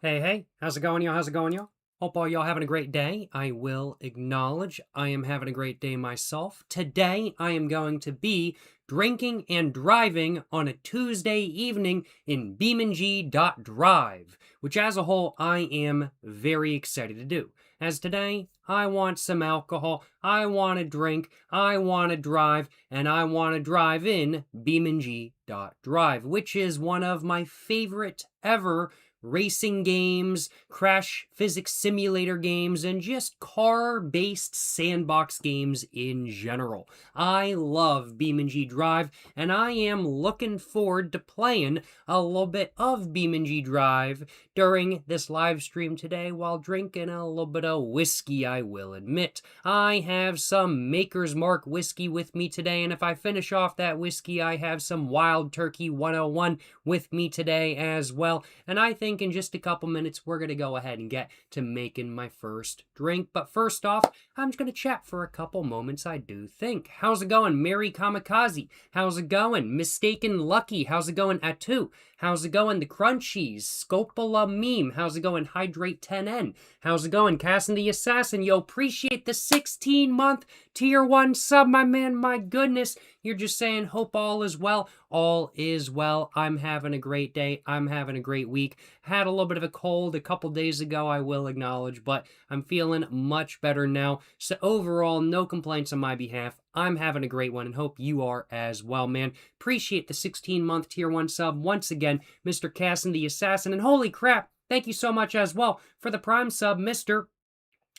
Hey, how's it going, y'all? How's it going, y'all? Hope all y'all having a great day. I will acknowledge I am having a great day myself. Today, I am going to be drinking and driving on a Tuesday evening in BeamNG.drive, which as a whole, I am very excited to do. As today, I want some alcohol, I want to drink, I want to drive, and I want to drive in BeamNG.drive, which is one of my favorite ever racing games, crash physics simulator games, and just car-based sandbox games in general. I love BeamNG Drive, and I am looking forward to playing a little bit of BeamNG Drive during this live stream today while drinking a little bit of whiskey, I will admit. I have some Maker's Mark whiskey with me today, and if I finish off that whiskey, I have some Wild Turkey 101 with me today as well, and I think in just a couple minutes, we're going to go ahead and get to making my first drink. But first off, I'm just going to chat for a couple moments, I do think. How's it going, Mary Kamikaze? How's it going, Mistaken Lucky? How's it going, Atu? How's it going, The Crunchies? Scopola Meme? How's it going, Hydrate 10N? How's it going, Cassin the Assassin? Yo, appreciate the 16-month Tier 1 sub, my man. My goodness. You're just saying, hope all is well. All is well. I'm having a great day. I'm having a great week. Had a little bit of a cold a couple days ago, I will acknowledge, but I'm feeling much better now. So overall, no complaints on my behalf. I'm having a great one and hope you are as well, man. Appreciate the 16-month Tier 1 sub once again, Mr. Cassin the Assassin. And holy crap, thank you so much as well for the Prime sub, Mr.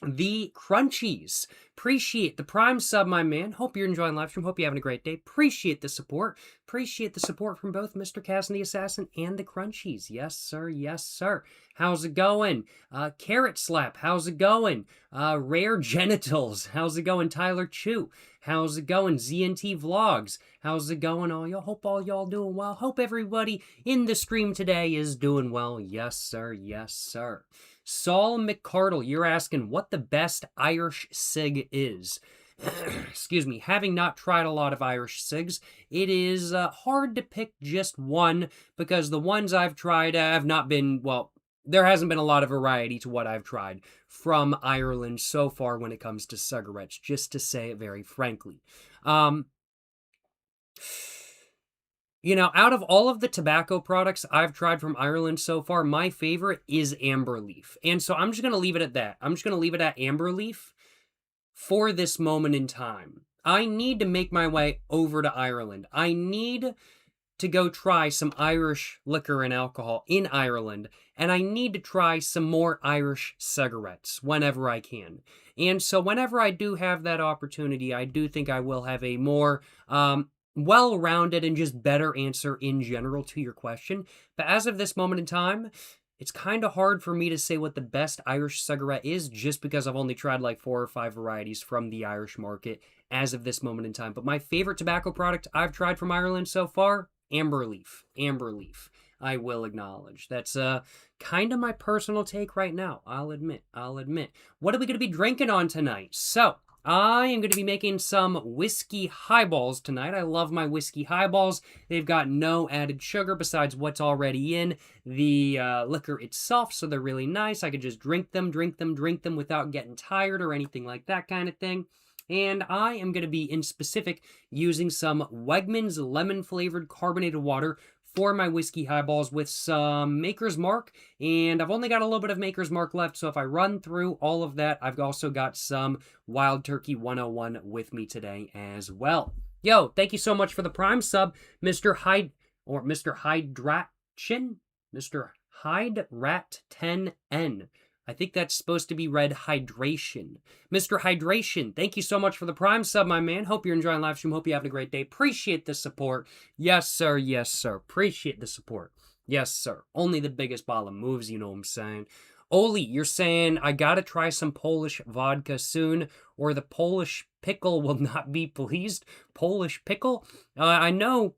The Crunchies. Appreciate the Prime sub, my man. Hope you're enjoying live stream. Hope you're having a great day. Appreciate the support. Appreciate the support from both Mr. Cass and the Assassin and the Crunchies. Yes, sir. Yes, sir. How's it going? Carrot Slap. How's it going? Rare Genitals. How's it going? Tyler Chu. How's it going? ZNT Vlogs. How's it going, all y'all? Hope all y'all doing well. Hope everybody in the stream today is doing well. Yes, sir. Yes, sir. Saul McCardle, you're asking what the best Irish cig is. Excuse me, having not tried a lot of Irish cigs, it is hard to pick just one because the ones I've tried have not been, well, there hasn't been a lot of variety to what I've tried from Ireland so far when it comes to cigarettes, just to say it very frankly. You know, out of all of the tobacco products I've tried from Ireland so far, my favorite is Amber Leaf. And so I'm just going to leave it at that. I'm just going to leave it at Amber Leaf for this moment in time. I need to make my way over to Ireland. I need to go try some Irish liquor and alcohol in Ireland, and I need to try some more Irish cigarettes whenever I can. And so whenever I do have that opportunity, I do think I will have a more well-rounded and just better answer in general to your question. But as of this moment in time, it's kind of hard for me to say what the best Irish cigarette is just because I've only tried like 4 or 5 varieties from the Irish market as of this moment in time. But my favorite tobacco product I've tried from Ireland so far, Amber Leaf. Amber Leaf. I will acknowledge. That's kind of my personal take right now. I'll admit. What are we going to be drinking on tonight? So, I am going to be making some whiskey highballs tonight. I love my whiskey highballs. They've got no added sugar besides what's already in the liquor itself, so they're really nice. I could just drink them without getting tired or anything like that kind of thing. And I am going to be, in specific, using some Wegmans lemon-flavored carbonated water for my whiskey highballs with some Maker's Mark, and I've only got a little bit of Maker's Mark left, so if I run through all of that, I've also got some Wild Turkey 101 with me today as well. Yo, thank you so much for the Prime sub, Mr. Hydration? Mr. Hyde-Rat 10N. I think that's supposed to be read hydration. Mr. Hydration, thank you so much for the Prime sub, my man. Hope you're enjoying live stream. Hope you're having a great day. Appreciate the support. Yes, sir. Yes, sir. Appreciate the support. Yes, sir. Only the biggest ball of moves, you know what I'm saying. Oli, you're saying, I gotta try some Polish vodka soon, or the Polish pickle will not be pleased. Polish pickle? I know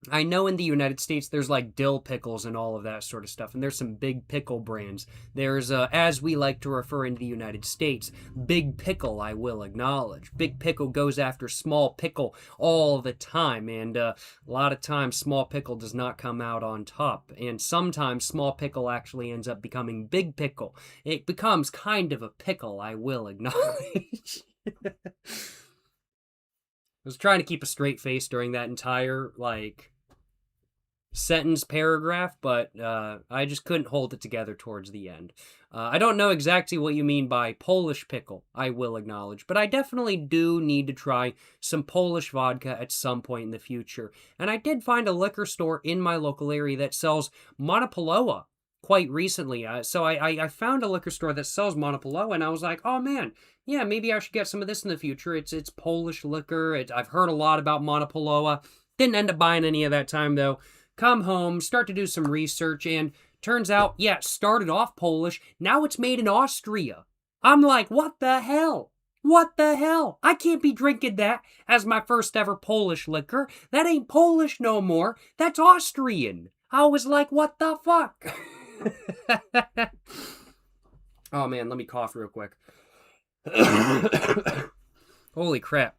I know in the United States there's like dill pickles and all of that sort of stuff, and there's some big pickle brands. There's, as we like to refer in the United States, Big Pickle, I will acknowledge. Big Pickle goes after Small Pickle all the time, and a lot of times Small Pickle does not come out on top, and sometimes Small Pickle actually ends up becoming Big Pickle. It becomes kind of a pickle, I will acknowledge. I was trying to keep a straight face during that entire, like, sentence paragraph, but I just couldn't hold it together towards the end. I don't know exactly what you mean by Polish pickle, I will acknowledge, but I definitely do need to try some Polish vodka at some point in the future. And I did find a liquor store in my local area that sells Monopoloa quite recently. So I found a liquor store that sells Monopoloa, and I was like, oh man, yeah, maybe I should get some of this in the future. It's Polish liquor. I've heard a lot about Monopoloa. Didn't end up buying any of that time, though. Come home, start to do some research, and turns out, yeah, it started off Polish. Now it's made in Austria. I'm like, what the hell? What the hell? I can't be drinking that as my first ever Polish liquor. That ain't Polish no more. That's Austrian. I was like, what the fuck? Oh man, let me cough real quick. Holy crap.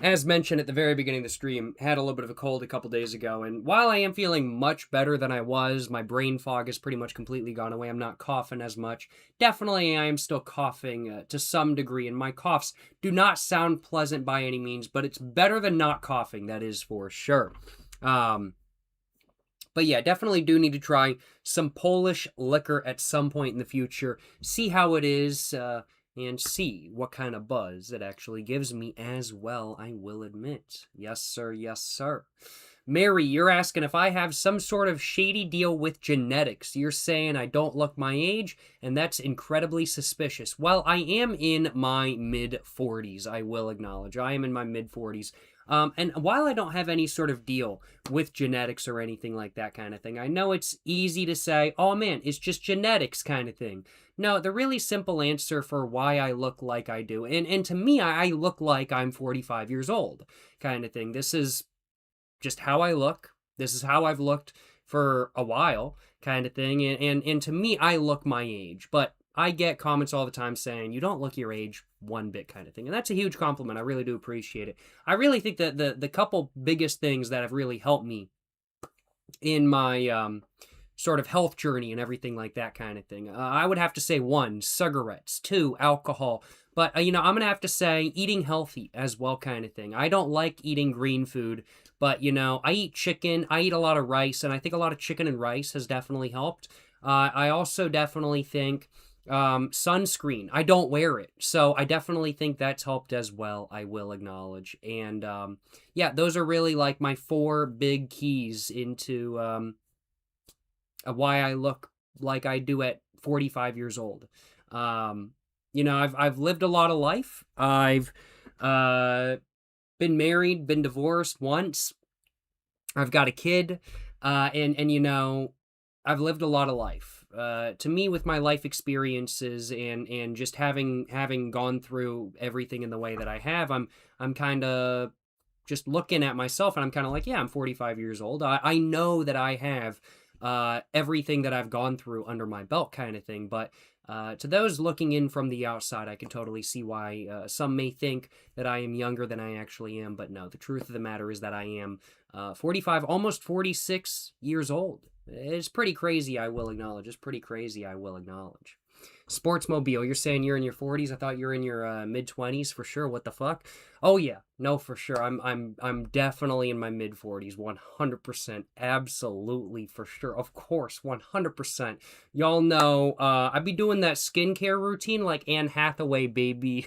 As mentioned at the very beginning of the stream, had a little bit of a cold a couple days ago, and while I am feeling much better than I was, my brain fog has pretty much completely gone away. I'm not coughing as much. Definitely, I am still coughing to some degree, and my coughs do not sound pleasant by any means, but it's better than not coughing, that is for sure. But yeah, definitely do need to try some Polish liquor at some point in the future, see how it is, and see what kind of buzz it actually gives me as well, I will admit. Yes, sir, yes, sir. Mary, you're asking if I have some sort of shady deal with genetics. You're saying I don't look my age, and that's incredibly suspicious. Well, I am in my mid-40s, I will acknowledge. I am in my mid-40s. And while I don't have any sort of deal with genetics or anything like that kind of thing, I know it's easy to say, oh man, it's just genetics kind of thing. No, the really simple answer for why I look like I do, and to me, I look like I'm 45 years old kind of thing. This is just how I look. This is how I've looked for a while kind of thing. And to me, I look my age. But I get comments all the time saying, you don't look your age one bit kind of thing. And that's a huge compliment. I really do appreciate it. I really think that the couple biggest things that have really helped me in my sort of health journey and everything like that kind of thing, I would have to say 1, cigarettes, 2, alcohol. But, I'm going to have to say eating healthy as well kind of thing. I don't like eating green food, but, I eat chicken, I eat a lot of rice, and I think a lot of chicken and rice has definitely helped. I also definitely think sunscreen. I don't wear it, so I definitely think that's helped as well, I will acknowledge. And, yeah, those are really like my 4 big keys into why I look like I do at 45 years old. I've lived a lot of life. I've been married, been divorced once. I've got a kid, and I've lived a lot of life. To me, with my life experiences and just having gone through everything in the way that I have, I'm kind of just looking at myself, and I'm kind of like, yeah, I'm 45 years old. I know that I have everything that I've gone through under my belt kind of thing, but to those looking in from the outside, I can totally see why some may think that I am younger than I actually am, but no, the truth of the matter is that I am 45, almost 46 years old. It's pretty crazy, I will acknowledge. It's pretty crazy, I will acknowledge. Sportsmobile, you're saying you're in your 40s? I thought you were in your mid-20s for sure. What the fuck? Oh yeah, no, for sure. I'm definitely in my mid-40s, 100%, absolutely for sure. Of course, 100%. Y'all know I be doing that skincare routine like Anne Hathaway, baby.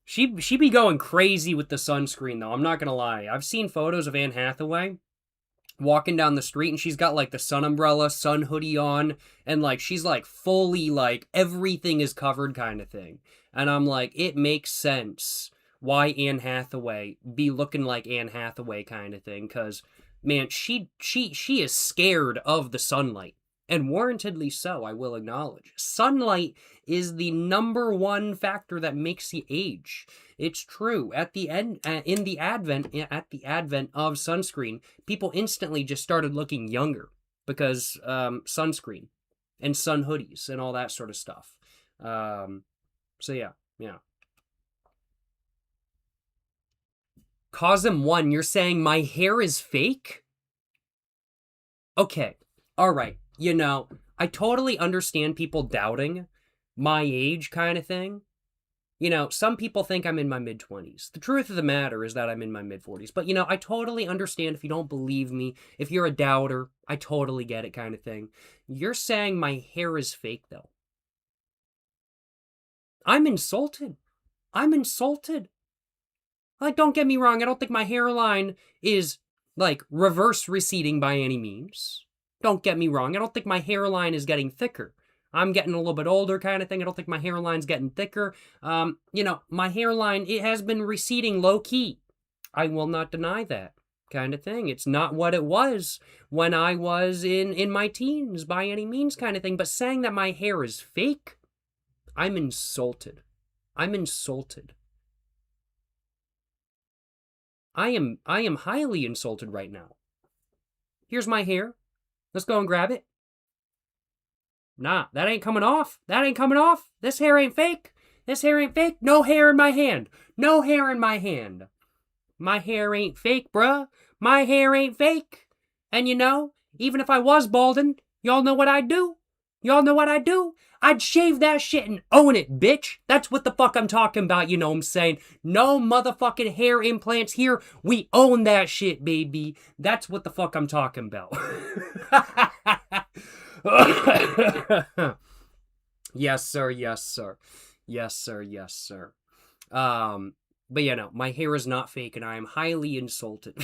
She be going crazy with the sunscreen though. I'm not gonna lie. I've seen photos of Anne Hathaway walking down the street, and she's got like the sun umbrella, sun hoodie on, and like she's like fully like everything is covered kind of thing. And I'm like, it makes sense why Anne Hathaway be looking like Anne Hathaway kind of thing, because man, she is scared of the sunlight. And warrantedly so, I will acknowledge. Sunlight is the #1 factor that makes you age. It's true. At the advent of sunscreen, people instantly just started looking younger because sunscreen and sun hoodies and all that sort of stuff. So yeah. Cosm1, you're saying my hair is fake? Okay, all right. You know, I totally understand people doubting my age kind of thing. You know, some people think I'm in my mid-20s. The truth of the matter is that I'm in my mid-40s. But, you know, I totally understand if you don't believe me. If you're a doubter, I totally get it kind of thing. You're saying my hair is fake, though. I'm insulted. I'm insulted. Like, don't get me wrong. I don't think my hairline is, like, reverse receding by any means. Don't get me wrong. I don't think my hairline is getting thicker. I'm getting a little bit older kind of thing. I don't think my hairline's getting thicker. You know, my hairline, it has been receding low-key. I will not deny that kind of thing. It's not what it was when I was in my teens by any means kind of thing. But saying that my hair is fake, I'm insulted. I'm insulted. I am highly insulted right now. Here's my hair. Let's go and grab it. Nah, that ain't coming off. That ain't coming off. This hair ain't fake. This hair ain't fake. No hair in my hand. No hair in my hand. My hair ain't fake, bruh. My hair ain't fake. And you know, even if I was balding, y'all know what I'd do? Y'all know what I'd do? I'd shave that shit and own it, bitch. That's what the fuck I'm talking about, you know what I'm saying? No motherfucking hair implants here. We own that shit, baby. That's what the fuck I'm talking about. Yes, sir. Yes, sir. Yes, sir. Yes, sir. But yeah, no, my hair is not fake and I am highly insulted.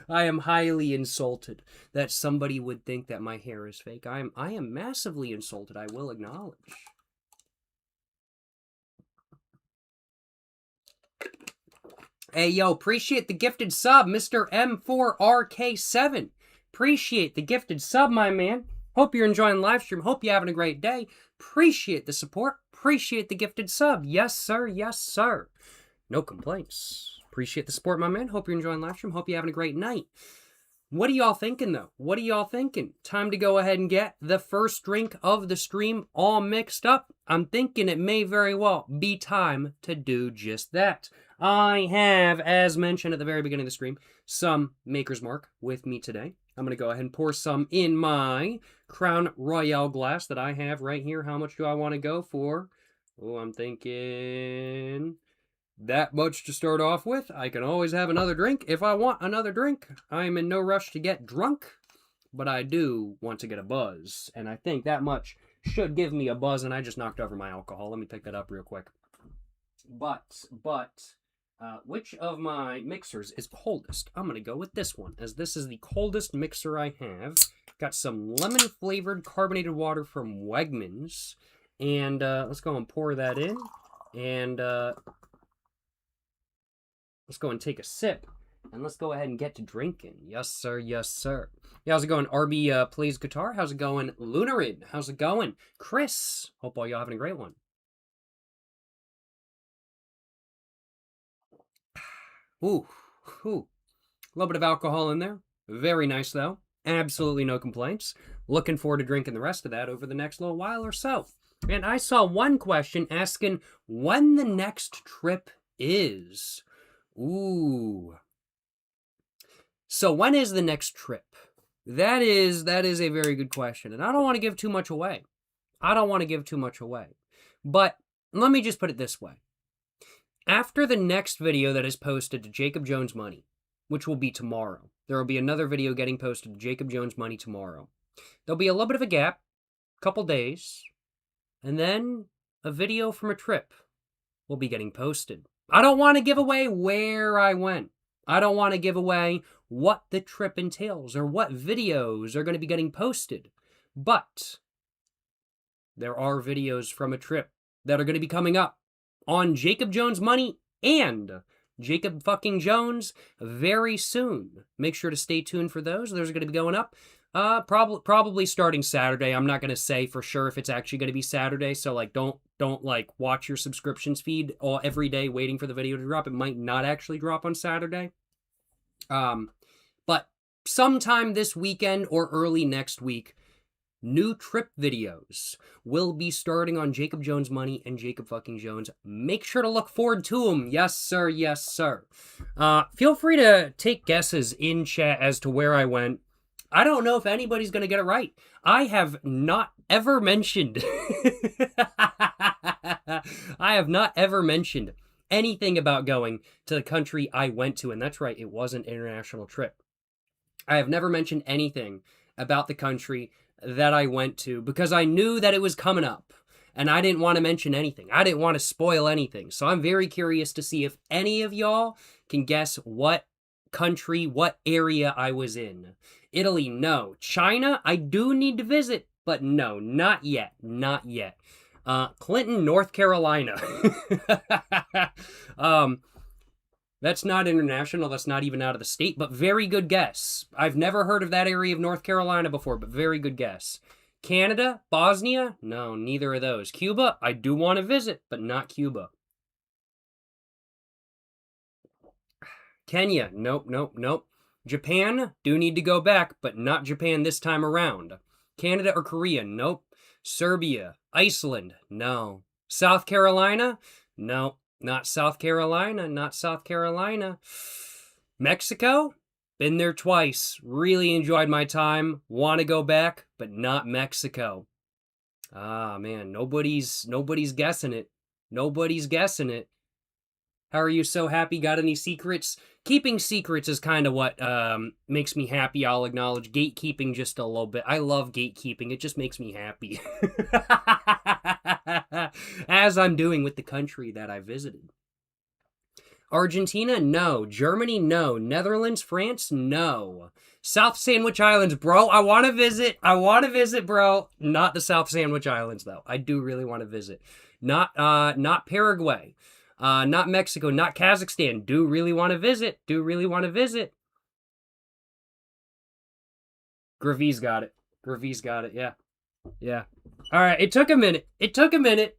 I am highly insulted that somebody would think that my hair is fake. I am massively insulted, I will acknowledge. Hey, yo, appreciate the gifted sub, Mr. M4RK7. Appreciate the gifted sub, my man. Hope you're enjoying the live stream. Hope you're having a great day. Appreciate the support. Appreciate the gifted sub. Yes, sir. Yes, sir. No complaints. Appreciate the support, my man. Hope you're enjoying the live stream. Hope you're having a great night. What are y'all thinking, though? What are y'all thinking? Time to go ahead and get the first drink of the stream all mixed up. I'm thinking it may very well be time to do just that. I have, as mentioned at the very beginning of the stream, some Maker's Mark with me today. I'm going to go ahead and pour some in my Crown Royale glass that I have right here. How much do I want to go for? Oh, I'm thinking that much to start off with. I can always have another drink if I want another drink. I am in no rush to get drunk, but I do want to get a buzz. And I think that much should give me a buzz, and I just knocked over my alcohol. Let me pick that up real quick. Which of my mixers is coldest? I'm going to go with this one, as this is the coldest mixer I have. Got some lemon-flavored carbonated water from Wegmans. And let's go and pour that in. And let's go and take a sip. And let's go ahead and get to drinking. Yes, sir. Yes, sir. Yeah, how's it going? RB plays guitar. How's it going? Lunarid. How's it going? Chris. Hope all y'all having a great one. Ooh. A little bit of alcohol in there. Very nice, though. Absolutely no complaints. Looking forward to drinking the rest of that over the next little while or so. And I saw one question asking when the next trip is. Ooh. So when is the next trip? That is a very good question. And I don't want to give too much away. But let me just put it this way. After the next video that is posted to Jacob Jones Money, which will be tomorrow, there will be another video getting posted to Jacob Jones Money tomorrow. There'll be a little bit of a gap, couple days, and then a video from a trip will be getting posted. I don't want to give away where I went. I don't want to give away what the trip entails or what videos are going to be getting posted. But there are videos from a trip that are going to be coming up on Jacob Jones Money and Jacob fucking Jones very soon. Make sure to stay tuned for those. Those are going to be going up. Probably starting Saturday. I'm not gonna say for sure if it's actually gonna be Saturday, so like don't like watch your subscriptions feed all every day waiting for the video to drop. It might not actually drop on Saturday. But sometime this weekend or early next week, new trip videos will be starting on Jacob Jones Money and Jacob fucking Jones. Make sure to look forward to them. Yes, sir. Yes, sir. Feel free to take guesses in chat as to where I went. I don't know if anybody's going to get it right. I have not ever mentioned... I have not ever mentioned anything about going to the country I went to. And that's right, it was an international trip. I have never mentioned anything about the country that I went to because I knew that it was coming up. And I didn't want to mention anything. I didn't want to spoil anything. So I'm very curious to see if any of y'all can guess what country, what area I was in. Italy, no. China, I do need to visit, but no, not yet. Not yet. Clinton, North Carolina. That's not international. That's not even out of the state, but very good guess. I've never heard of that area of North Carolina before, but very good guess. Canada, Bosnia? No, neither of those. Cuba, I do want to visit, but not Cuba. Kenya, nope, nope, nope. Japan, do need to go back, but not Japan this time around. Canada or Korea, nope. Serbia, Iceland, no. South Carolina, no. Not South Carolina, not South Carolina. Mexico, been there twice. Really enjoyed my time. Want to go back, but not Mexico. Ah, man, nobody's guessing it. Nobody's guessing it. How are you so happy? Got any secrets? Keeping secrets is kind of what makes me happy, I'll acknowledge. Gatekeeping just a little bit. I love gatekeeping. It just makes me happy. As I'm doing with the country that I visited. Argentina, no. Germany, no. Netherlands, France, no. South Sandwich Islands, bro. I want to visit. I want to visit, bro. Not the South Sandwich Islands, though. I do really want to visit. Not Paraguay. Not Mexico, not Kazakhstan. Do really want to visit. Do really want to visit. Gravi's got it. Gravi's got it, yeah. Yeah. All right, it took a minute. It took a minute.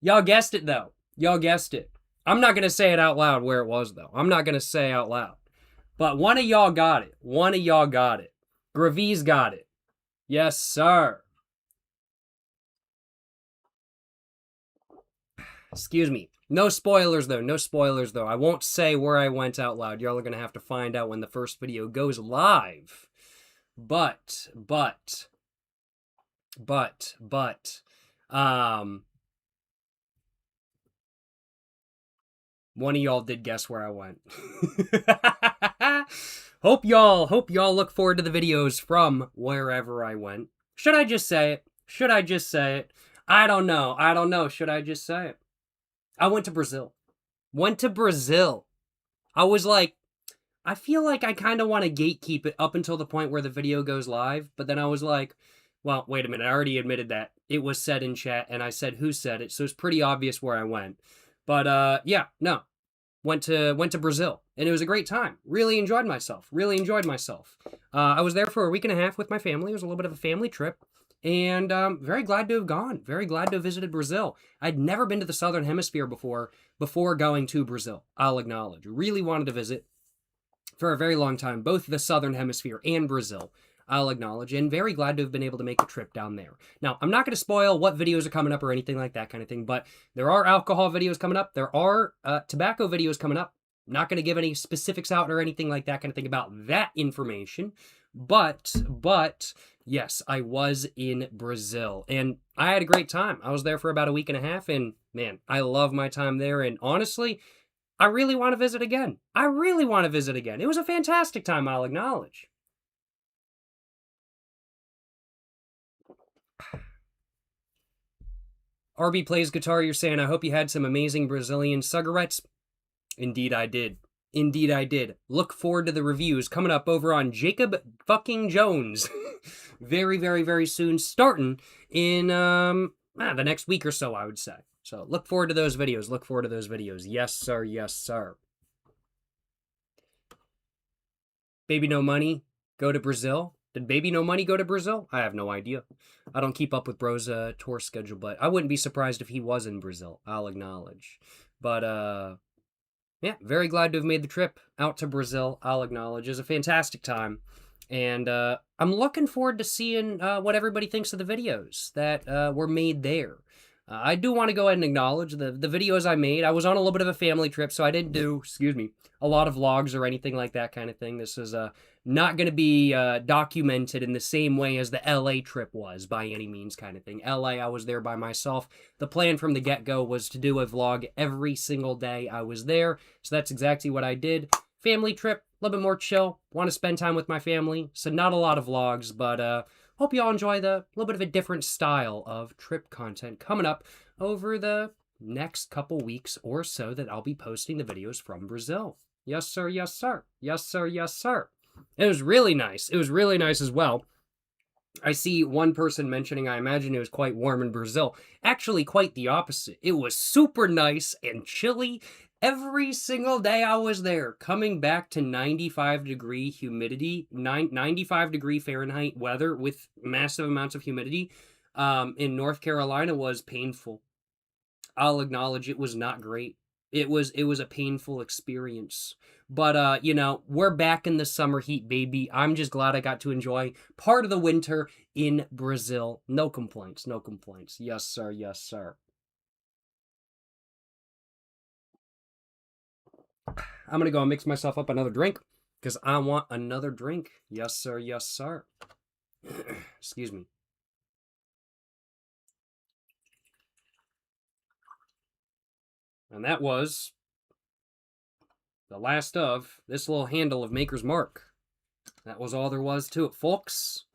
Y'all guessed it, though. Y'all guessed it. I'm not going to say it out loud where it was, though. I'm not going to say out loud. But one of y'all got it. One of y'all got it. Gravi's got it. Yes, sir. Excuse me. No spoilers, though. No spoilers, though. I won't say where I went out loud. Y'all are going to have to find out when the first video goes live. But, one of y'all did guess where I went. Hope y'all look forward to the videos from wherever I went. Should I just say it? Should I just say it? I don't know. I don't know. Should I just say it? I went to Brazil. Went to Brazil. I was like, I feel like I kind of want to gatekeep it up until the point where the video goes live. But then I was like, well, wait a minute. I already admitted that. It was said in chat, and I said who said it. So it's pretty obvious where I went. But yeah, no. Went to Brazil, and it was a great time. Really enjoyed myself. Really enjoyed myself. I was there for a week and a half with my family. It was a little bit of a family trip. And very glad to have gone. Very glad to have visited Brazil. I'd never been to the Southern Hemisphere before going to Brazil, I'll acknowledge. Really wanted to visit for a very long time, both the Southern Hemisphere and Brazil, I'll acknowledge. And very glad to have been able to make the trip down there. Now, I'm not going to spoil what videos are coming up or anything like that kind of thing, but there are alcohol videos coming up. There are tobacco videos coming up. I'm not going to give any specifics out or anything like that kind of thing about that information. But, yes, I was in Brazil, and I had a great time. I was there for about a week and a half, and, man, I love my time there, and honestly, I really want to visit again. I really want to visit again. It was a fantastic time, I'll acknowledge. RB plays guitar, you're saying, I hope you had some amazing Brazilian cigarettes. Indeed, I did. Indeed, I did. Look forward to the reviews coming up over on Jacob fucking Jones. Very, very, very soon, starting in the next week or so, I would say. So look forward to those videos. Look forward to those videos. Yes, sir. Yes, sir. Baby No Money, go to Brazil. Did Baby No Money go to Brazil? I have no idea. I don't keep up with Bro's tour schedule, but I wouldn't be surprised if he was in Brazil. I'll acknowledge. But, yeah, very glad to have made the trip out to Brazil. I'll acknowledge. It was a fantastic time. And I'm looking forward to seeing what everybody thinks of the videos that were made there. I do want to go ahead and acknowledge the videos I made. I was on a little bit of a family trip, so I didn't do, a lot of vlogs or anything like that kind of thing. This is not going to be documented in the same way as the LA trip was, by any means kind of thing. LA, I was there by myself. The plan from the get-go was to do a vlog every single day I was there, so that's exactly what I did. Family trip, a little bit more chill. Want to spend time with my family, so not a lot of vlogs, but hope you all enjoy the little bit of a different style of trip content coming up over the next couple weeks or so that I'll be posting the videos from Brazil. Yes, sir, yes, sir. Yes, sir, yes, sir. It was really nice. It was really nice as well. I see one person mentioning, I imagine it was quite warm in Brazil. Actually, quite the opposite. It was super nice and chilly every single day I was there, coming back to 95-degree humidity, 95-degree Fahrenheit weather with massive amounts of humidity in North Carolina was painful. I'll acknowledge it was not great. It was a painful experience. But, you know, we're back in the summer heat, baby. I'm just glad I got to enjoy part of the winter in Brazil. No complaints, no complaints. Yes, sir, yes, sir. I'm going to go and mix myself up another drink because I want another drink. Yes, sir. Yes, sir. Excuse me. And that was the last of this little handle of Maker's Mark. That was all there was to it, folks.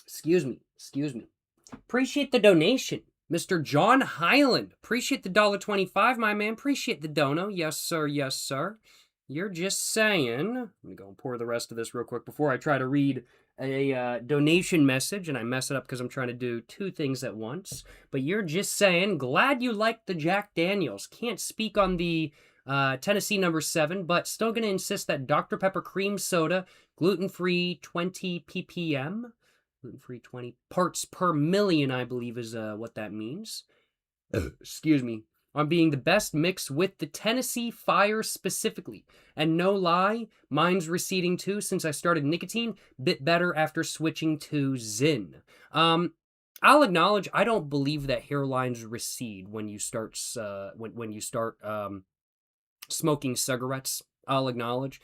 Excuse me. Excuse me. Appreciate the donation. Mr. John Highland. Appreciate the $1.25, my man. Appreciate the dono. Yes, sir. Yes, sir. You're just saying... Let me go and pour the rest of this real quick before I try to read a donation message, and I mess it up because I'm trying to do two things at once. But you're just saying, glad you liked the Jack Daniels. Can't speak on the Tennessee number 7, but still going to insist that Dr. Pepper cream soda, gluten-free 20 ppm... Gluten-free 20 parts per million, I believe is what that means. Excuse me. On being the best mix with the Tennessee Fire specifically. And no lie, mine's receding too since I started nicotine. Bit better after switching to Zyn. I'll acknowledge I don't believe that hairlines recede when you start when you start smoking cigarettes. I'll acknowledge.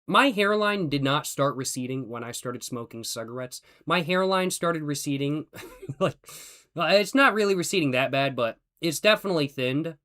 My hairline did not start receding when I started smoking cigarettes. My hairline started receding, like, it's not really receding that bad, but it's definitely thinned.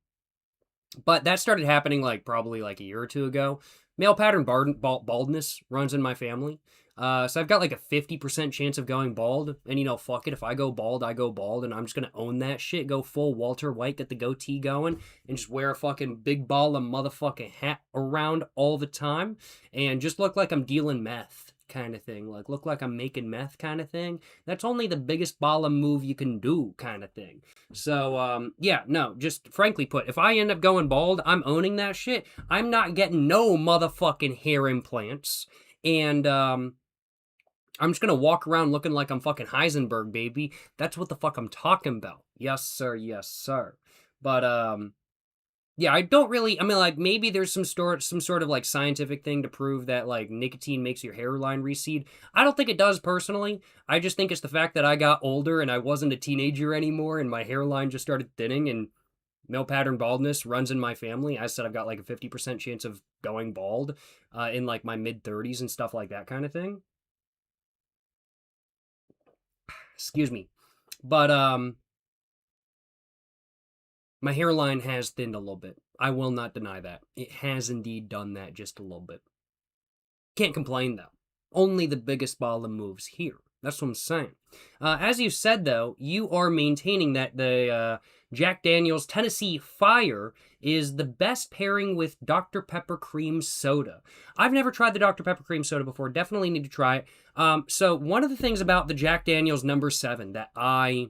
But that started happening, like, probably, like, a year or two ago. Male pattern baldness runs in my family. So I've got, like, a 50% chance of going bald. And, you know, fuck it. If I go bald, I go bald. And I'm just gonna own that shit. Go full Walter White, get the goatee going. And just wear a fucking big ball of motherfucking hat around all the time. And just look like I'm dealing meth kind of thing. Like, look like I'm making meth kind of thing. That's only the biggest baller move you can do kind of thing. So, yeah, no, just frankly put, if I end up going bald, I'm owning that shit. I'm not getting no motherfucking hair implants. And, I'm just gonna walk around looking like I'm fucking Heisenberg, baby. That's what the fuck I'm talking about. Yes, sir. Yes, sir. But, yeah, I don't really... I mean, like, maybe there's some sort of, like, scientific thing to prove that, like, nicotine makes your hairline recede. I don't think it does, personally. I just think it's the fact that I got older and I wasn't a teenager anymore and my hairline just started thinning and male pattern baldness runs in my family. I said I've got, like, a 50% chance of going bald in, like, my mid-30s and stuff like that kind of thing. Excuse me. But, my hairline has thinned a little bit. I will not deny that. It has indeed done that just a little bit. Can't complain, though. Only the biggest ball of moves here. That's what I'm saying. As you said, though, you are maintaining that the Jack Daniels Tennessee Fire is the best pairing with Dr. Pepper Cream Soda. I've never tried the Dr. Pepper Cream Soda before. Definitely need to try it. So one of the things about the Jack Daniels number 7 that I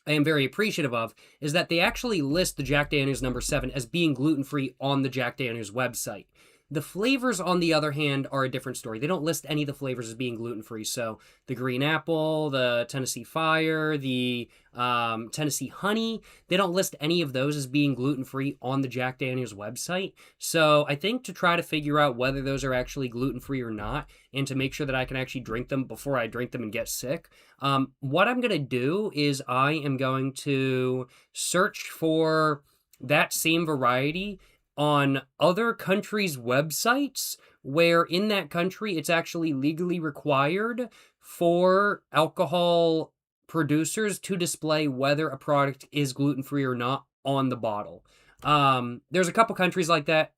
am very appreciative of is that they actually list the Jack Daniels number 7 as being gluten-free on the Jack Daniels website. The flavors, on the other hand, are a different story. They don't list any of the flavors as being gluten-free. So the green apple, the Tennessee Fire, the Tennessee Honey, they don't list any of those as being gluten-free on the Jack Daniel's website. So I think to try to figure out whether those are actually gluten-free or not, and to make sure that I can actually drink them before I drink them and get sick, what I'm going to do is I am going to search for that same variety on other countries' websites where in that country it's actually legally required for alcohol producers to display whether a product is gluten-free or not on the bottle. There's a couple countries like that.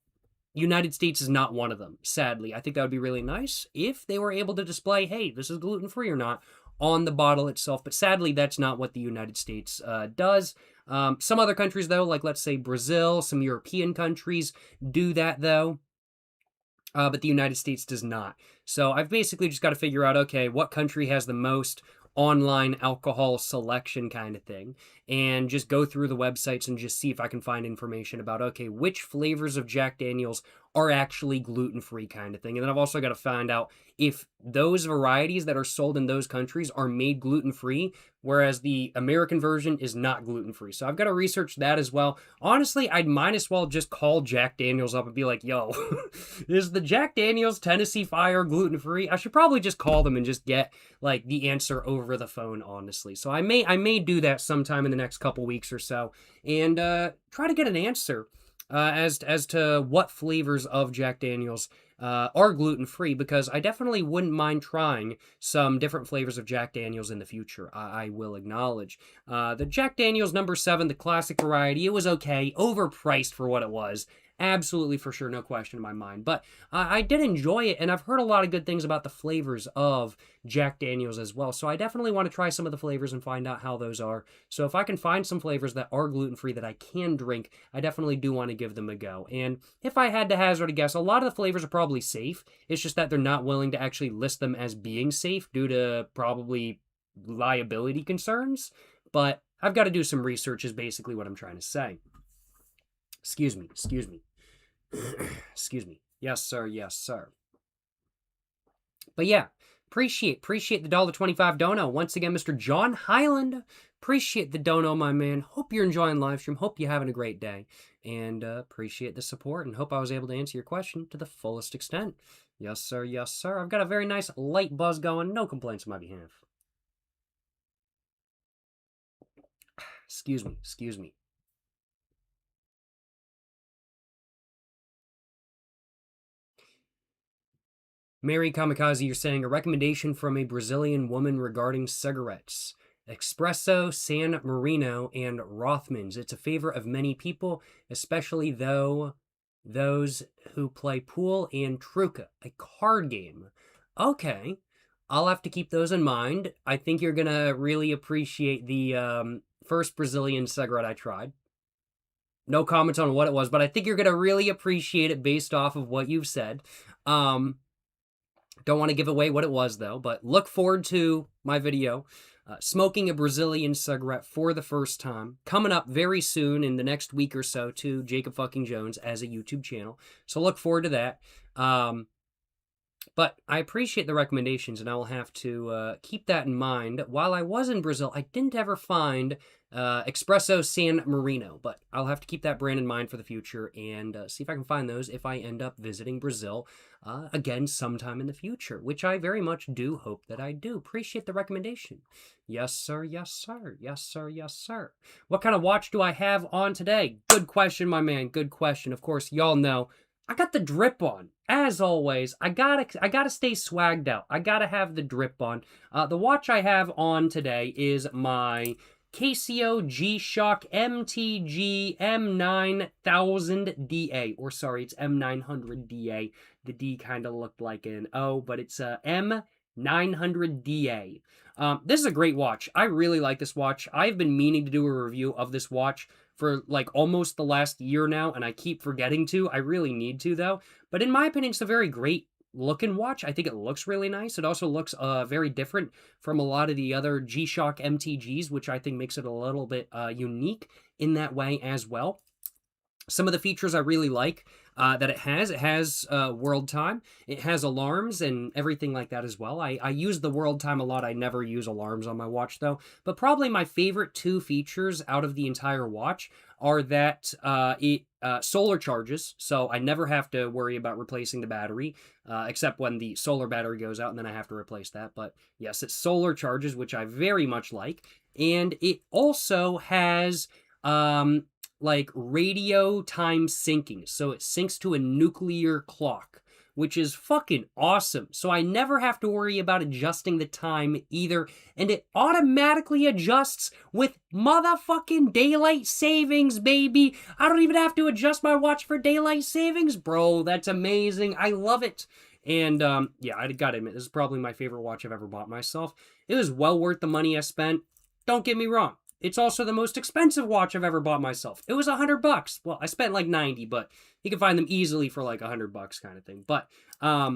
United States is not one of them, sadly. I think that would be really nice if they were able to display, hey, this is gluten-free or not on the bottle itself. But sadly, that's not what the United States does. Some other countries, though, like let's say Brazil, some European countries do that, though. But the United States does not. So I've basically just got to figure out, okay, what country has the most online alcohol selection kind of thing, and just go through the websites and just see if I can find information about, okay, which flavors of Jack Daniel's are actually gluten-free kind of thing. And then I've also got to find out if those varieties that are sold in those countries are made gluten-free, whereas the American version is not gluten-free. So I've got to research that as well. Honestly, I'd might as well just call Jack Daniel's up and be like, yo, is the Jack Daniel's Tennessee Fire gluten-free? I should probably just call them and just get like the answer over the phone, honestly. So I may do that sometime in the next couple weeks or so, and try to get an answer as to what flavors of Jack Daniel's are gluten-free, because I definitely wouldn't mind trying some different flavors of Jack Daniel's in the future. I will acknowledge. The Jack Daniel's number 7, the classic variety, it was okay, overpriced for what it was. Absolutely, for sure, no question in my mind. But I did enjoy it, and I've heard a lot of good things about the flavors of Jack Daniel's as well. So I definitely want to try some of the flavors and find out how those are. So if I can find some flavors that are gluten-free that I can drink, I definitely do want to give them a go. And if I had to hazard a guess, a lot of the flavors are probably safe. It's just that they're not willing to actually list them as being safe due to probably liability concerns. But I've got to do some research is basically what I'm trying to say. Excuse me. Excuse me. Yes, sir. Yes, sir. But yeah, appreciate the $1.25 dono. Once again, Mr. John Highland. Appreciate the dono, my man. Hope you're enjoying live stream. Hope you're having a great day. And appreciate the support, and hope I was able to answer your question to the fullest extent. Yes, sir. Yes, sir. I've got a very nice light buzz going. No complaints on my behalf. Excuse me. Excuse me. Mary Kamikaze, you're saying a recommendation from a Brazilian woman regarding cigarettes. Espresso, San Marino, and Rothmans. It's a favorite of many people, especially those who play pool and truca, a card game. Okay, I'll have to keep those in mind. I think you're going to really appreciate the first Brazilian cigarette I tried. No comments on what it was, but I think you're going to really appreciate it based off of what you've said. Don't want to give away what it was, though, but look forward to my video, smoking a Brazilian cigarette for the first time, coming up very soon in the next week or so to Jacob fucking Jones as a YouTube channel. So look forward to that. But I appreciate the recommendations, and I will have to keep that in mind. While I was in Brazil, I didn't ever find Espresso San Marino, but I'll have to keep that brand in mind for the future and see if I can find those if I end up visiting Brazil again sometime in the future, which I very much do hope that I do. Appreciate the recommendation. Yes, sir. Yes, sir. Yes, sir. Yes, sir. What kind of watch do I have on today? Good question, my man. Good question. Of course, y'all know I got the drip on. As always, I gotta stay swagged out. I gotta have the drip on. The watch I have on today is my Casio G-Shock MTG M9000DA. Or sorry, it's M900DA. The D kind of looked like an O, but it's M900DA. This is a great watch. I really like this watch. I've been meaning to do a review of this watch for like almost the last year now, and I keep forgetting to. I really need to, though. But in my opinion, it's a very great looking watch. I think it looks really nice. It also looks very different from a lot of the other G-Shock MTGs, which I think makes it a little bit unique in that way as well. Some of the features I really like that it has world time. It has alarms and everything like that as well. I use the world time a lot. I never use alarms on my watch though. But probably my favorite two features out of the entire watch are that it solar charges, so I never have to worry about replacing the battery, except when the solar battery goes out and then I have to replace that. But yes, it solar charges, which I very much like. And it also has like radio time syncing. So it syncs to a nuclear clock, which is fucking awesome. So I never have to worry about adjusting the time either. And it automatically adjusts with motherfucking daylight savings, baby. I don't even have to adjust my watch for daylight savings, bro. That's amazing. I love it. And yeah, I gotta admit, this is probably my favorite watch I've ever bought myself. It was well worth the money I spent. Don't get me wrong. It's also the most expensive watch I've ever bought myself. It was $100. Well, I spent like 90, but you can find them easily for like $100 kind of thing. But I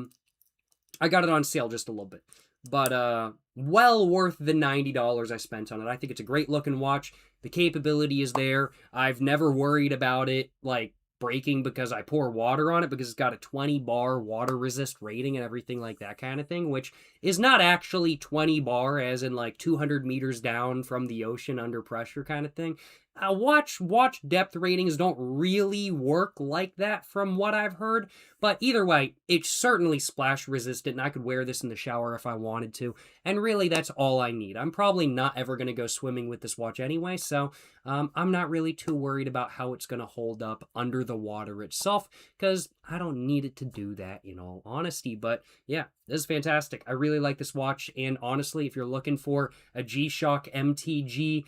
got it on sale just a little bit. But well worth the $90 I spent on it. I think it's a great looking watch. The capability is there. I've never worried about it like breaking because I pour water on it, because it's got a 20 bar water resist rating and everything like that kind of thing, which is not actually 20 bar as in like 200 meters down from the ocean under pressure kind of thing. Watch depth ratings don't really work like that from what I've heard, but either way, it's certainly splash resistant, and I could wear this in the shower if I wanted to, and really that's all I need. I'm probably not ever going to go swimming with this watch anyway, so I'm not really too worried about how it's going to hold up under the water itself, because I don't need it to do that, in all honesty. But yeah, this is fantastic. I really like this watch, and honestly, if you're looking for a G-Shock MTG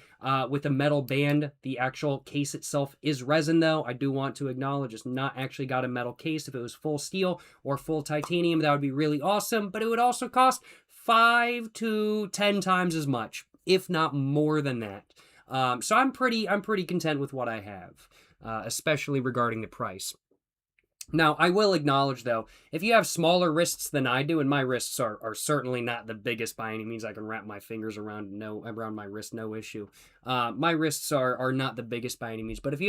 with a metal band, the actual case itself is resin though. I do want to acknowledge it's not actually got a metal case. If it was full steel or full titanium, that would be really awesome, but it would also cost 5 to 10 times as much, if not more than that. So I'm pretty content with what I have, especially regarding the price. Now, I will acknowledge, though, if you have smaller wrists than I do, and my wrists are certainly not the biggest by any means, I can wrap my fingers around my wrist, no issue. My wrists are not the biggest by any means, but if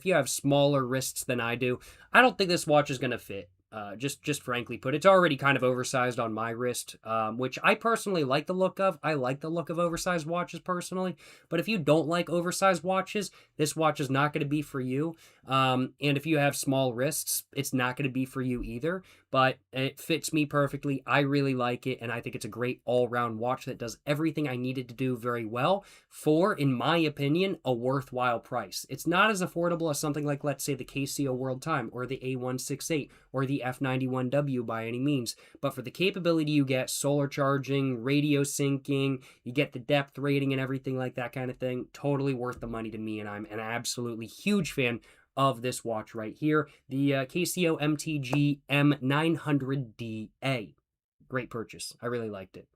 you have smaller wrists than I do, I don't think this watch is going to fit. Just frankly put, it's already kind of oversized on my wrist, which I personally like the look of. I like the look of oversized watches personally, but if you don't like oversized watches, this watch is not going to be for you. And if you have small wrists, it's not going to be for you either, but it fits me perfectly. I really like it, and I think it's a great all-round watch that does everything I needed to do very well for, in my opinion, a worthwhile price. It's not as affordable as something like, let's say, the Casio World Time or the A168 or the F91W by any means, but for the capability you get, solar charging, radio syncing, you get the depth rating and everything like that kind of thing, totally worth the money to me, and I'm an absolutely huge fan of this watch right here, the Casio MTG M900DA. Great purchase. I really liked it.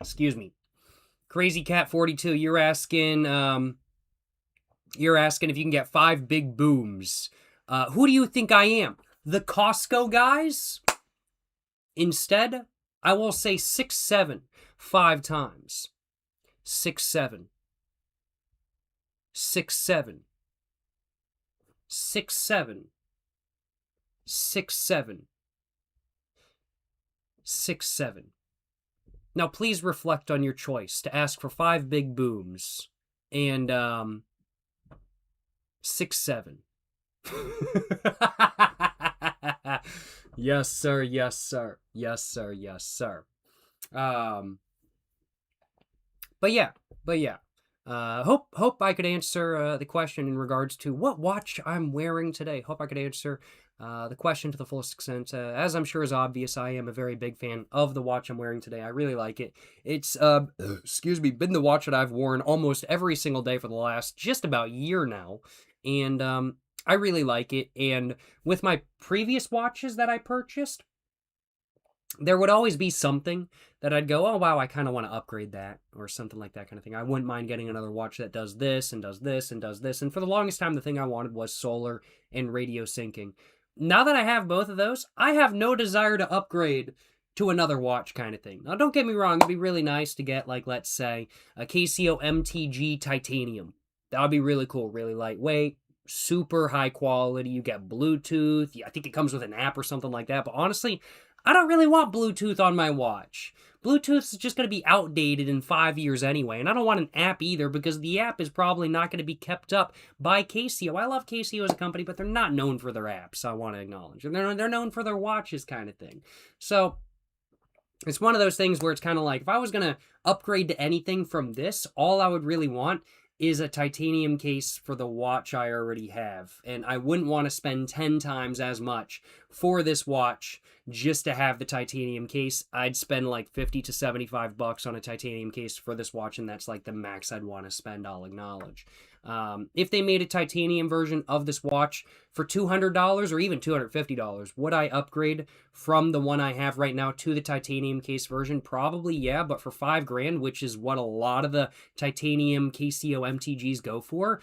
Excuse me. Crazy Cat 42, you're asking if you can get 5 big booms. Who do you think I am? The Costco guys? Instead, I will say 6'7", 5 times. 6'7". 6'7". 6'7". 6'7". 6'7". Now, please reflect on your choice to ask for 5 big booms and 6'7". Yes, sir. Yes, sir. Yes, sir. Yes, sir. But yeah. Hope I could answer the question in regards to what watch I'm wearing today. Hope I could answer the question to the fullest extent. As I'm sure is obvious, I am a very big fan of the watch I'm wearing today. I really like it. It's, been the watch that I've worn almost every single day for the last just about year now. And I really like it. And with my previous watches that I purchased, there would always be something that I'd go, oh, wow, I kind of want to upgrade that, or something like that kind of thing. I wouldn't mind getting another watch that does this and does this and does this. And for the longest time, the thing I wanted was solar and radio syncing. Now that I have both of those, I have no desire to upgrade to another watch kind of thing. Now, don't get me wrong, it'd be really nice to get, like, let's say, a Casio MTG Titanium. That would be really cool, really lightweight, super high quality. You get Bluetooth. I think it comes with an app or something like that. But honestly, I don't really want Bluetooth on my watch. Bluetooth is just going to be outdated in 5 years anyway. And I don't want an app either because the app is probably not going to be kept up by Casio. I love Casio as a company, but they're not known for their apps, I want to acknowledge. They're known for their watches kind of thing. So it's one of those things where it's kind of like, if I was going to upgrade to anything from this, all I would really want is a titanium case for the watch I already have. And I wouldn't want to spend 10 times as much for this watch just to have the titanium case. I'd spend like 50 to 75 bucks on a titanium case for this watch, and that's like the max I'd want to spend, I'll acknowledge. If they made a titanium version of this watch for $200 or even $250, would I upgrade from the one I have right now to the titanium case version? Probably, yeah, but for $5,000, which is what a lot of the titanium Casio MTGs go for,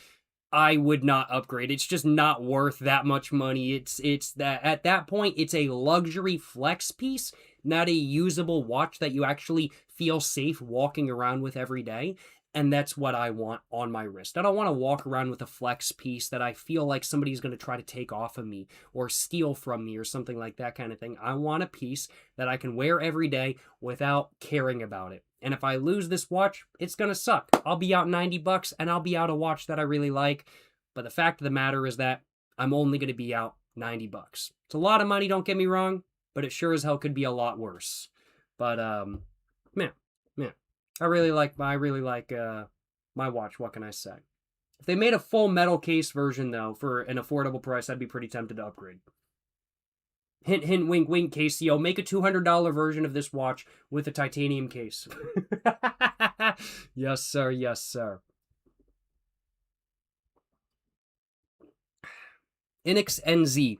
I would not upgrade. It's just not worth that much money. It's that at that point, it's a luxury flex piece, not a usable watch that you actually feel safe walking around with every day. And that's what I want on my wrist. I don't want to walk around with a flex piece that I feel like somebody's going to try to take off of me or steal from me or something like that kind of thing. I want a piece that I can wear every day without caring about it. And if I lose this watch, it's going to suck. I'll be out 90 bucks and I'll be out a watch that I really like. But the fact of the matter is that I'm only going to be out 90 bucks. It's a lot of money, don't get me wrong, but it sure as hell could be a lot worse. But, man. I really like my watch, what can I say? If they made a full metal case version, though, for an affordable price, I'd be pretty tempted to upgrade. Hint, hint, wink, wink, Casio. Make a $200 version of this watch with a titanium case. Yes, sir. Yes, sir. Inix NZ.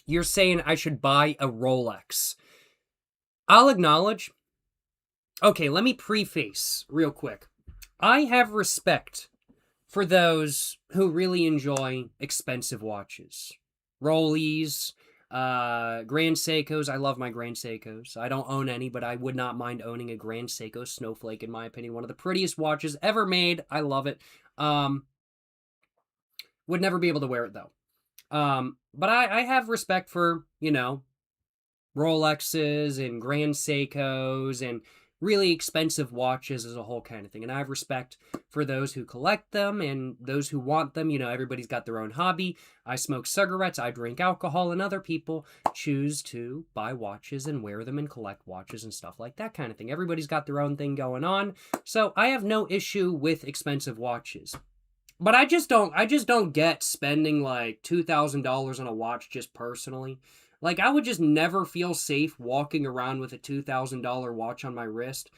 You're saying I should buy a Rolex. I'll acknowledge. Okay, let me preface real quick. I have respect for those who really enjoy expensive watches. Rollies, Grand Seikos. I love my Grand Seikos. I don't own any, but I would not mind owning a Grand Seiko Snowflake, in my opinion. One of the prettiest watches ever made. I love it. Would never be able to wear it, though. But I have respect for, Rolexes and Grand Seikos and really expensive watches as a whole kind of thing. And I have respect for those who collect them and those who want them. Everybody's got their own hobby. I smoke cigarettes, I drink alcohol, and other people choose to buy watches and wear them and collect watches and stuff like that kind of thing. Everybody's got their own thing going on. So I have no issue with expensive watches. But I just don't get spending like $2,000 on a watch just personally. Like, I would just never feel safe walking around with a $2,000 watch on my wrist.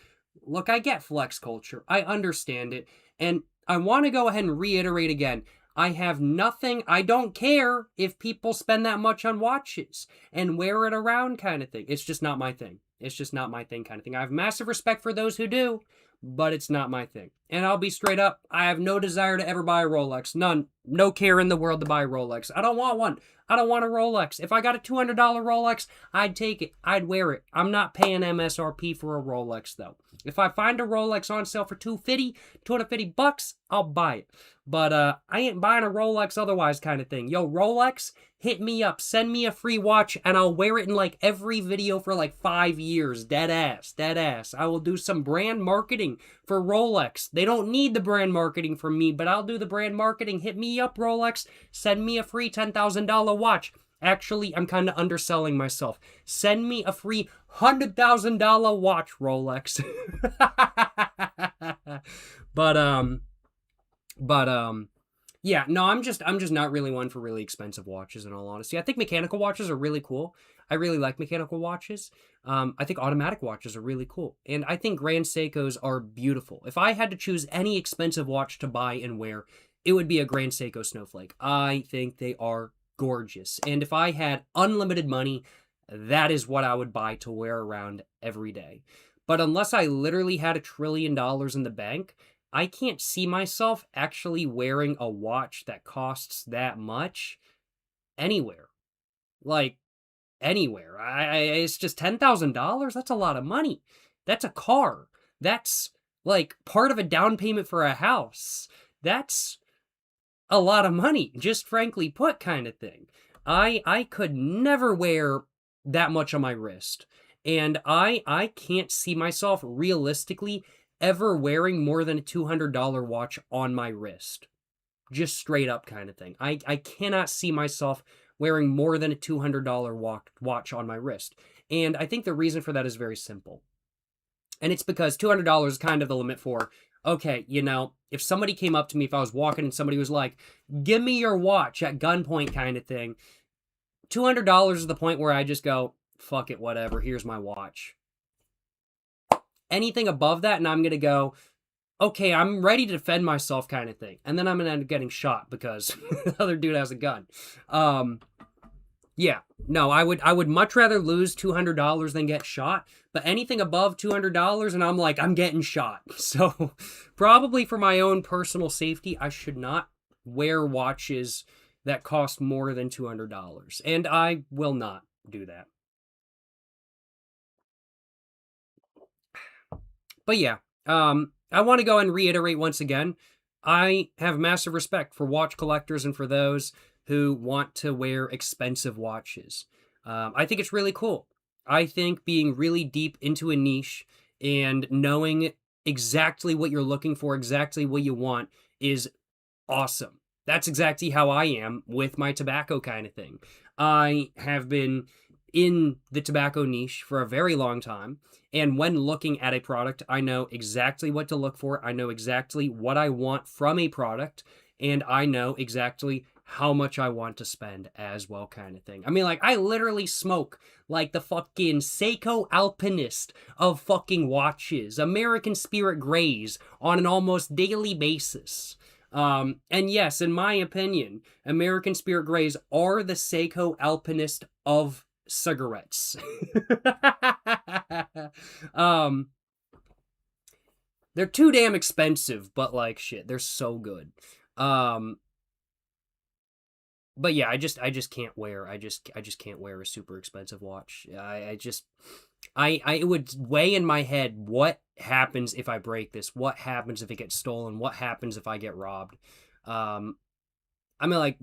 Look, I get flex culture. I understand it. And I want to go ahead and reiterate again. I have nothing. I don't care if people spend that much on watches and wear it around kind of thing. It's just not my thing. It's just not my thing kind of thing. I have massive respect for those who do, but it's not my thing. And I'll be straight up. I have no desire to ever buy a Rolex. None. No care in the world to buy a Rolex. I don't want one. I don't want a Rolex. If I got a $200 Rolex, I'd take it. I'd wear it. I'm not paying MSRP for a Rolex, though. If I find a Rolex on sale for $250 bucks, I'll buy it. But I ain't buying a Rolex otherwise kind of thing. Yo, Rolex, hit me up. Send me a free watch, and I'll wear it in like every video for like 5 years. Dead ass. I will do some brand marketing for Rolex. They don't need the brand marketing from me, but I'll do the brand marketing. Hit me up, Rolex. Send me a free $10,000 watch. Actually, I'm kind of underselling myself. Send me a free $100,000 watch, Rolex. Yeah, no, I'm just not really one for really expensive watches, in all honesty. I think mechanical watches are really cool. I really like mechanical watches. I think automatic watches are really cool. And I think Grand Seikos are beautiful. If I had to choose any expensive watch to buy and wear, it would be a Grand Seiko Snowflake. I think they are gorgeous. And if I had unlimited money, that is what I would buy to wear around every day. But unless I literally had $1 trillion in the bank, I can't see myself actually wearing a watch that costs that much anywhere. Like, anywhere. It's just $10,000. That's a lot of money. That's a car. That's like part of a down payment for a house. That's a lot of money, just frankly put, kind of thing. I could never wear that much on my wrist. And I can't see myself realistically ever wearing more than a $200 watch on my wrist. Just straight up kind of thing. I cannot see myself wearing more than a $200 watch on my wrist. And I think the reason for that is very simple. And it's because $200 is kind of the limit for, okay, you know, if somebody came up to me, if I was walking and somebody was like, give me your watch at gunpoint kind of thing, $200 is the point where I just go, fuck it, whatever, here's my watch. Anything above that, and I'm going to go, okay, I'm ready to defend myself kind of thing. And then I'm going to end up getting shot because the other dude has a gun. Yeah, no, I would much rather lose $200 than get shot. But anything above $200, and I'm like, I'm getting shot. So probably for my own personal safety, I should not wear watches that cost more than $200. And I will not do that. But yeah, I want to go and reiterate once again, I have massive respect for watch collectors and for those who want to wear expensive watches. I think it's really cool. I think being really deep into a niche and knowing exactly what you're looking for, exactly what you want, is awesome. That's exactly how I am with my tobacco kind of thing. I have been in the tobacco niche for a very long time, and when looking at a product, I know exactly what to look for. I know exactly what I want from a product, and I know exactly how much I want to spend as well, kind of thing. I mean, like, I literally smoke like the fucking Seiko Alpinist of fucking watches, American Spirit Grays, on an almost daily basis. And yes, in my opinion, American Spirit Grays are the Seiko Alpinist of cigarettes. They're too damn expensive, but like shit, they're so good. But yeah, I just can't wear can't wear a super expensive watch. It would weigh in my head, what happens if I break this? What happens if it gets stolen? What happens if I get robbed? I mean, like,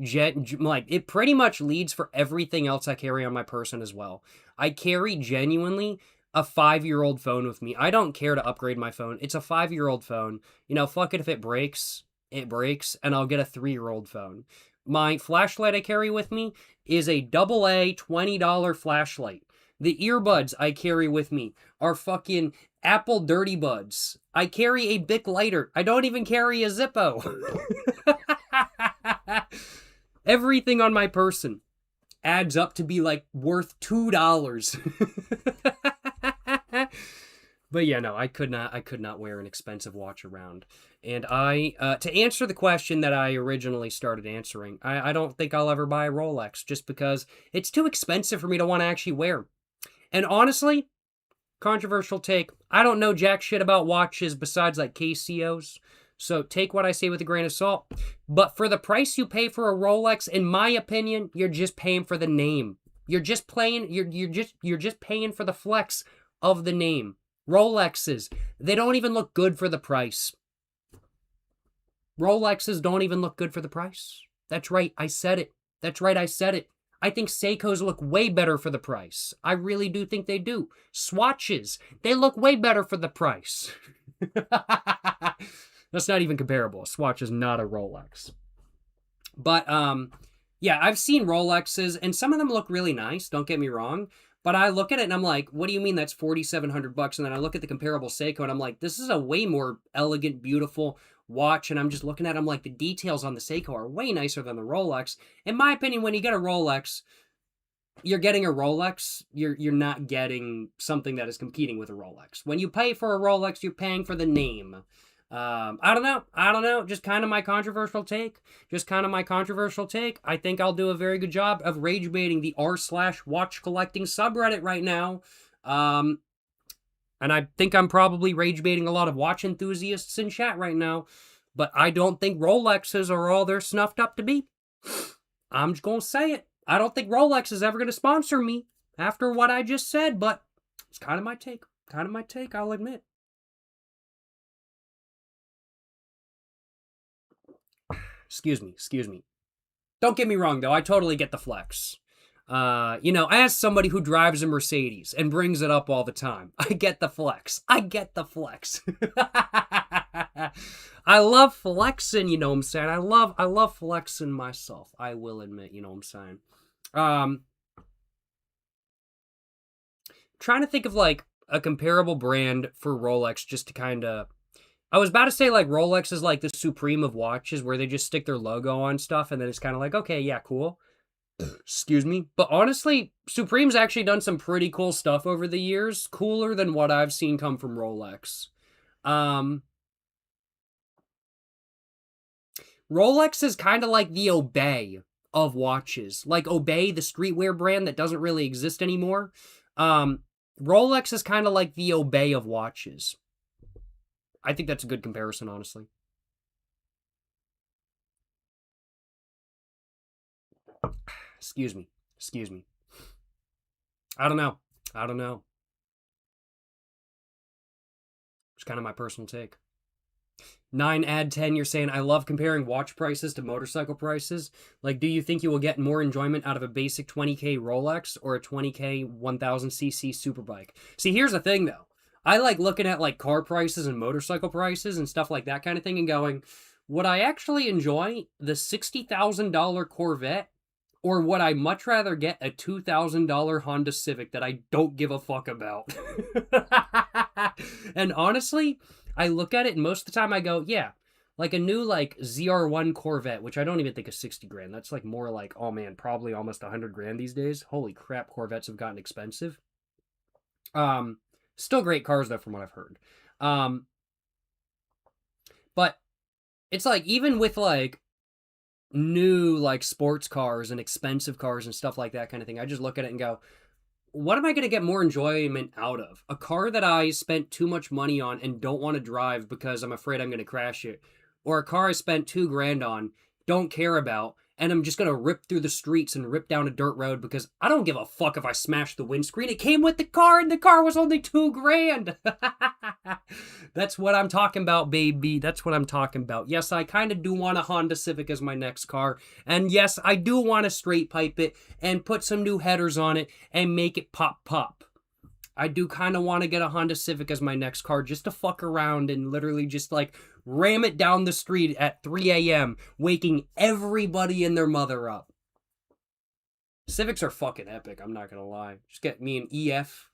it pretty much leads for everything else I carry on my person as well. I carry genuinely a 5-year-old phone with me. I don't care to upgrade my phone. It's a 5-year-old phone. You know, fuck it, if it breaks, and I'll get a 3-year-old phone. My flashlight I carry with me is a AA $20 flashlight. The earbuds I carry with me are fucking Apple Dirty Buds. I carry a Bic lighter. I don't even carry a Zippo. Everything on my person adds up to be like worth $2. But yeah, no, I could not wear an expensive watch around. And to answer the question that I originally started answering, I don't think I'll ever buy a Rolex just because it's too expensive for me to want to actually wear. And honestly, controversial take, I don't know jack shit about watches besides like KCOs. So take what I say with a grain of salt. But for the price you pay for a Rolex, in my opinion, you're just paying for the name. You're just paying for the flex of the name. Rolexes, they don't even look good for the price. Rolexes don't even look good for the price. That's right, I said it. That's right, I said it. I think Seikos look way better for the price. I really do think they do. Swatches, they look way better for the price. That's not even comparable. A Swatch is not a Rolex. But, yeah, I've seen Rolexes, and some of them look really nice, don't get me wrong. But I look at it and I'm like, what do you mean that's $4,700? And then I look at the comparable Seiko and I'm like, this is a way more elegant, beautiful watch. And I'm just looking at it, I'm like, the details on the Seiko are way nicer than the Rolex. In my opinion, when you get a Rolex, you're getting a Rolex. You're not getting something that is competing with a Rolex. When you pay for a Rolex, you're paying for the name. I don't know. Just kind of my controversial take. I think I'll do a very good job of rage baiting the r/watch collecting subreddit right now. And I think I'm probably rage baiting a lot of watch enthusiasts in chat right now. But I don't think Rolexes are all they're snuffed up to be. I'm just gonna say it. I don't think Rolex is ever gonna sponsor me. after what I just said, but it's kind of my take. Kind of my take, I'll admit. Excuse me. Don't get me wrong, though. I totally get the flex. As somebody who drives a Mercedes and brings it up all the time, I get the flex. I love flexing, you know what I'm saying? I love flexing myself. I will admit, you know what I'm saying? Trying to think of like a comparable brand for Rolex just to kind of. I was about to say like Rolex is like the supreme of watches where they just stick their logo on stuff and then it's kind of like, okay, yeah, cool. Excuse me. But honestly, Supreme's actually done some pretty cool stuff over the years. Cooler than what I've seen come from Rolex. Rolex is kind of like the Obey of watches. Like Obey, the streetwear brand that doesn't really exist anymore. Rolex is kind of like the Obey of watches. I think that's a good comparison, honestly. Excuse me. I don't know. It's kind of my personal take. 9add10, you're saying, I love comparing watch prices to motorcycle prices. Like, do you think you will get more enjoyment out of a basic 20K Rolex or a 20K 1000cc Superbike? See, here's the thing, though. I like looking at, like, car prices and motorcycle prices and stuff like that kind of thing and going, would I actually enjoy the $60,000 Corvette? Or would I much rather get a $2,000 Honda Civic that I don't give a fuck about? And honestly, I look at it and most of the time I go, yeah, like a new like ZR1 Corvette, which I don't even think is 60 grand. That's like more like, oh man, probably almost 100 grand these days. Holy crap, Corvettes have gotten expensive. Still great cars though from what I've heard. But it's like even with like new like sports cars and expensive cars and stuff like that kind of thing, I just look at it and go, what am I going to get more enjoyment out of? A car that I spent too much money on and don't want to drive because I'm afraid I'm going to crash it, or a car I spent $2,000 on, don't care about, and I'm just going to rip through the streets and rip down a dirt road because I don't give a fuck if I smash the windscreen. It came with the car and the car was only $2,000. That's what I'm talking about, baby. That's what I'm talking about. Yes, I kind of do want a Honda Civic as my next car. And yes, I do want to straight pipe it and put some new headers on it and make it pop. I do kind of want to get a Honda Civic as my next car just to fuck around and literally just like ram it down the street at 3 a.m., waking everybody and their mother up. Civics are fucking epic, I'm not going to lie. Just get me an EF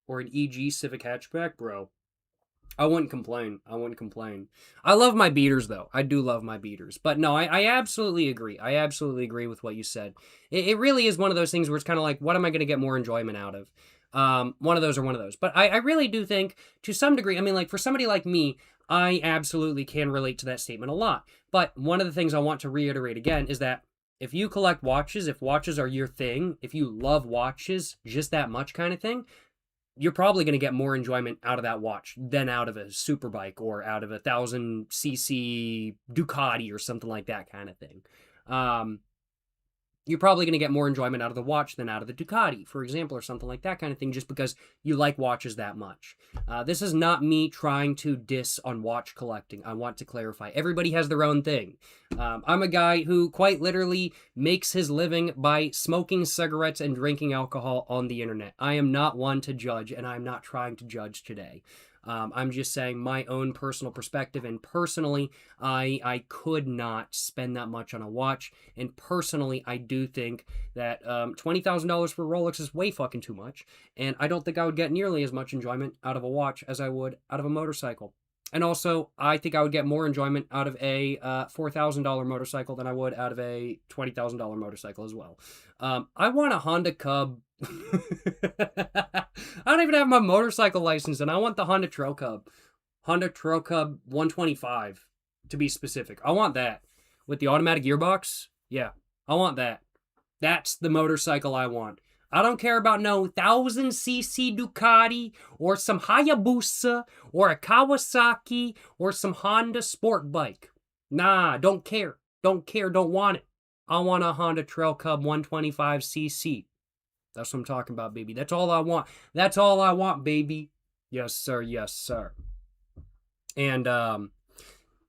or an EG Civic hatchback, bro. I wouldn't complain. I love my beaters, though. I do love my beaters. But no, I absolutely agree. I absolutely agree with what you said. It really is one of those things where it's kind of like, what am I going to get more enjoyment out of? One of those. But I really do think, to some degree, I mean, like, for somebody like me, I absolutely can relate to that statement a lot. But one of the things I want to reiterate again is that if you collect watches, if watches are your thing, if you love watches just that much kind of thing, you're probably going to get more enjoyment out of that watch than out of a Superbike or out of a 1000cc Ducati or something like that kind of thing. You're probably going to get more enjoyment out of the watch than out of the Ducati, for example, or something like that kind of thing, just because you like watches that much. This is not me trying to diss on watch collecting. I want to clarify. Everybody has their own thing. I'm a guy who quite literally makes his living by smoking cigarettes and drinking alcohol on the internet. I am not one to judge, and I'm not trying to judge today. I'm just saying my own personal perspective, and personally, I could not spend that much on a watch, and personally, I do think that $20,000 for Rolex is way fucking too much, and I don't think I would get nearly as much enjoyment out of a watch as I would out of a motorcycle. And also, I think I would get more enjoyment out of a $4,000 motorcycle than I would out of a $20,000 motorcycle as well. I want a Honda Cub. I don't even have my motorcycle license, and I want the Honda Trail Cub. Honda Trail Cub 125, to be specific. I want that. With the automatic gearbox? Yeah, I want that. That's the motorcycle I want. I don't care about no 1000cc Ducati or some Hayabusa or a Kawasaki or some Honda sport bike. Nah, don't care. Don't want it. I want a Honda Trail Cub 125cc. That's what I'm talking about, baby. That's all I want. That's all I want, baby. Yes, sir. Yes, sir. And,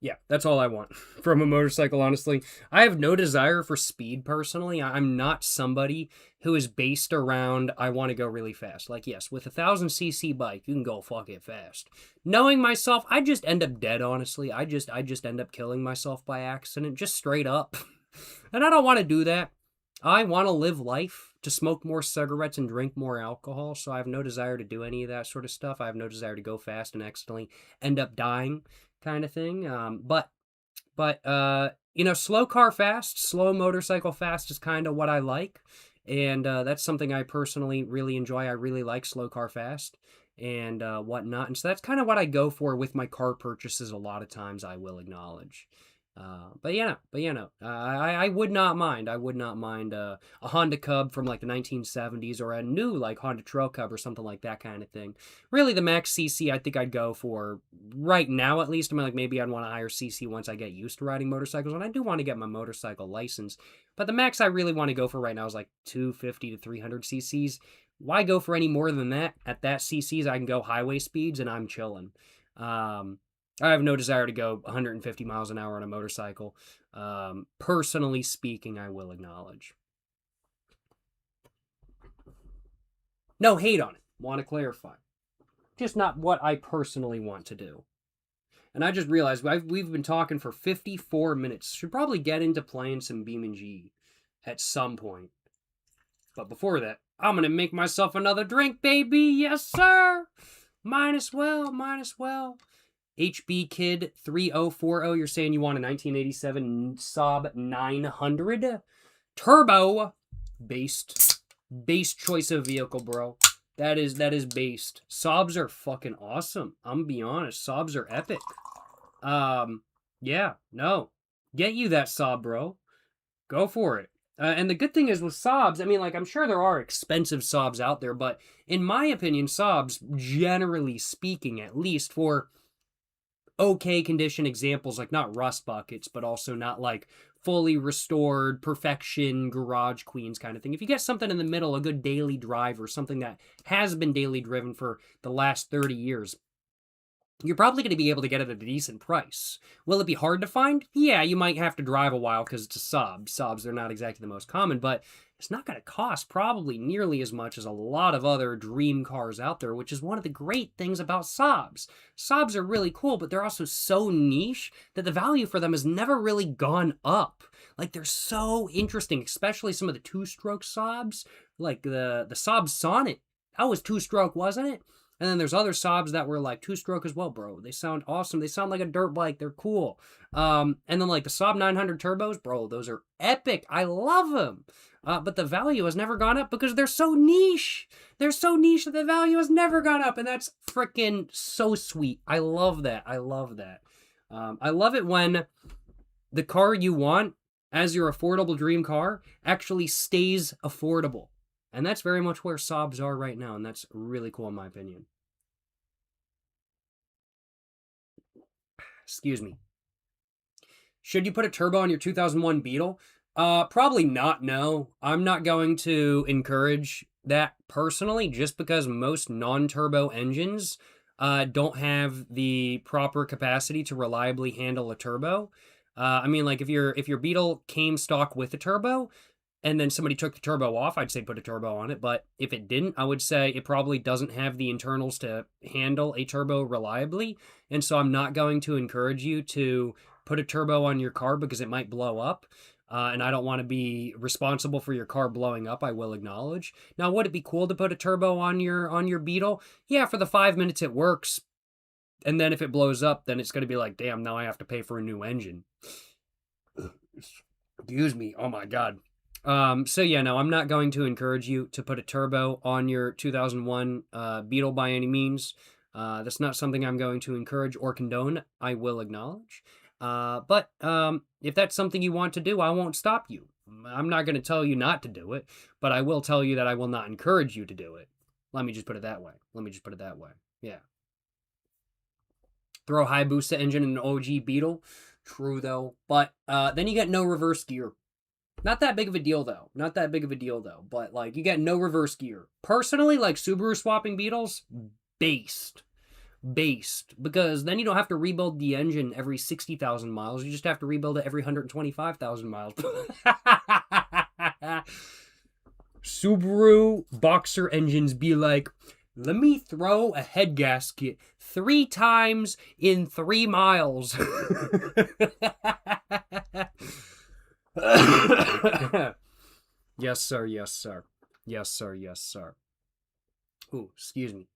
yeah, that's all I want from a motorcycle, honestly. I have no desire for speed, personally. I'm not somebody who is based around, I want to go really fast. Like, yes, with a 1000cc bike, you can go fucking fast. Knowing myself, I just end up dead, honestly. I just end up killing myself by accident, just straight up. And I don't want to do that. I want to live life, to smoke more cigarettes and drink more alcohol, so I have no desire to do any of that sort of stuff. I have no desire to go fast and accidentally end up dying, kind of thing. You know, slow car fast, slow motorcycle fast is kind of what I like. And that's something I personally really enjoy. I really like slow car fast and whatnot. And so that's kind of what I go for with my car purchases a lot of times, I will acknowledge. I would not mind. I would not mind a Honda Cub from like the 1970s or a new like Honda Trail Cub or something like that kind of thing. Really, the max CC I think I'd go for right now, at least. I mean, like maybe I'd want a higher CC once I get used to riding motorcycles, and I do want to get my motorcycle license. But the max I really want to go for right now is like 250 to 300 CCs. Why go for any more than that? At that CCs, I can go highway speeds, and I'm chilling. I have no desire to go 150 miles an hour on a motorcycle. Personally speaking, I will acknowledge. No hate on it. Want to clarify. Just not what I personally want to do. And I just realized we've been talking for 54 minutes. Should probably get into playing some BeamNG at some point. But before that, I'm going to make myself another drink, baby. Yes, sir. Might as well. HB Kid 3040, you're saying you want a 1987 Saab 900 turbo based choice of vehicle, bro. That is based. Saabs are fucking awesome. I'm gonna be honest. Saabs are epic. Yeah, no. Get you that Saab, bro. Go for it. And the good thing is with Saabs, I mean, like, I'm sure there are expensive Saabs out there, but in my opinion, Saabs, generally speaking, at least for okay condition examples, like not rust buckets, but also not like fully restored perfection garage queens kind of thing. If you get something in the middle, a good daily drive or something that has been daily driven for the last 30 years, you're probably going to be able to get it at a decent price. Will it be hard to find? Yeah, you might have to drive a while because it's a Saab. Saabs, they're not exactly the most common, but it's not going to cost probably nearly as much as a lot of other dream cars out there, which is one of the great things about Saabs. Saabs are really cool, but they're also so niche that the value for them has never really gone up. Like, they're so interesting, especially some of the two-stroke Saabs, like the Saab Sonnet. That was two-stroke, wasn't it? And then there's other Saabs that were like two-stroke as well, bro. They sound awesome. They sound like a dirt bike. They're cool. And then like the Saab 900 turbos, bro, those are epic. I love them. But the value has never gone up because they're so niche. They're so niche that the value has never gone up. And that's freaking so sweet. I love that. I love it when the car you want as your affordable dream car actually stays affordable. And that's very much where Saabs are right now, and that's really cool in my opinion. Excuse me. Should you put a turbo on your 2001 Beetle? Probably not, no. I'm not going to encourage that personally, just because most non-turbo engines don't have the proper capacity to reliably handle a turbo. I mean, like, if your Beetle came stock with a turbo, and then somebody took the turbo off, I'd say put a turbo on it. But if it didn't, I would say it probably doesn't have the internals to handle a turbo reliably. And so I'm not going to encourage you to put a turbo on your car because it might blow up. And I don't want to be responsible for your car blowing up, I will acknowledge. Now, would it be cool to put a turbo on your Beetle? Yeah, for the 5 minutes it works. And then if it blows up, then it's going to be like, damn, now I have to pay for a new engine. Excuse me. Oh my God. So yeah, no, I'm not going to encourage you to put a turbo on your 2001 Beetle by any means. That's not something I'm going to encourage or condone, I will acknowledge. But if that's something you want to do, I won't stop you. I'm not going to tell you not to do it, but I will tell you that I will not encourage you to do it. Let me just put it that way. Yeah. Throw a Hayabusa engine in an OG Beetle. True, though. But then you get no reverse gear. Not that big of a deal, though. Not that big of a deal, though. But, like, you get no reverse gear. Personally, like, Subaru swapping Beetles, based. Because then you don't have to rebuild the engine every 60,000 miles. You just have to rebuild it every 125,000 miles. Subaru Boxer engines be like, let me throw a head gasket 3 times in 3 miles. Yes, sir. Yes, sir. Yes, sir. Yes, sir. Ooh, excuse me.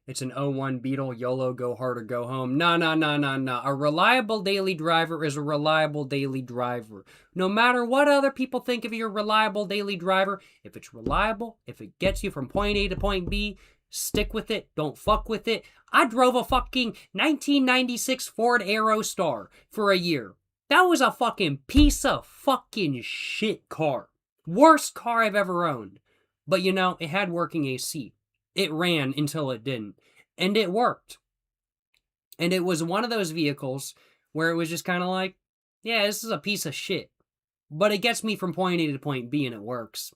It's an 01 Beetle, YOLO, go hard or go home. Nah. A reliable daily driver is a reliable daily driver. No matter what other people think of your reliable daily driver, if it's reliable, if it gets you from point A to point B, stick with it, don't fuck with it. I drove a fucking 1996 Ford Aerostar for a year. That was a fucking piece of fucking shit car. Worst car I've ever owned. But you know, it had working AC. It ran until it didn't. And it worked. And it was one of those vehicles where it was just kind of like, yeah, this is a piece of shit. But it gets me from point A to point B and it works.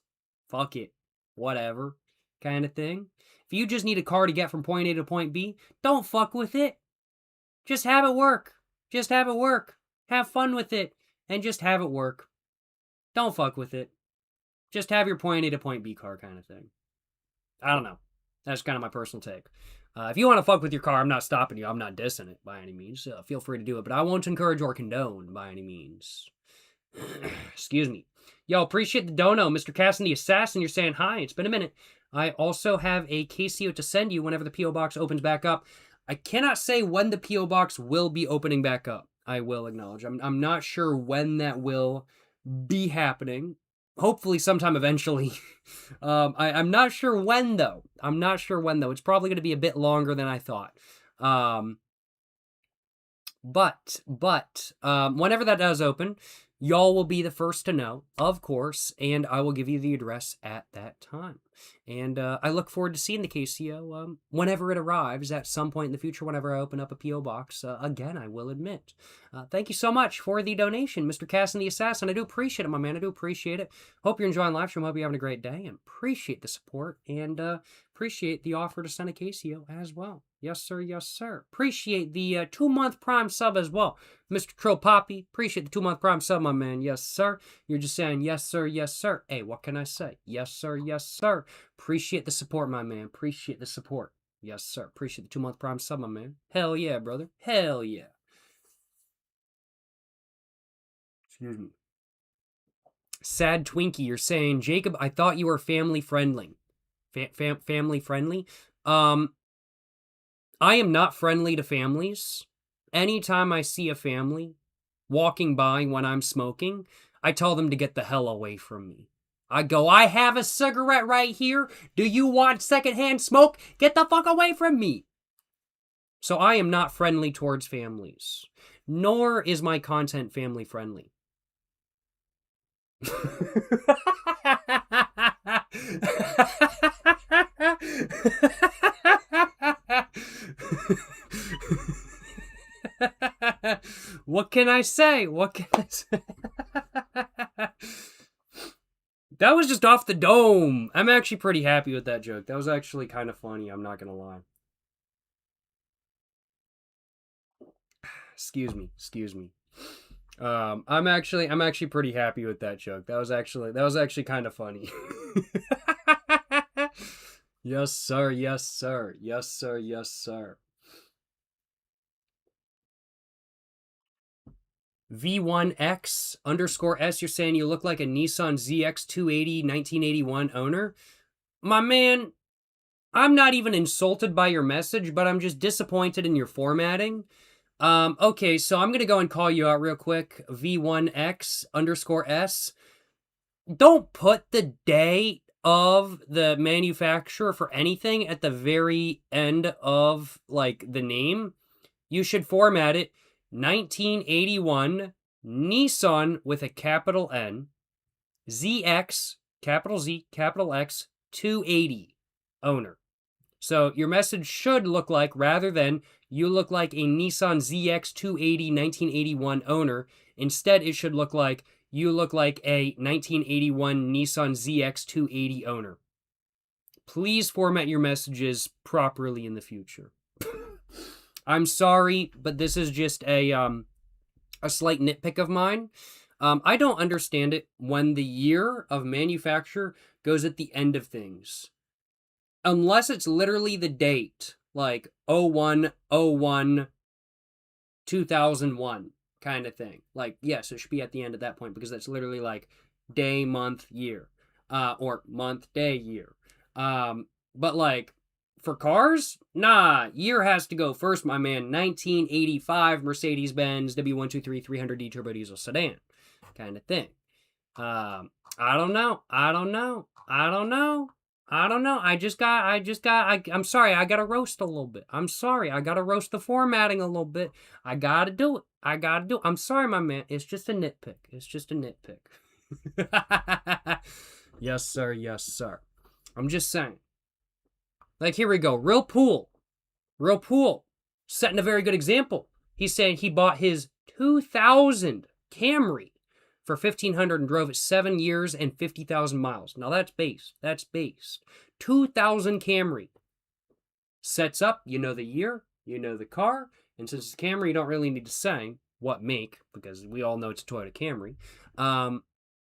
Fuck it. Whatever. Kind of thing. If you just need a car to get from point A to point B, don't fuck with it. Just have it work. Just have it work. Have fun with it. And just have it work. Don't fuck with it. Just have your point A to point B car kind of thing. I don't know. That's kind of my personal take. If you want to fuck with your car, I'm not stopping you. I'm not dissing it by any means. Feel free to do it. But I won't encourage or condone by any means. Excuse me. Yo, appreciate the dono. Mr. Casson the Assassin, you're saying hi. It's been a minute. I also have a KCO to send you whenever the P.O. Box opens back up. I cannot say when the P.O. Box will be opening back up. I will acknowledge. I'm not sure when that will be happening. Hopefully sometime eventually. I'm not sure when, though. It's probably going to be a bit longer than I thought. But whenever that does open, y'all will be the first to know, of course, and I will give you the address at that time. And I look forward to seeing the KCO whenever it arrives at some point in the future, whenever I open up a P.O. Box. Again, I will admit. Thank you so much for the donation, Mr. Casson the Assassin. I do appreciate it, my man. I do appreciate it. Hope you're enjoying live stream. Hope you're having a great day. And appreciate the support. And appreciate the offer to send a KCO as well. Yes, sir. Yes, sir. Appreciate the 2-month Prime sub as well. Mr. Trill Poppy, appreciate the 2-month Prime sub, my man. Yes, sir. You're just saying, yes, sir. Yes, sir. Hey, what can I say? Yes, sir. Yes, sir. Appreciate the support, my man. Appreciate the support. Yes, sir. Appreciate the 2-month Prime sub, my man. Hell yeah, brother. Hell yeah. Excuse me. Sad Twinkie, you're saying, Jacob, I thought you were family friendly. Family friendly? I am not friendly to families. Anytime I see a family walking by when I'm smoking, I tell them to get the hell away from me. I go, I have a cigarette right here. Do you want secondhand smoke? Get the fuck away from me. So I am not friendly towards families. Nor is my content family friendly. What can I say? That was just off the dome. I'm actually pretty happy with that joke. That was actually kind of funny, I'm not gonna lie. Excuse me. I'm actually pretty happy with that joke. That was actually kind of funny. Yes, sir. Yes, sir. Yes, sir. Yes, sir. V1X_S, you're saying you look like a Nissan ZX280 1981 owner? My man, I'm not even insulted by your message, but I'm just disappointed in your formatting. Okay, so I'm gonna go and call you out real quick. V1X_S. Don't put the date of the manufacturer for anything at the very end of, like, the name. You should format it 1981 Nissan with a capital N, ZX, capital Z, capital X, 280 owner. So your message should look like, rather than you look like a Nissan ZX 280 1981 owner, instead it should look like You look like a 1981 Nissan ZX280 owner. Please format your messages properly in the future. I'm sorry, but this is just a slight nitpick of mine. I don't understand it when the year of manufacture goes at the end of things. Unless it's literally the date, like 01/01/2001 kind of thing. Like, yes, it should be at the end at that point because that's literally like day, month, year. Or month, day, year. But like, for cars, nah, year has to go first, my man. 1985 Mercedes-Benz W123 300D turbo diesel sedan kind of thing. I don't know. I'm sorry, I gotta roast a little bit. I'm sorry, I gotta roast the formatting a little bit. I gotta do it. I'm sorry, my man. It's just a nitpick. Yes, sir. Yes, sir. I'm just saying. Like, here we go. Real Pool. Setting a very good example. He's saying he bought his 2000 Camry for $1,500 and drove it 7 years and 50,000 miles. Now that's based. 2000 Camry. Sets up, you know the year, you know the car, and since it's Camry, you don't really need to say what make, because we all know it's a Toyota Camry.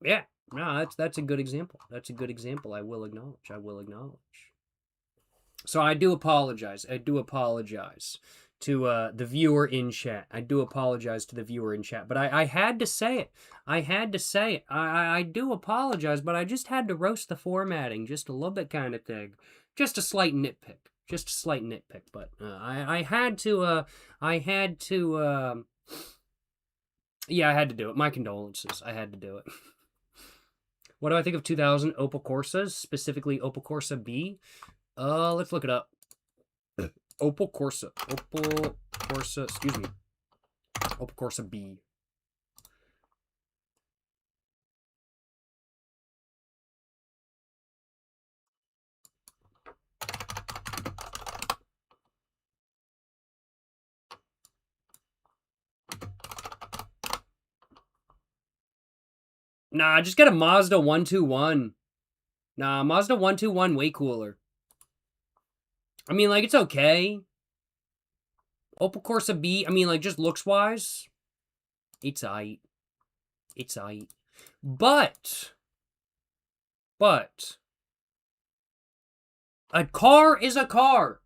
Yeah, no, that's a good example. I will acknowledge. So I do apologize. To the viewer in chat. I do apologize to the viewer in chat. But I had to say it. I do apologize, but I just had to roast the formatting just a little bit kind of thing. Just a slight nitpick. But I had to yeah, I had to do it. My condolences. I had to do it. What do I think of 2000 Opel Corsas, specifically Opel Corsa B? Let's look it up. Opel Corsa, excuse me. Opel Corsa B. Nah, just get a Mazda 121. Nah, Mazda 121 way cooler. I mean, like, it's okay. Opel Corsa B, I mean, like, just looks-wise, it's aight. But, a car is a car.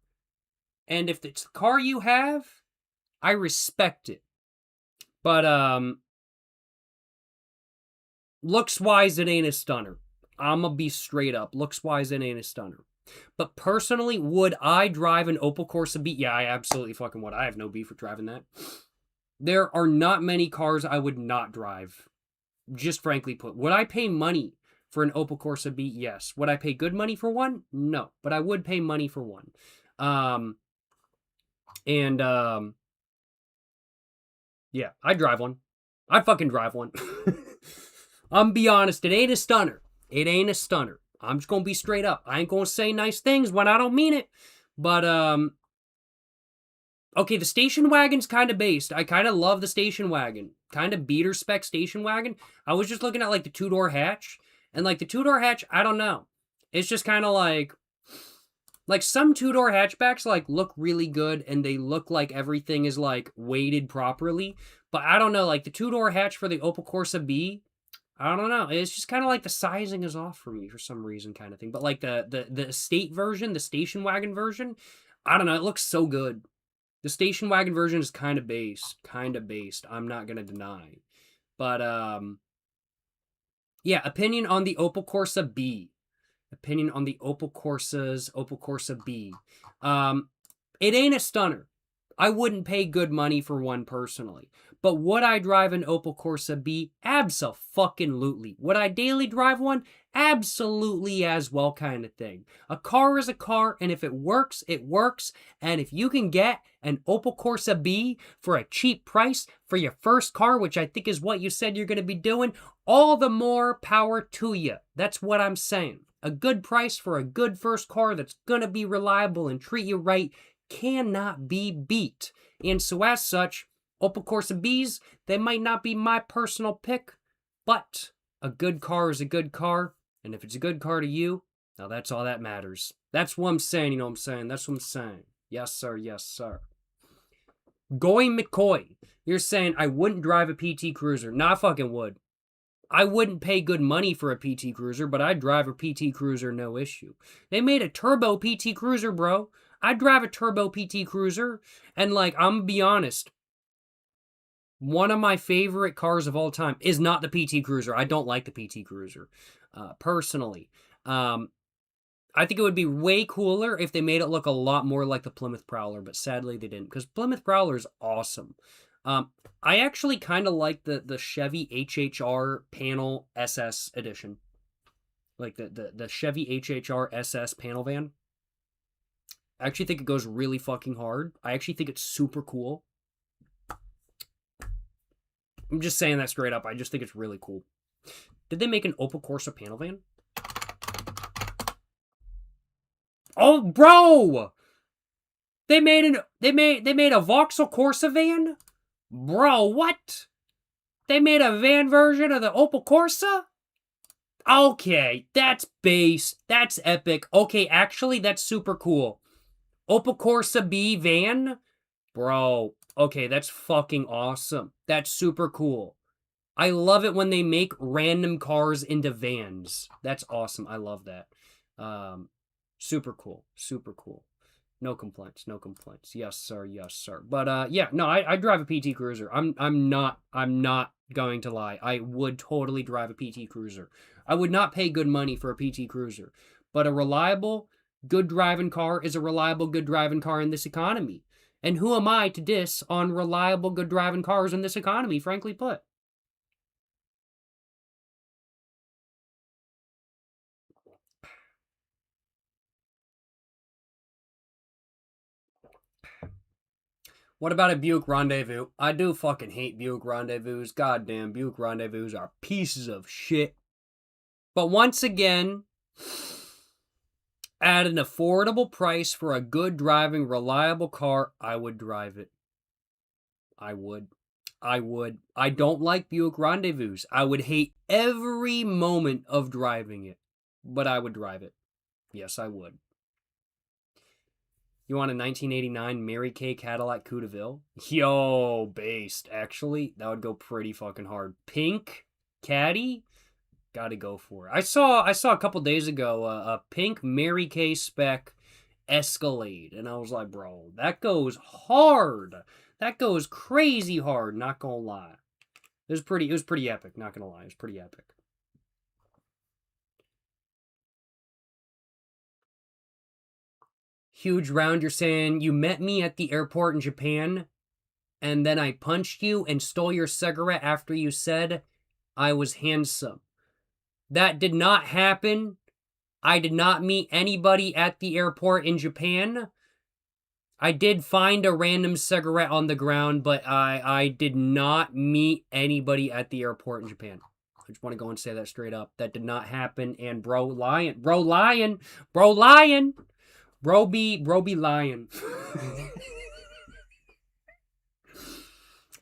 And if it's the car you have, I respect it. But, looks-wise, it ain't a stunner. I'ma be straight up. Looks-wise, it ain't a stunner. But personally, would I drive an Opel Corsa B? Yeah, I absolutely fucking would. I have no beef with driving that. There are not many cars I would not drive. Just frankly put. Would I pay money for an Opel Corsa B? Yes. Would I pay good money for one? No. But I would pay money for one. Yeah, I'd drive one. I'd fucking drive one. I'm be honest, it ain't a stunner. I'm just gonna be straight up. I ain't gonna say nice things when I don't mean it. But, okay, the station wagon's kind of based. I kind of love the station wagon. Kind of beater spec station wagon. I was just looking at, like, the two-door hatch. And, like, the two-door hatch, I don't know. It's just kind of like some two-door hatchbacks, like, look really good. And they look like everything is, like, weighted properly. But I don't know, like, the two-door hatch for the Opel Corsa B, I don't know. It's just kind of like the sizing is off for me for some reason kind of thing. But like the estate version, the station wagon version, I don't know. It looks so good. The station wagon version is kind of based. I'm not going to deny. But, yeah, opinion on the Opel Corsa B. Opel Corsa B. It ain't a stunner. I wouldn't pay good money for one personally. But would I drive an Opel Corsa B? Abso-fucking-lutely. Would I daily drive one? Absolutely as well kind of thing. A car is a car, and if it works, it works. And if you can get an Opel Corsa B for a cheap price for your first car, which I think is what you said you're going to be doing, all the more power to you. That's what I'm saying. A good price for a good first car that's going to be reliable and treat you right cannot be beat. And so as such, Opel Corsa Bs, they might not be my personal pick, But a good car is a good car, and if it's a good car to you, now that's all that matters. That's what I'm saying, you know what I'm saying? That's what I'm saying. Yes, sir, yes, sir. Goy McCoy, you're saying I wouldn't drive a PT Cruiser. Nah, I fucking would. I wouldn't pay good money for a PT Cruiser, but I'd drive a PT Cruiser no issue. They made a turbo PT Cruiser, bro. I'd drive a turbo PT Cruiser, and like, I'm gonna be honest, one of my favorite cars of all time is not the PT Cruiser. I don't like the PT Cruiser, personally. I think it would be way cooler if they made it look a lot more like the Plymouth Prowler, but sadly they didn't, because Plymouth Prowler is awesome. I actually kind of like the Chevy HHR Panel SS edition. Like the Chevy HHR SS panel van. I actually think it goes really fucking hard. I actually think it's super cool. I'm just saying that straight up. I just think it's really cool. Did they make an Opel Corsa panel van? Oh, bro! They made a Vauxhall Corsa van? Bro, what? They made a van version of the Opel Corsa? Okay, that's base. That's epic. Okay, actually, that's super cool. Opel Corsa B van? Bro, okay, that's fucking awesome. That's super cool. I love it when they make random cars into vans. That's awesome. I love that. Super cool. Super cool. No complaints. No complaints. Yes, sir. Yes, sir. But yeah, no, I drive a PT Cruiser. I'm not going to lie. I would totally drive a PT Cruiser. I would not pay good money for a PT Cruiser, but a reliable, good driving car is a reliable, good driving car in this economy. And who am I to diss on reliable, good driving cars in this economy, frankly put? What about a Buick Rendezvous? I do fucking hate Buick Rendezvous. Goddamn, Buick Rendezvous are pieces of shit. But once again, at an affordable price for a good driving, reliable car, I would drive it. I would. I don't like Buick Rendezvous. I would hate every moment of driving it. But I would drive it. Yes, I would. You want a 1989 Mary Kay Cadillac Coupe de Ville? Yo, based. Actually, that would go pretty fucking hard. Pink Caddy? Gotta go for it. I saw a couple days ago a pink Mary Kay spec Escalade, and I was like, bro, that goes hard. That goes crazy hard. Not gonna lie. It was pretty epic. Not gonna lie, it was pretty epic. Huge Round, you're saying you met me at the airport in Japan, and then I punched you and stole your cigarette after you said I was handsome. That did not happen. I did not meet anybody at the airport in Japan. I did find a random cigarette on the ground, but I did not meet anybody at the airport in Japan. I just want to go and say that straight up. That did not happen. And bro lying. Bro lying. Bro lying. Bro be lying.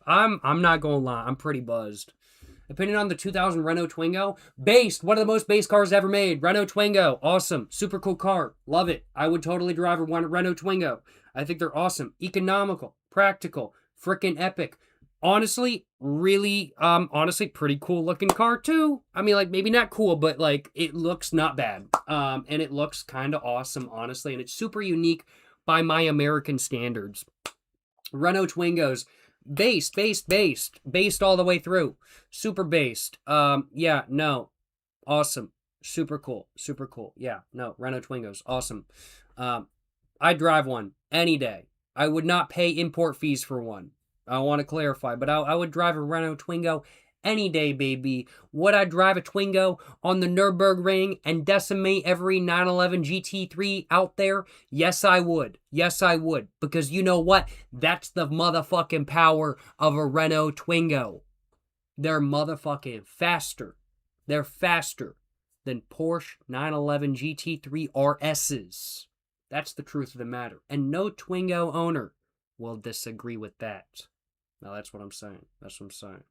I'm not gonna lie. I'm pretty buzzed. Opinion on the 2000 Renault Twingo? Based. One of the most based cars ever made. Renault Twingo. Awesome. Super cool car. Love it. I would totally drive a Renault Twingo. I think they're awesome. Economical. Practical. Frickin' epic. Honestly, really, honestly, pretty cool looking car too. I mean, like, maybe not cool, but like, it looks not bad. And it looks kind of awesome, honestly. And it's super unique by my American standards. Renault Twingos. Based all the way through. Super based. Yeah, no. Awesome. Super cool. Yeah, no. Renault Twingos. Awesome. I'd drive one any day. I would not pay import fees for one. I want to clarify, but I would drive a Renault Twingo any day, baby. Would I drive a Twingo on the Nürburgring and decimate every 911 GT3 out there? Yes, I would. Yes, I would. Because you know what? That's the motherfucking power of a Renault Twingo. They're motherfucking faster. They're faster than Porsche 911 GT3 RS's. That's the truth of the matter. And no Twingo owner will disagree with that. Now, that's what I'm saying. That's what I'm saying.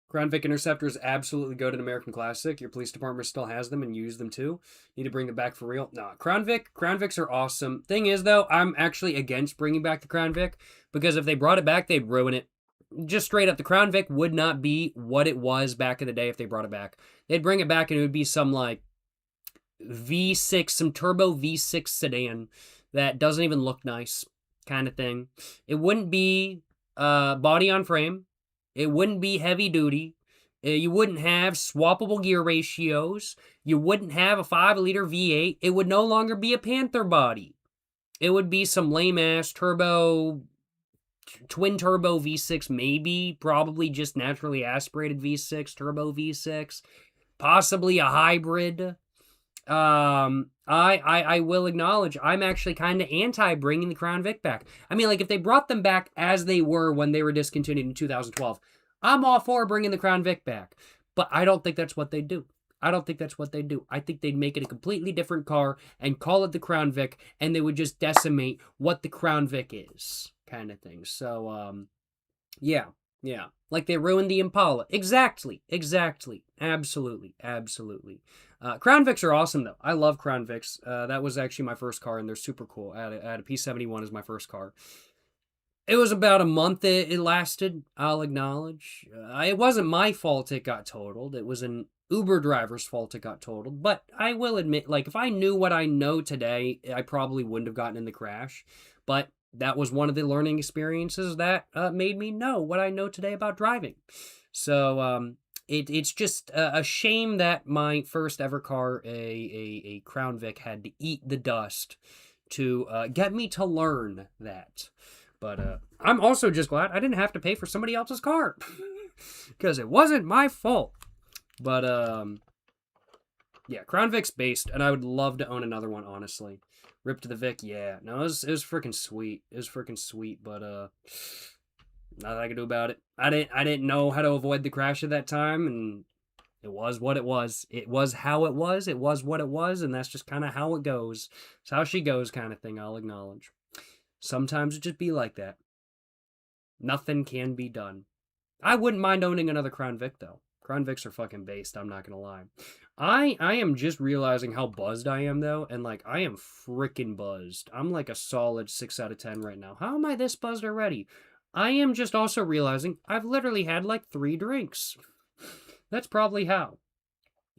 Crown Vic Interceptors absolutely go to an American Classic. Your police department still has them and use them too. Need to bring them back for real. Nah, Crown Vics are awesome. Thing is, though, I'm actually against bringing back the Crown Vic because if they brought it back, they'd ruin it. Just straight up, the Crown Vic would not be what it was back in the day if they brought it back. They'd bring it back and it would be some, like, V6, some turbo V6 sedan that doesn't even look nice kind of thing. It wouldn't be body on frame. It wouldn't be heavy duty. You wouldn't have swappable gear ratios. You wouldn't have a 5-liter V8. It would no longer be a Panther body. It would be some lame-ass turbo, twin-turbo V6, maybe, probably just naturally aspirated V6, turbo V6, possibly a hybrid. I will acknowledge I'm actually kind of anti bringing the Crown Vic back. I mean, like, if they brought them back as they were when they were discontinued in 2012, I'm all for bringing the Crown Vic back. But I don't think that's what they do. I don't think that's what they do. I think they'd make it a completely different car and call it the Crown Vic, and they would just decimate what the Crown Vic is, kind of thing. So, yeah. Like they ruined the Impala. Exactly. Absolutely. Crown Vics are awesome, though. I love Crown Vics. That was actually my first car, and they're super cool. I had a P71 as my first car. It was about a month it lasted, I'll acknowledge. It wasn't my fault it got totaled. It was an Uber driver's fault it got totaled. But I will admit, like, if I knew what I know today, I probably wouldn't have gotten in the crash. But that was one of the learning experiences that made me know what I know today about driving. So it's just a shame that my first ever car, a Crown Vic, had to eat the dust to get me to learn that. But I'm also just glad I didn't have to pay for somebody else's car because it wasn't my fault. But yeah, Crown Vic's based, and I would love to own another one, honestly. Rip to the Vic, yeah. No, it was freaking sweet. It was freaking sweet, but nothing I could do about it. I didn't know how to avoid the crash at that time, and it was what it was. It was how it was. It was what it was, and that's just kind of how it goes. It's how she goes, kind of thing. I'll acknowledge. Sometimes it just be like that. Nothing can be done. I wouldn't mind owning another Crown Vic, though. Crown Vics are fucking based, I'm not gonna lie. I am just realizing how buzzed I am, though, and, like, I am freaking buzzed. I'm, like, a solid 6 out of 10 right now. How am I this buzzed already? I am just also realizing I've literally had, like, 3 drinks. That's probably how.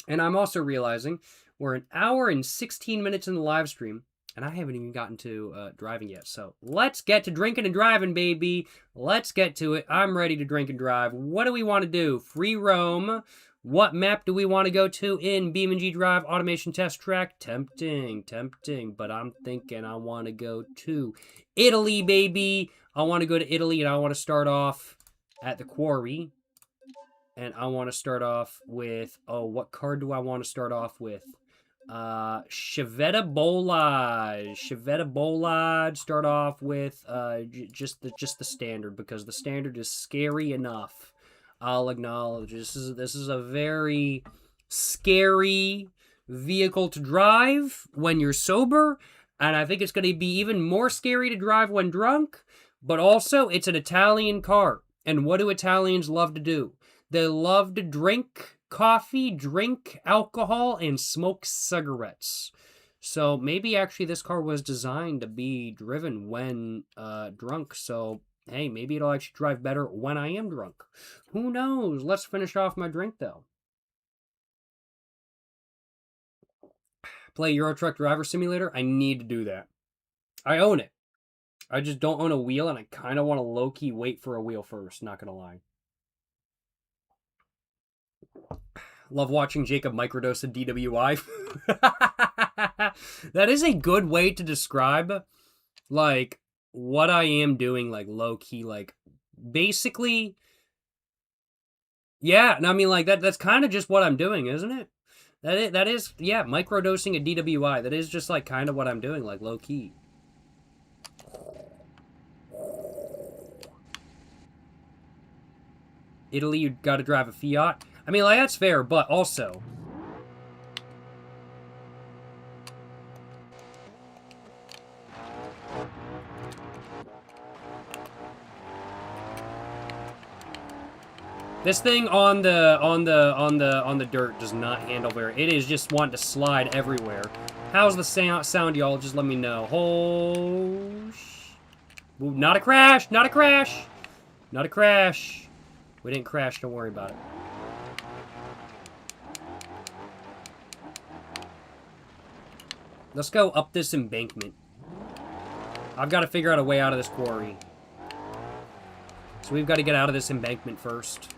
And I'm also realizing we're an hour and 16 minutes in the live stream, and I haven't even gotten to driving yet. So let's get to drinking and driving, baby. Let's get to it. I'm ready to drink and drive. What do we want to do? Free roam. What map do we want to go to in BeamNG.drive automation test track? Tempting. But I'm thinking I want to go to Italy, baby. I want to go to Italy, and I want to start off at the quarry. And I want to start off with... Oh, what card do I want to start off with? Chevetta Bollard. Start off with just the standard, because the standard is scary enough. I'll acknowledge this is a very scary vehicle to drive when you're sober, and I think it's going to be even more scary to drive when drunk. But also, it's an Italian car, and what do Italians love to do? They love to drink coffee, drink alcohol, and smoke cigarettes. So maybe actually this car was designed to be driven when drunk. So, hey, maybe it'll actually drive better when I am drunk. Who knows? Let's finish off my drink, though. Play Euro Truck Driver Simulator? I need to do that. I own it. I just don't own a wheel, and I kind of want to low-key wait for a wheel first, not gonna lie. Love watching Jacob microdose a DWI. That is a good way to describe, like, what I am doing, like, low-key, like, basically, yeah, and I mean, like, that's kind of just what I'm doing, isn't it? That is, yeah, microdosing a DWI. That is just, like, kind of what I'm doing, like, low-key. Italy, you gotta drive a Fiat. I mean, like, that's fair, but also... This thing on the dirt does not handle very. It is just wanting to slide everywhere. How's the sound, y'all? Just let me know. Oh, ooh, not a crash! Not a crash! Not a crash. We didn't crash. Don't worry about it. Let's go up this embankment. I've got to figure out a way out of this quarry. So we've got to get out of this embankment first.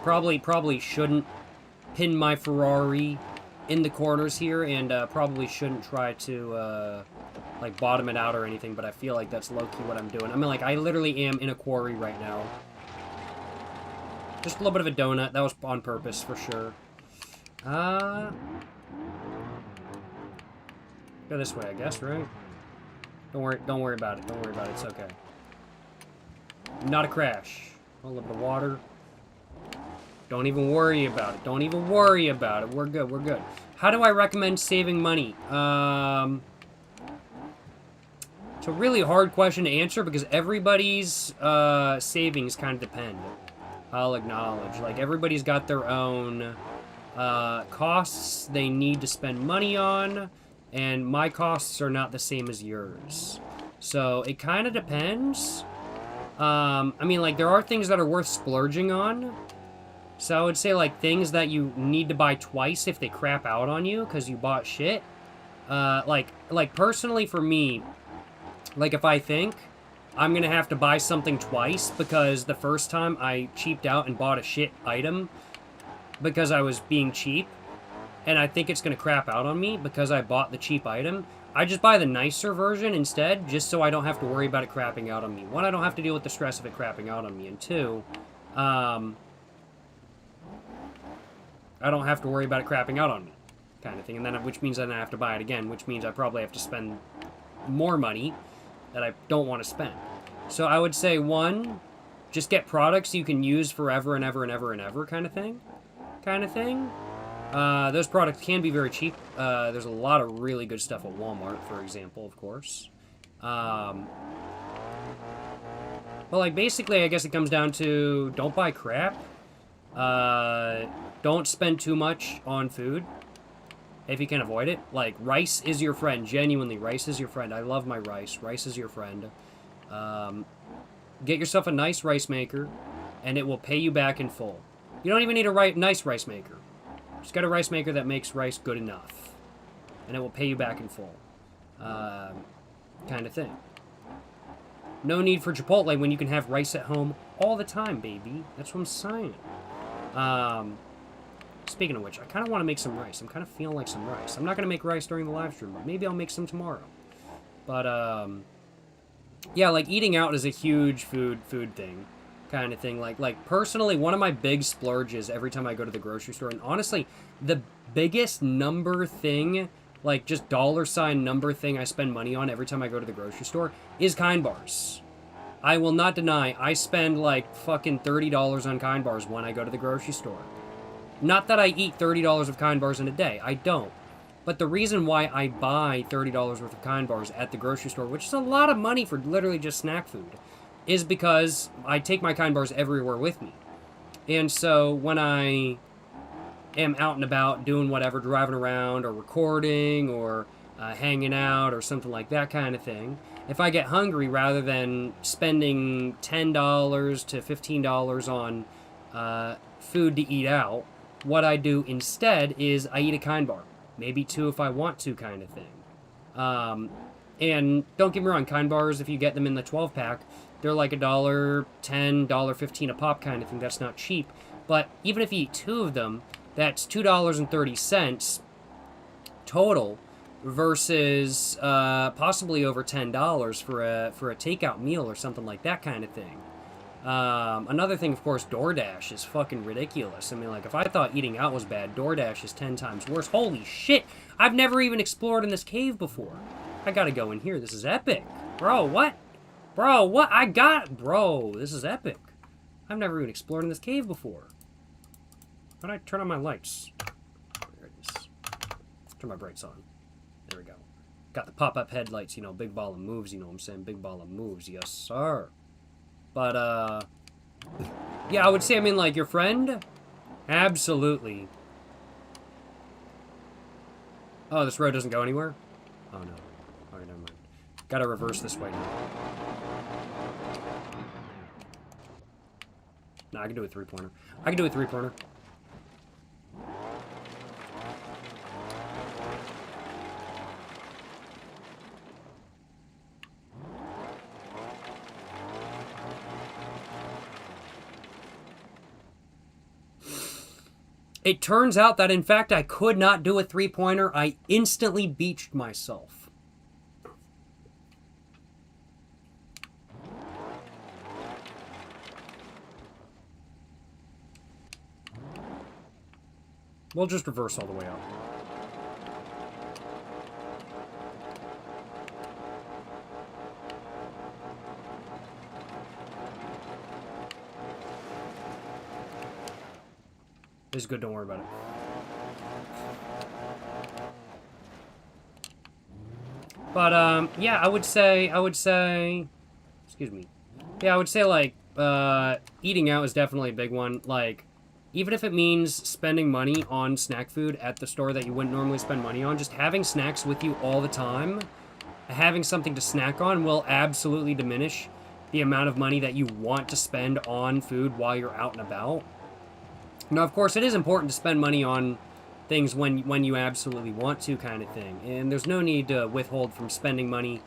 Probably shouldn't pin my Ferrari in the corners here, and probably shouldn't try to like bottom it out or anything, but I feel like that's low-key what I'm doing. I mean, like, I literally am in a quarry right now. Just a little bit of a donut. That was on purpose, for sure. Go this way, I guess, right? Don't worry about it. Don't worry about it. It's okay. Not a crash. A little bit of water. Don't even worry about it. Don't even worry about it. We're good. We're good. How do I recommend saving money? It's a really hard question to answer because everybody's savings kind of depend. I'll acknowledge. Like, everybody's got their own costs they need to spend money on, and my costs are not the same as yours. So, it kind of depends. I mean, like, there are things that are worth splurging on. So I would say, like, things that you need to buy twice if they crap out on you because you bought shit. Like, personally for me, like, if I think I'm going to have to buy something twice because the first time I cheaped out and bought a shit item because I was being cheap, and I think it's going to crap out on me because I bought the cheap item, I just buy the nicer version instead, just so I don't have to worry about it crapping out on me. One, I don't have to deal with the stress of it crapping out on me, and two, I don't have to worry about it crapping out on me, kind of thing. And then, which means then I have to buy it again, which means I probably have to spend more money that I don't want to spend. So I would say, one, just get products you can use forever and ever and ever and ever, kind of thing. Those products can be very cheap. There's a lot of really good stuff at Walmart, for example, of course. But, like, basically, I guess it comes down to don't buy crap. Don't spend too much on food if you can avoid it. Like, rice is your friend. Genuinely, rice is your friend. I love my rice. Rice is your friend. Get yourself a nice rice maker, and it will pay you back in full. You don't even need a nice rice maker. Just get a rice maker that makes rice good enough, and it will pay you back in full. Kind of thing. No need for Chipotle when you can have rice at home all the time, baby. That's what I'm saying. Speaking of which, I kind of want to make some rice. I'm kind of feeling like some rice. I'm not going to make rice during the live stream, but maybe I'll make some tomorrow. But, yeah, like, eating out is a huge food thing, kind of thing. Like, personally, one of my big splurges every time I go to the grocery store, and honestly, the biggest number thing, like, just dollar sign number thing I spend money on every time I go to the grocery store is Kind Bars. I will not deny, I spend, like, fucking $30 on Kind Bars when I go to the grocery store. Not that I eat $30 of Kind Bars in a day. I don't. But the reason why I buy $30 worth of Kind Bars at the grocery store, which is a lot of money for literally just snack food, is because I take my Kind Bars everywhere with me. And so when I am out and about doing whatever, driving around or recording or hanging out or something like that kind of thing, if I get hungry, rather than spending $10 to $15 on food to eat out, what I do instead is I eat a Kind Bar. Maybe two if I want to, kind of thing. And don't get me wrong, Kind Bars, if you get them in the 12-pack, they're like $1.10, $1.15 a pop kind of thing. That's not cheap. But even if you eat two of them, that's $2.30 total versus possibly over $10 for a takeout meal or something like that kind of thing. Another thing, of course, DoorDash is fucking ridiculous. I mean, like, if I thought eating out was bad, DoorDash is 10 times worse. Holy shit! I've never even explored in this cave before. I gotta go in here. This is epic. Bro, what? Bro, what? Bro, this is epic. I've never even explored in this cave before. How'd I turn on my lights? There it is. Turn my brights on. There we go. Got the pop-up headlights, you know, big ball of moves, you know what I'm saying? Big ball of moves, yes, sir. But, Yeah, I would say, I mean, like, your friend? Absolutely. Oh, this road doesn't go anywhere? Oh, no. Alright, never mind. Gotta reverse this way now. Nah, I can do a three-pointer. I can do a three-pointer. It turns out that, in fact, I could not do a three-pointer. I instantly beached myself. We'll just reverse all the way up. It's good, don't worry about it. But, yeah, I would say, excuse me. Yeah, I would say, like, eating out is definitely a big one. Like, even if it means spending money on snack food at the store that you wouldn't normally spend money on, just having snacks with you all the time, having something to snack on will absolutely diminish the amount of money that you want to spend on food while you're out and about. Now, of course, it is important to spend money on things when you absolutely want to, kind of thing. And there's no need to withhold from spending money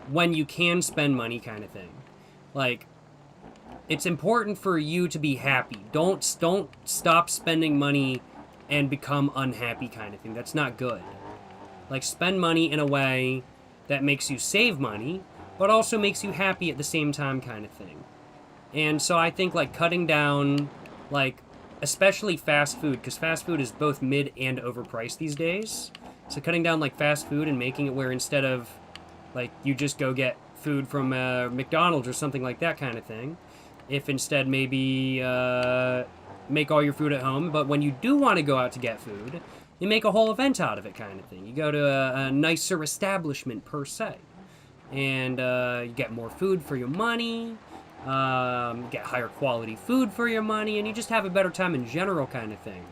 when you can spend money, kind of thing. Like, it's important for you to be happy. Don't stop spending money and become unhappy, kind of thing. That's not good. Like, spend money in a way that makes you save money, but also makes you happy at the same time, kind of thing. And so I think, like, cutting down, like, especially fast food, because fast food is both mid and overpriced these days. So cutting down, like, fast food and making it where instead of, like, you just go get food from McDonald's or something like that kind of thing. If instead maybe make all your food at home, but when you do want to go out to get food, you make a whole event out of it, kind of thing. You go to a nicer establishment, per se. And you get more food for your money. Get higher quality food for your money, and you just have a better time in general, kind of thing.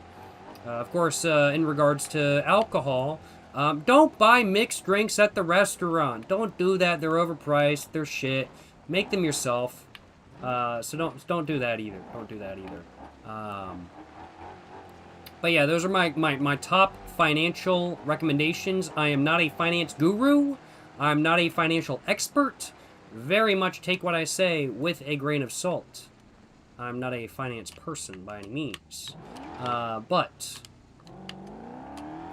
Of course, in regards to alcohol, don't buy mixed drinks at the restaurant. Don't do that. They're overpriced. They're shit. Make them yourself. So don't do that either. Don't do that either. But yeah, those are my top financial recommendations. I am not a finance guru. I'm not a financial expert. Very much take what I say with a grain of salt. I'm not a finance person by any means. But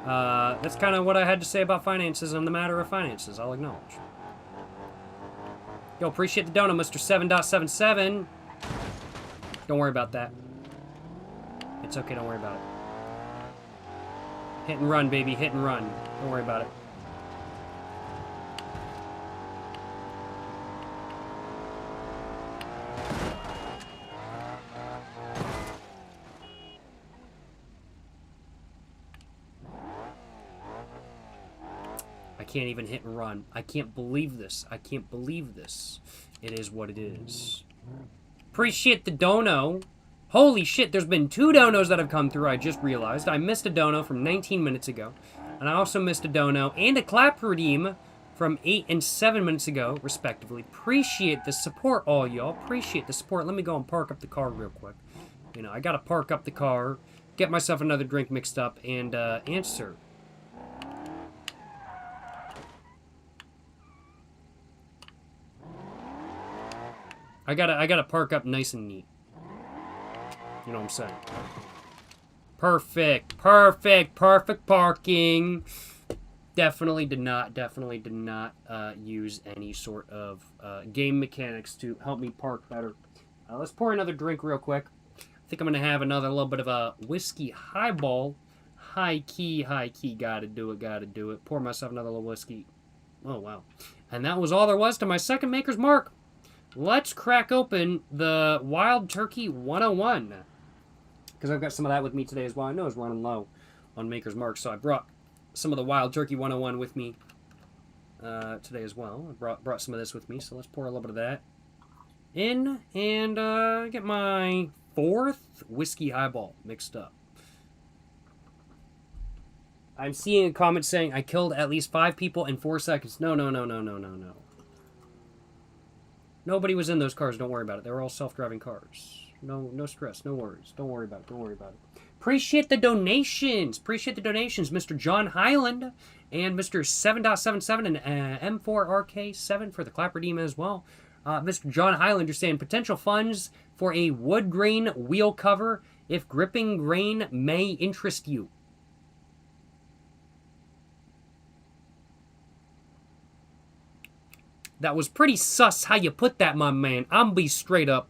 that's kind of what I had to say about finances on the matter of finances, I'll acknowledge. Yo, appreciate the donut, Mr. 7.77. Don't worry about that. It's okay, don't worry about it. Hit and run, baby, hit and run. Don't worry about it. I can't even hit and run. I can't believe this. I can't believe this. It is what it is. Appreciate the dono. Holy shit, there's been 2 donos that have come through, I just realized. I missed a dono from 19 minutes ago. And I also missed a dono and a clap redeem from 8 and 7 minutes ago, respectively. Appreciate the support, all y'all. Appreciate the support. Let me go and park up the car real quick. You know, I gotta park up the car, get myself another drink mixed up, and answer. I gotta park up nice and neat. You know what I'm saying? Perfect parking. Definitely did not use any sort of game mechanics to help me park better. Let's pour another drink real quick. I think I'm gonna have another little bit of a whiskey highball. High key, gotta do it. Pour myself another little whiskey. Oh, wow. And that was all there was to my second Maker's Mark. Let's crack open the Wild Turkey 101. Because I've got some of that with me today as well. I know it's running low on Maker's Mark, so I brought some of the Wild Turkey 101 with me today as well. I brought some of this with me, so let's pour a little bit of that in and get my 4th whiskey highball mixed up. I'm seeing a comment saying I killed at least 5 people in 4 seconds. No. Nobody was in those cars. Don't worry about it. They were all self-driving cars. No stress. No worries. Don't worry about it. Appreciate the donations. Mr. John Highland and Mr. 7.77 and M4RK7 for the clap redeem as well. Mr. John Highland, you're saying potential funds for a wood grain wheel cover if gripping grain may interest you. That was pretty sus how you put that, my man. I'm be straight up.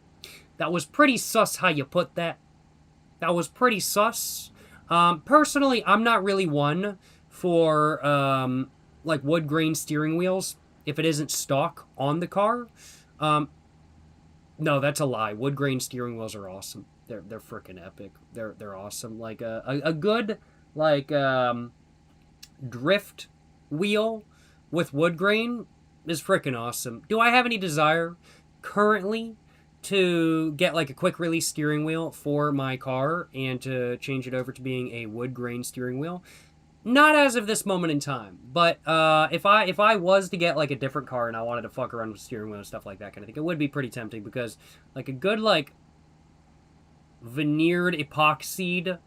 That was pretty sus how you put that. That was pretty sus. Personally, I'm not really one for like wood grain steering wheels if it isn't stock on the car. No, that's a lie. Wood grain steering wheels are awesome. They're freaking epic. They're awesome. Like a good like drift wheel with wood grain is freaking awesome. Do I have any desire currently to get like a quick release steering wheel for my car and to change it over to being a wood grain steering wheel? Not as of this moment in time, but if I was to get like a different car and I wanted to fuck around with steering wheel and stuff like that kind of thing, it would be pretty tempting because like a good like veneered epoxied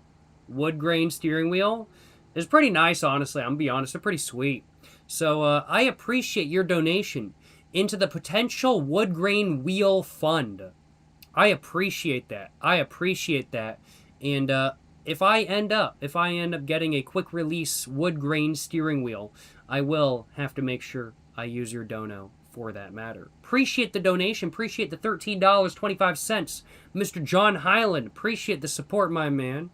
wood grain steering wheel is pretty nice, honestly. I'm gonna be honest, they're pretty sweet. So I appreciate your donation into the potential wood grain wheel fund. I appreciate that. And if I end up getting a quick release wood grain steering wheel, I will have to make sure I use your dono for that matter. Appreciate the donation. Appreciate the $13.25. Mr. John Highland. Appreciate the support, my man.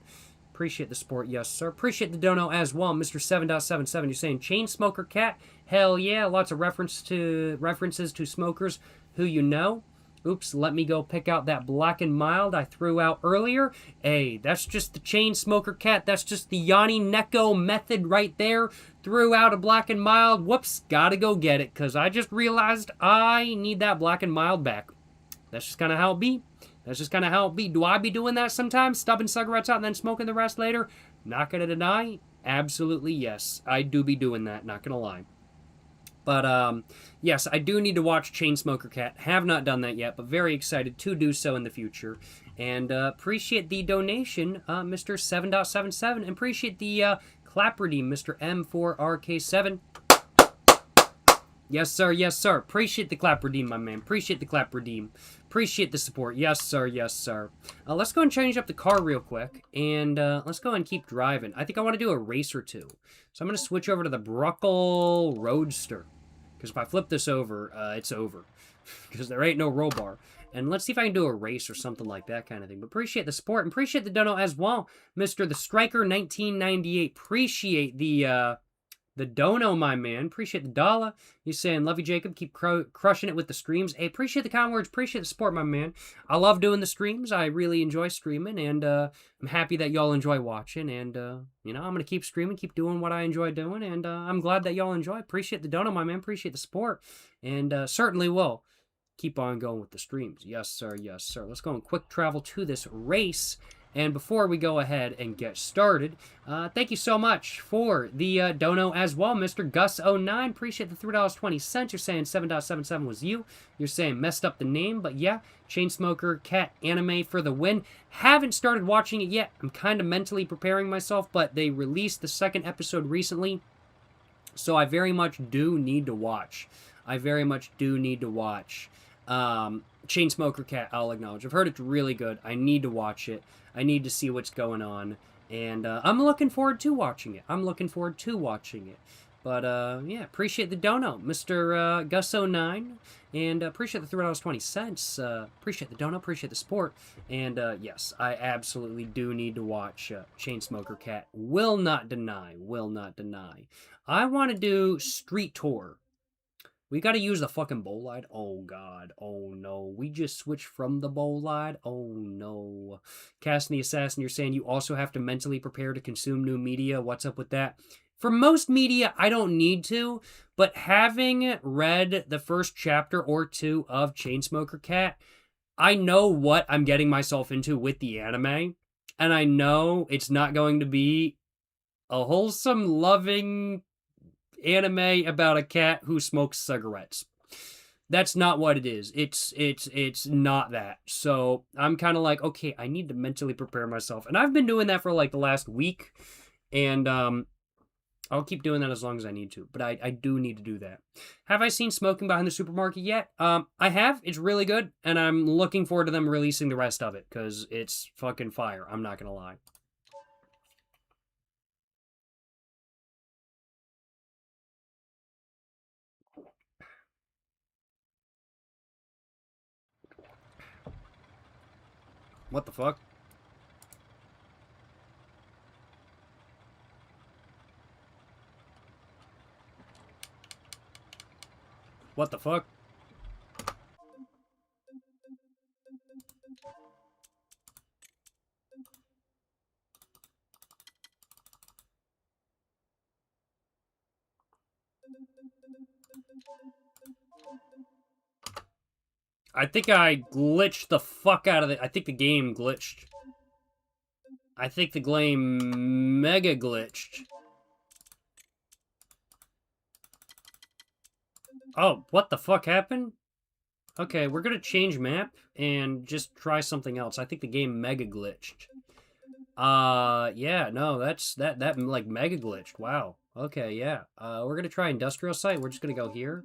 Appreciate the support, yes, sir. Appreciate the dono as well, Mr. 7.77. You're saying chain smoker cat? Hell yeah, lots of references to smokers who you know. Oops, let me go pick out that black and mild I threw out earlier. Hey, that's just the chain smoker cat. That's just the Yanni Neko method right there. Threw out a black and mild. Whoops, gotta go get it, because I just realized I need that black and mild back. That's just kind of how it be. Do I be doing that sometimes? Stubbing cigarettes out and then smoking the rest later? Not gonna deny. Absolutely yes. I do be doing that, not gonna lie. But, yes, I do need to watch Chainsmoker Cat. Have not done that yet, but very excited to do so in the future. And appreciate the donation, Mr. 7.77. And appreciate the clap redeem, Mr. M4RK7. Yes, sir. Yes, sir. Appreciate the clap redeem, my man. Appreciate the clap redeem. Appreciate the support. Yes, sir. Yes, sir. Let's go and change up the car real quick. And let's go and keep driving. I think I want to do a race or two. So I'm going to switch over to the Bruckle Roadster. Because if I flip this over, it's over. Because there ain't no roll bar. And let's see if I can do a race or something like that kind of thing. But appreciate the support. And appreciate the dono as well. Mr. The Striker 1998. Appreciate the dono, my man. Appreciate the dollar. You're saying, love you, Jacob. Keep crushing it with the streams. Hey, appreciate the kind words. Appreciate the support, my man. I love doing the streams. I really enjoy streaming. And I'm happy that y'all enjoy watching. And, you know, I'm going to keep streaming, keep doing what I enjoy doing. And I'm glad that y'all enjoy. Appreciate the dono, my man. Appreciate the support. And certainly will keep on going with the streams. Yes, sir. Yes, sir. Let's go and quick travel to this race. And before we go ahead and get started, thank you so much for the dono as well, Mr. Gus09. Appreciate the $3.20. You're saying 7.77 was you. You're saying messed up the name, but yeah, Chainsmoker Cat anime for the win. Haven't started watching it yet. I'm kind of mentally preparing myself, but they released the second episode recently, so I very much do need to watch. Chainsmoker Cat, I'll acknowledge. I've heard it's really good. I need to watch it. I need to see what's going on. And I'm looking forward to watching it. But, yeah, appreciate the dono, Mr. Gus09. And appreciate the $3.20. Appreciate the dono. Appreciate the support. And, yes, I absolutely do need to watch Chainsmoker Cat. Will not deny. I want to do Street Tour. We gotta use the fucking bolide. Oh, God. Oh, no. We just switched from the bolide. Oh, no. Casting the Assassin, you're saying you also have to mentally prepare to consume new media. What's up with that? For most media, I don't need to. But having read the first chapter or two of Chainsmoker Cat, I know what I'm getting myself into with the anime, and I know it's not going to be a wholesome, loving anime about a cat who smokes cigarettes. That's not what it is. It's not that. So I'm kind of like, okay, I need to mentally prepare myself, and I've been doing that for like the last week, and I'll keep doing that as long as I need to, but I do need to do that. Have I seen Smoking Behind the Supermarket yet? I have. It's really good, and I'm looking forward to them releasing the rest of it, because it's fucking fire. I'm not gonna lie. What the fuck? What the fuck? I think I glitched the fuck out of it. I think the game glitched. I think the game mega glitched. Oh, what the fuck happened? Okay, we're gonna change map and just try something else. I think the game mega glitched. Yeah, no, that like mega glitched. Wow. Okay, yeah. We're gonna try industrial site. We're just gonna go here.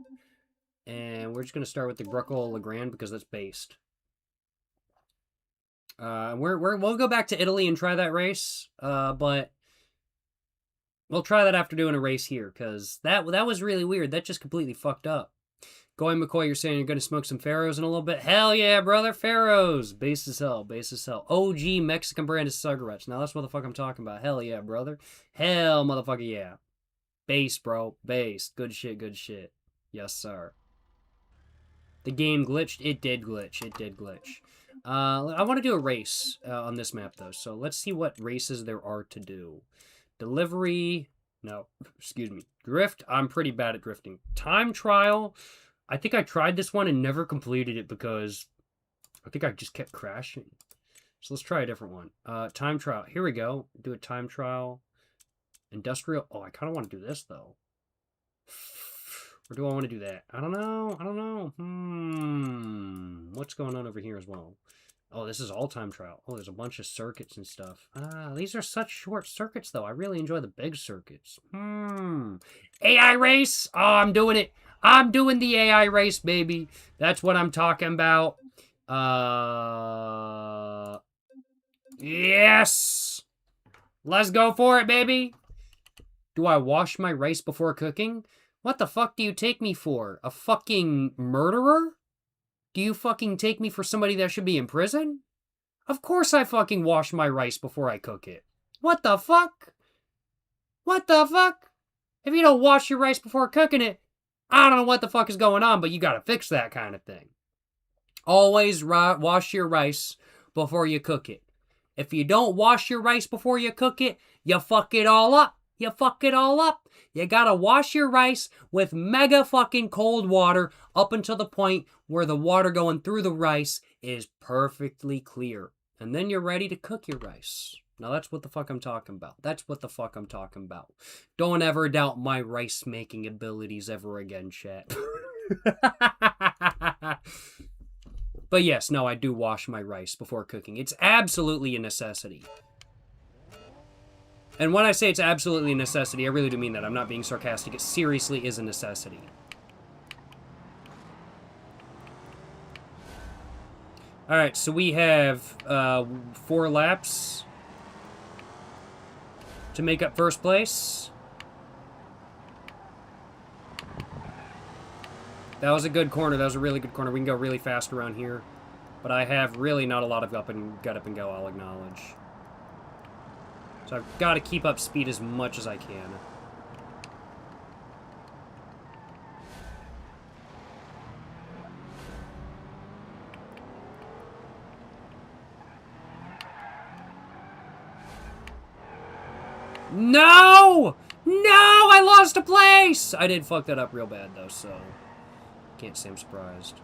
And we're just gonna start with the Bruckle Legrand because that's based. We'll go back to Italy and try that race. But we'll try that after doing a race here, because that was really weird. That just completely fucked up. Going McCoy, you're saying you're going to smoke some Pharaohs in a little bit? Hell yeah, brother. Pharaohs. Base as hell. Base as hell. OG Mexican brand of cigarettes. Now that's what the fuck I'm talking about. Hell yeah, brother. Hell, motherfucker, yeah. Base, bro. Base. Good shit, good shit. Yes, sir. The game glitched? It did glitch. It did glitch. I want to do a race on this map, though. So let's see what races there are to do. Delivery. No, excuse me. Drift. I'm pretty bad at drifting. Time trial. I think I tried this one and never completed it because I think I just kept crashing. So let's try a different one. Time trial. Here we go. Do a time trial. Industrial. Oh, I kind of want to do this, though. Or do I want to do that? I don't know. I don't know. What's going on over here as well? Oh, this is all time trial. Oh, there's a bunch of circuits and stuff. These are such short circuits, though. I really enjoy the big circuits. AI race? Oh, I'm doing it. I'm doing the AI race, baby. That's what I'm talking about. Yes! Let's go for it, baby. Do I wash my rice before cooking? What the fuck do you take me for? A fucking murderer? Do you fucking take me for somebody that should be in prison? Of course I fucking wash my rice before I cook it. What the fuck? What the fuck? If you don't wash your rice before cooking it, I don't know what the fuck is going on, but you gotta fix that kind of thing. Always wash your rice before you cook it. If you don't wash your rice before you cook it, you fuck it all up. You fuck it all up. You gotta wash your rice with mega fucking cold water up until the point where the water going through the rice is perfectly clear. And then you're ready to cook your rice. Now that's what the fuck I'm talking about. That's what the fuck I'm talking about. Don't ever doubt my rice making abilities ever again, chat. But yes, no, I do wash my rice before cooking. It's absolutely a necessity. And when I say it's absolutely a necessity, I really do mean that. I'm not being sarcastic. It seriously is a necessity. Alright, so we have 4 laps to make up first place. That was a good corner. That was a really good corner. We can go really fast around here. But I have really not a lot of up and go, I'll acknowledge. So I've got to keep up speed as much as I can. No! No! I lost a place! I did fuck that up real bad, though, so... Can't say I'm surprised.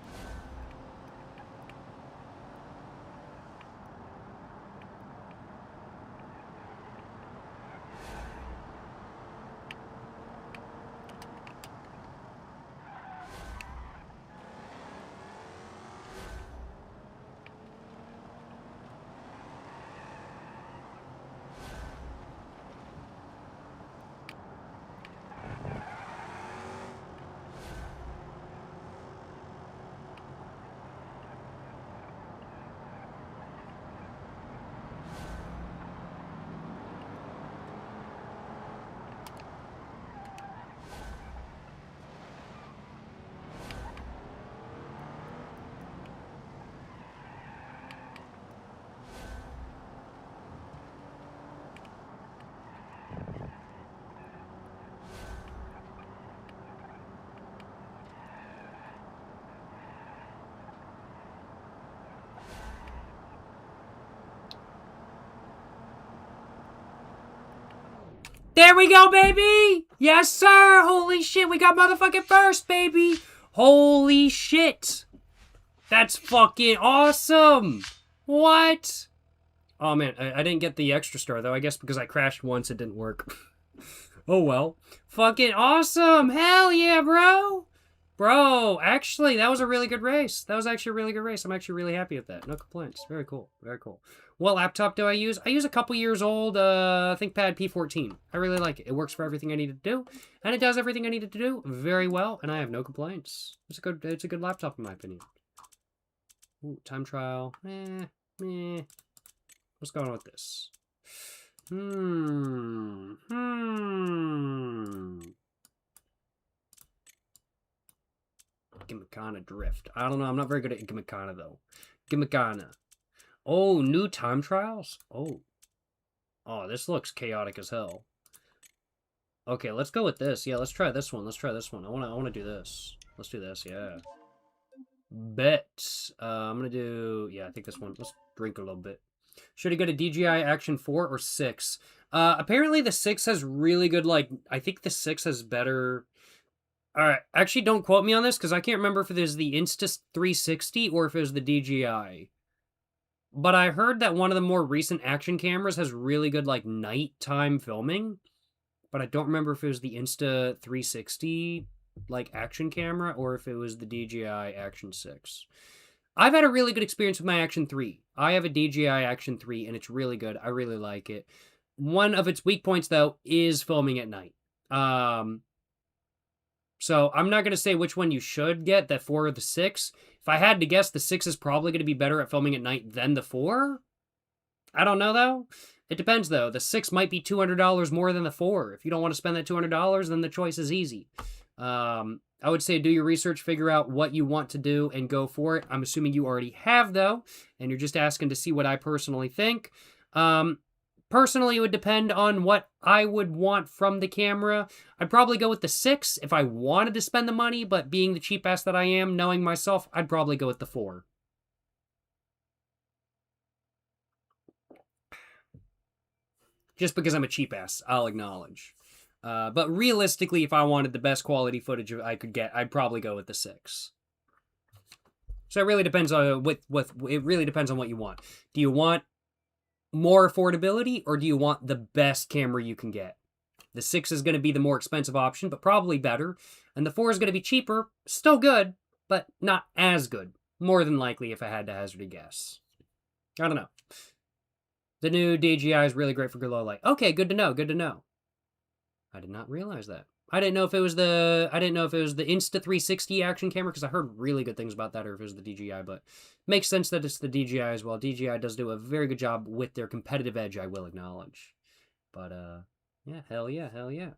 There we go, baby! Yes, sir! Holy shit, we got motherfucking first, baby! Holy shit! That's fucking awesome! What? Oh, man, I didn't get the extra star, though. I guess because I crashed once, it didn't work. Oh, well. Fucking awesome! Hell yeah, bro! Bro, actually, that was a really good race. That was actually a really good race. I'm actually really happy with that. No complaints. Very cool. Very cool. What laptop do I use? I use a couple years old ThinkPad P14. I really like it. It works for everything I need to do, and it does everything I needed to do very well, and I have no complaints. It's a good laptop in my opinion. Ooh, time trial. What's going on with this? Gimmickana drift. I don't know. I'm not very good at Gimmickana, though. Gimmickana. Oh, new time trials? Oh. Oh, this looks chaotic as hell. Okay, let's go with this. Yeah, let's try this one. Let's try this one. I wanna do this. Let's do this, yeah. Bet. I'm gonna do... Yeah, I think this one. Let's drink a little bit. Should I get a DJI Action 4 or 6? Apparently the 6 has really good, like... I think the 6 has better... Alright, actually don't quote me on this, because I can't remember if it is the Insta360 or if it was the DJI. But I heard that one of the more recent action cameras has really good, like, nighttime filming. But I don't remember if it was the Insta360, like, action camera, or if it was the DJI Action 6. I've had a really good experience with my Action 3. I have a DJI Action 3, and it's really good. I really like it. One of its weak points, though, is filming at night. So I'm not going to say which one you should get, the 4 or the 6. If I had to guess, the 6 is probably going to be better at filming at night than the 4. I don't know, though. It depends, though. The 6 might be $200 more than the 4. If you don't want to spend that $200, then the choice is easy. I would say do your research, figure out what you want to do, and go for it. I'm assuming you already have, though, and you're just asking to see what I personally think. Personally, it would depend on what I would want from the camera. I'd probably go with the 6 if I wanted to spend the money, but being the cheap ass that I am, knowing myself, I'd probably go with the 4. Just because I'm a cheap ass, I'll acknowledge. But realistically, if I wanted the best quality footage I could get, I'd probably go with the 6. So it really depends on it really depends on what you want. Do you want more affordability, or do you want the best camera you can get? The 6 is going to be the more expensive option, but probably better. And the 4 is going to be cheaper, still good, but not as good. More than likely, if I had to hazard a guess. I don't know. The new DJI is really great for low light. Okay, good to know, good to know. I did not realize that. I didn't know if it was the Insta360 action camera, because I heard really good things about that, or if it was the DJI, but makes sense that it's the DJI as well. DJI does do a very good job with their competitive edge, I will acknowledge. But yeah, hell yeah, hell yeah.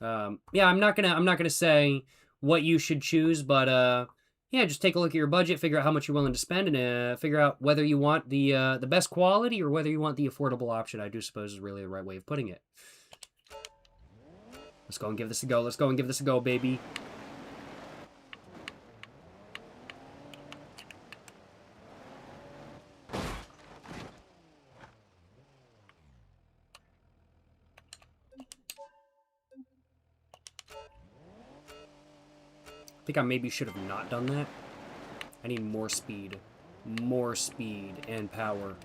Yeah, I'm not gonna say what you should choose, but yeah, just take a look at your budget, figure out how much you're willing to spend, and figure out whether you want the best quality or whether you want the affordable option. I do suppose is really the right way of putting it. Let's go and give this a go. Let's go and give this a go, baby. I think I maybe should have not done that. I need more speed. More speed and power.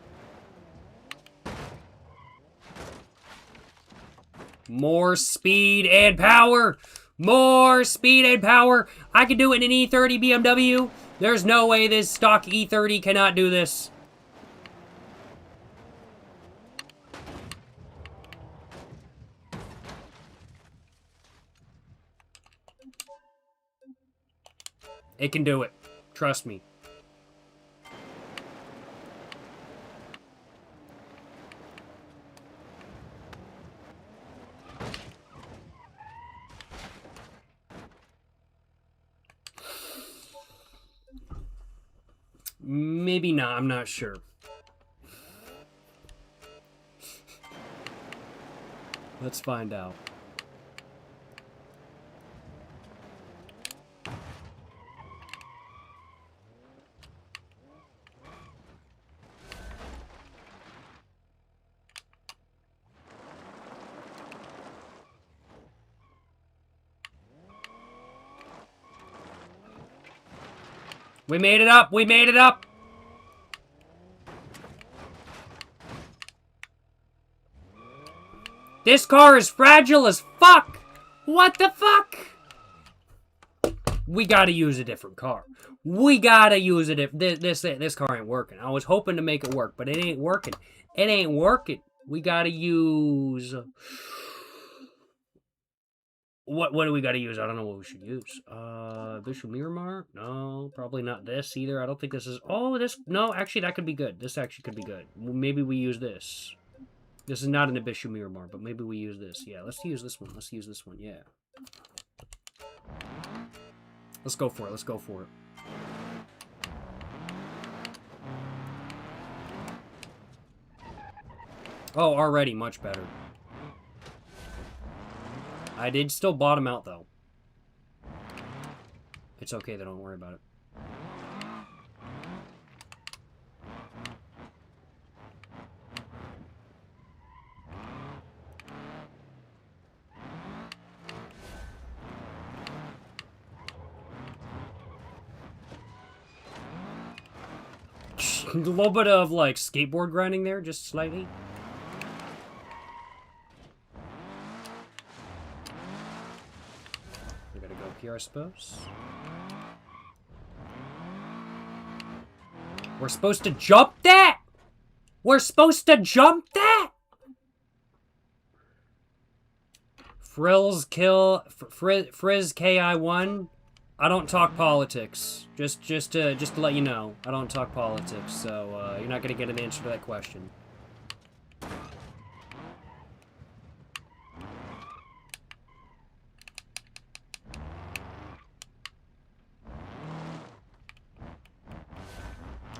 More speed and power! More speed and power! I can do it in an E30 BMW. There's no way this stock E30 cannot do this. It can do it. Trust me. Maybe not, I'm not sure. Let's find out. We made it up! We made it up! This car is fragile as fuck! What the fuck? We gotta use a different car. We gotta use a different... This car ain't working. I was hoping to make it work, but it ain't working. It ain't working. We gotta use... What do we gotta use? I don't know what we should use. Visual Miramar? No, probably not this either. I don't think this is... Oh, this... No, actually, that could be good. This actually could be good. Maybe we use this. This is not an Abyssal Miramar, but maybe we use this. Yeah, let's use this one. Let's use this one, yeah. Let's go for it. Let's go for it. Oh, already much better. I did still bottom out, though. It's okay, though. Don't worry about it. A little bit of, like, skateboard grinding there, just slightly. We gotta go up here, I suppose. We're supposed to jump that! We're supposed to jump that! Frizz KI1. I don't talk politics. Just to let you know, I don't talk politics, so you're not gonna get an answer to that question.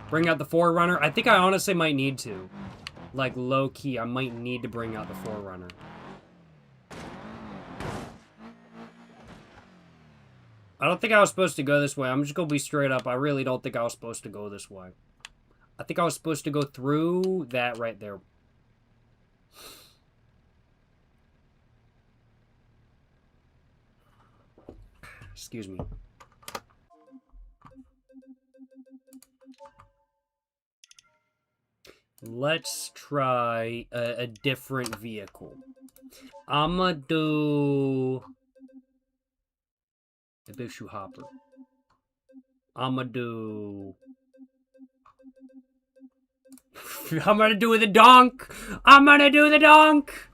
Bring out the Forerunner. I think I honestly might need to. Like, low-key, I might need to bring out the Forerunner. I don't think I was supposed to go this way. I'm just gonna be straight up. I really don't think I was supposed to go this way. I think I was supposed to go through that right there. Excuse me. Let's try a different vehicle. I'ma do... the Big Shoe Hopper. I'ma do the donk! I'm gonna do the donk!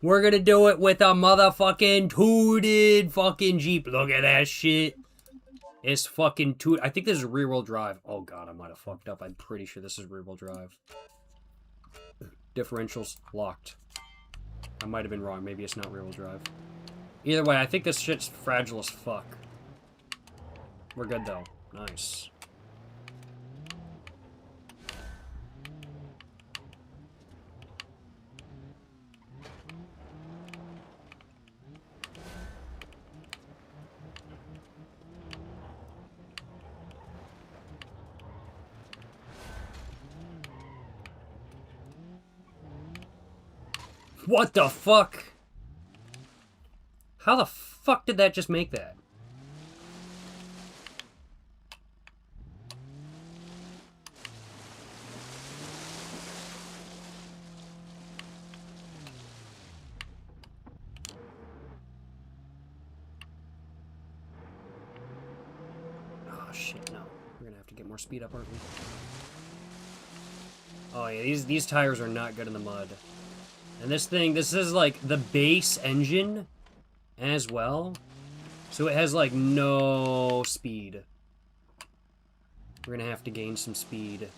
We're gonna do it with a motherfucking tooted fucking Jeep. Look at that shit. It's fucking toot. I think this is rear-wheel drive. Oh god, I might have fucked up. I'm pretty sure this is rear-wheel drive. Differentials locked. I might have been wrong. Maybe it's not rear-wheel drive. Either way, I think this shit's fragile as fuck. We're good, though. Nice. What the fuck? How the fuck did that just make that? Oh shit, no. We're gonna have to get more speed up, aren't we? Oh yeah, these tires are not good in the mud. And this is like the base engine as well. So it has like no speed. We're gonna have to gain some speed.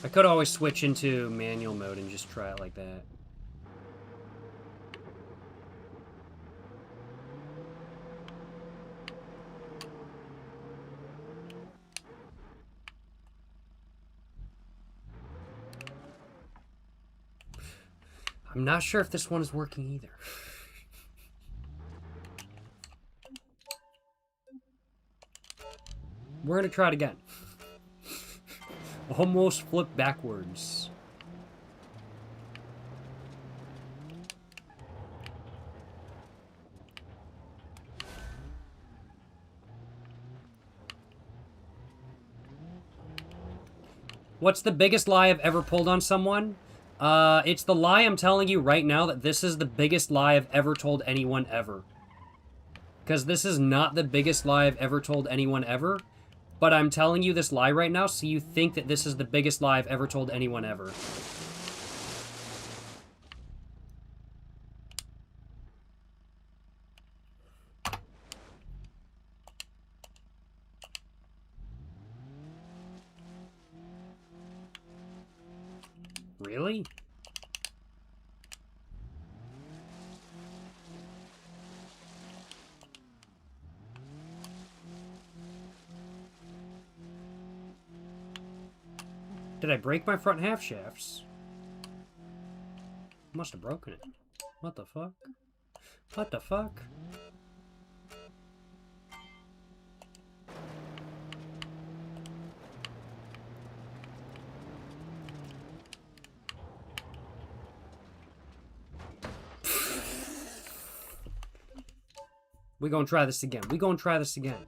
I could always switch into manual mode and just try it like that. I'm not sure if this one is working either. We're gonna try it again. Almost flip backwards. What's the biggest lie I've ever pulled on someone? It's the lie I'm telling you right now that this is the biggest lie I've ever told anyone ever. Because this is not the biggest lie I've ever told anyone ever. But I'm telling you this lie right now so you think that this is the biggest lie I've ever told anyone ever. Really? Did I break my front half shafts? Must have broken it. What the fuck? What the fuck? We gonna try this again. We gonna try this again.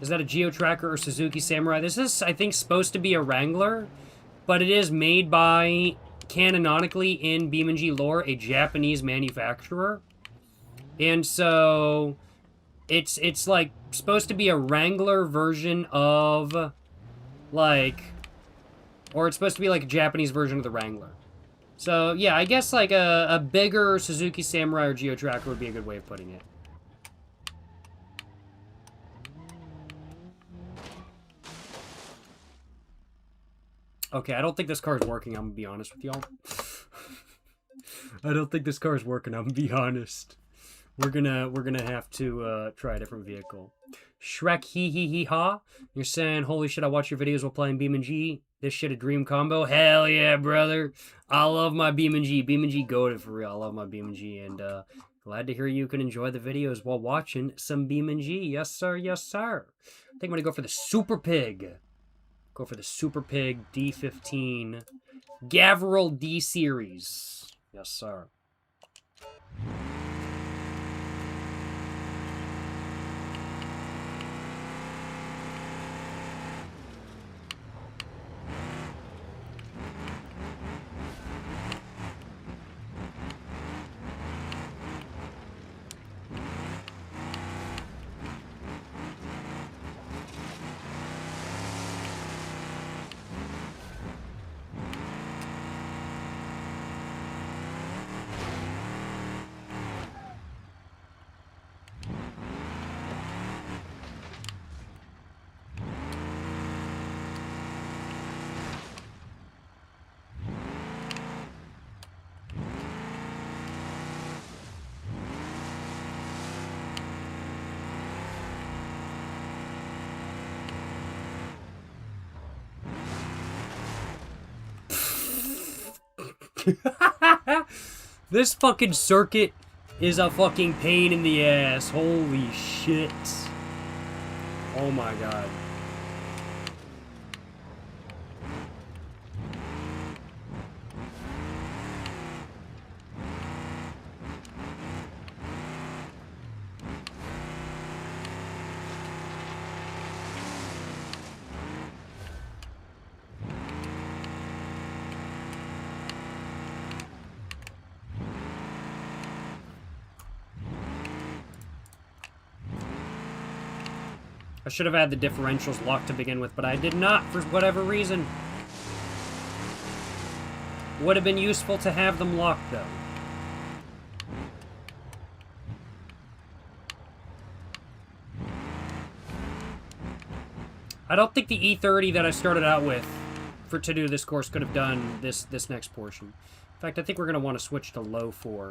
Is that a Geo Tracker or Suzuki Samurai? This is, I think, supposed to be a Wrangler, but it is made by, canonically in BeamNG lore, a Japanese manufacturer. And so, it's like, supposed to be a Wrangler version of, like, or it's supposed to be like a Japanese version of the Wrangler. So, yeah, I guess like a bigger Suzuki Samurai or Geo Tracker would be a good way of putting it. Okay, I don't think this car is working, I'm gonna be honest with y'all. I don't think this car is working, I'm gonna be honest. We're gonna have to try a different vehicle. Shrek hee hee hee ha. You're saying, holy shit, I watch your videos while playing BeamNG. This shit a dream combo. Hell yeah, brother. I love my BeamNG. BeamNG goated for real. I love my BeamNG. And glad to hear you can enjoy the videos while watching some BeamNG. Yes, sir. Yes, sir. I think I'm gonna go for the Super Pig. Go for the Super Pig D15 Gavril D Series. Yes, sir. This fucking circuit is a fucking pain in the ass. Holy shit. Oh my god. I should have had the differentials locked to begin with, but I did not for whatever reason. Would have been useful to have them locked, though. I don't think the E30 that I started out with to do this course could have done this next portion. In fact, I think we're going to want to switch to low 4.